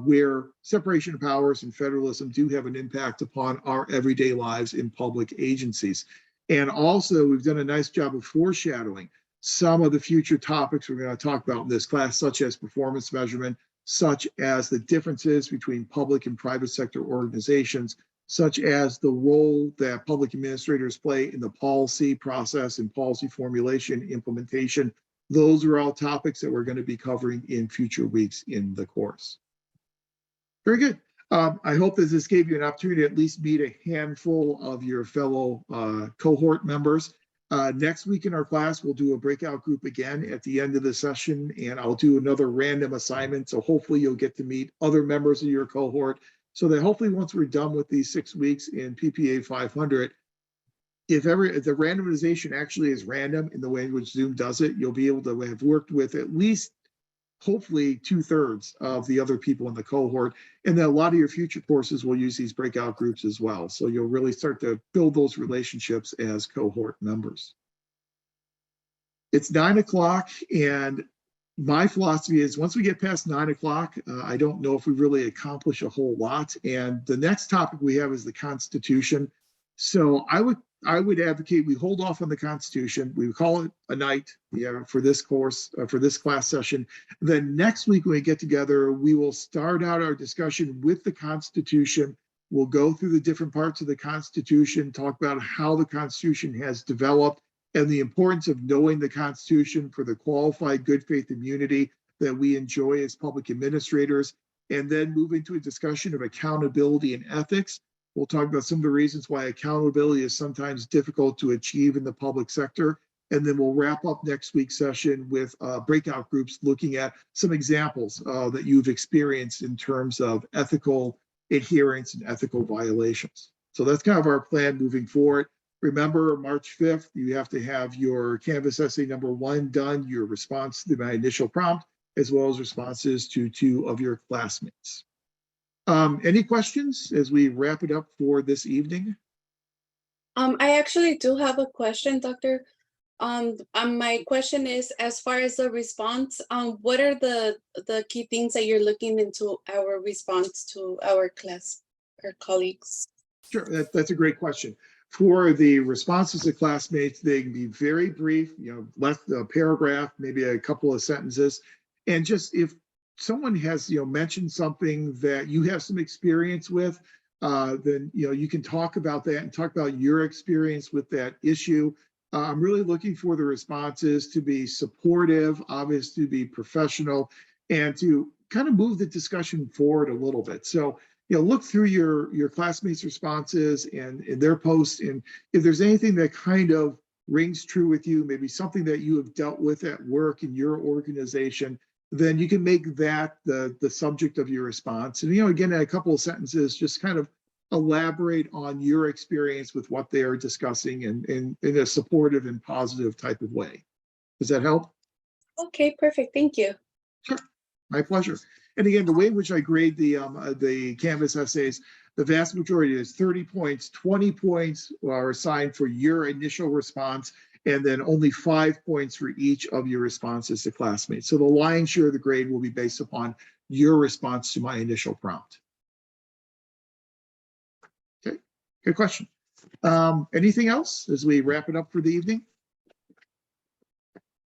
where separation of powers and federalism do have an impact upon our everyday lives in public agencies. And also, we've done a nice job of foreshadowing some of the future topics we're going to talk about in this class, such as performance measurement, such as the differences between public and private sector organizations, such as the role that public administrators play in the policy process and policy formulation, implementation. Those are all topics that we're going to be covering in future weeks in the course. Very good. I hope that this gave you an opportunity to at least meet a handful of your fellow cohort members. Next week in our class, we'll do a breakout group again at the end of the session, and I'll do another random assignment. So hopefully you'll get to meet other members of your cohort, so that hopefully once we're done with these 6 weeks in PPA 500, if the randomization actually is random in the way in which Zoom does it, you'll be able to have worked with at least hopefully 2/3 of the other people in the cohort. And then a lot of your future courses will use these breakout groups as well. So you'll really start to build those relationships as cohort members. It's 9 o'clock, and my philosophy is once we get past 9 o'clock, I don't know if we really accomplish a whole lot. And the next topic we have is the Constitution. So I would advocate we hold off on the Constitution. We would call it a night for this course, for this class session. Then next week when we get together, we will start out our discussion with the Constitution. We'll go through the different parts of the Constitution, talk about how the Constitution has developed and the importance of knowing the Constitution for the qualified good faith immunity that we enjoy as public administrators, and then move into a discussion of accountability and ethics. We'll talk about some of the reasons why accountability is sometimes difficult to achieve in the public sector. And then we'll wrap up next week's session with breakout groups looking at some examples that you've experienced in terms of ethical adherence and ethical violations. So that's kind of our plan moving forward. Remember, March 5th, you have to have your Canvas essay number 1 done, your response to my initial prompt, as well as responses to 2 of your classmates. Any questions as we wrap it up for this evening? I actually do have a question, Doctor. My question is, as far as the response, what are the key things that you're looking into our response to our class or colleagues? Sure, that's a great question. For the responses to classmates, they can be very brief, less a paragraph, maybe a couple of sentences. And just if someone has, mentioned something that you have some experience with, then, you can talk about that and talk about your experience with that issue. I'm really looking for the responses to be supportive, obviously to be professional, and to kind of move the discussion forward a little bit. So, look through your classmates' responses and their posts, and if there's anything that kind of rings true with you, maybe something that you have dealt with at work in your organization, then you can make that the subject of your response. And, again, in a couple of sentences, just kind of elaborate on your experience with what they are discussing and in a supportive and positive type of way. Does that help? Okay, perfect. Thank you. Sure, my pleasure. And again, the way in which I grade the Canvas essays, the vast majority is 30 points, 20 points are assigned for your initial response, and then only 5 points for each of your responses to classmates. So the lion's share of the grade will be based upon your response to my initial prompt. Okay, good question. Anything else as we wrap it up for the evening?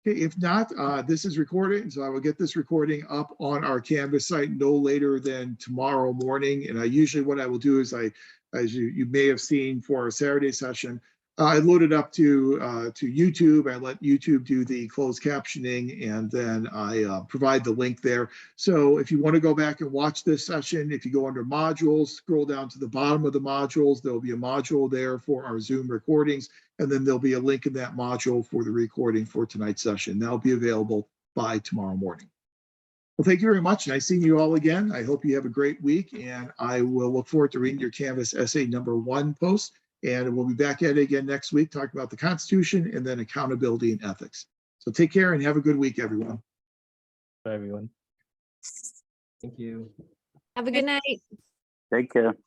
Okay, if not, this is recorded, so I will get this recording up on our Canvas site no later than tomorrow morning. And usually what I will do is as you may have seen for our Saturday session, I load it up to YouTube. I let YouTube do the closed captioning, and then I provide the link there. So if you want to go back and watch this session, if you go under modules, scroll down to the bottom of the modules, there'll be a module there for our Zoom recordings, and then there'll be a link in that module for the recording for tonight's session. That'll be available by tomorrow morning. Well, thank you very much. Nice seeing you all again. I hope you have a great week, and I will look forward to reading your Canvas essay number 1 post. And we'll be back at it again next week, talking about the Constitution and then accountability and ethics. So take care and have a good week, everyone. Bye, everyone. Thank you. Have a good night. Take care.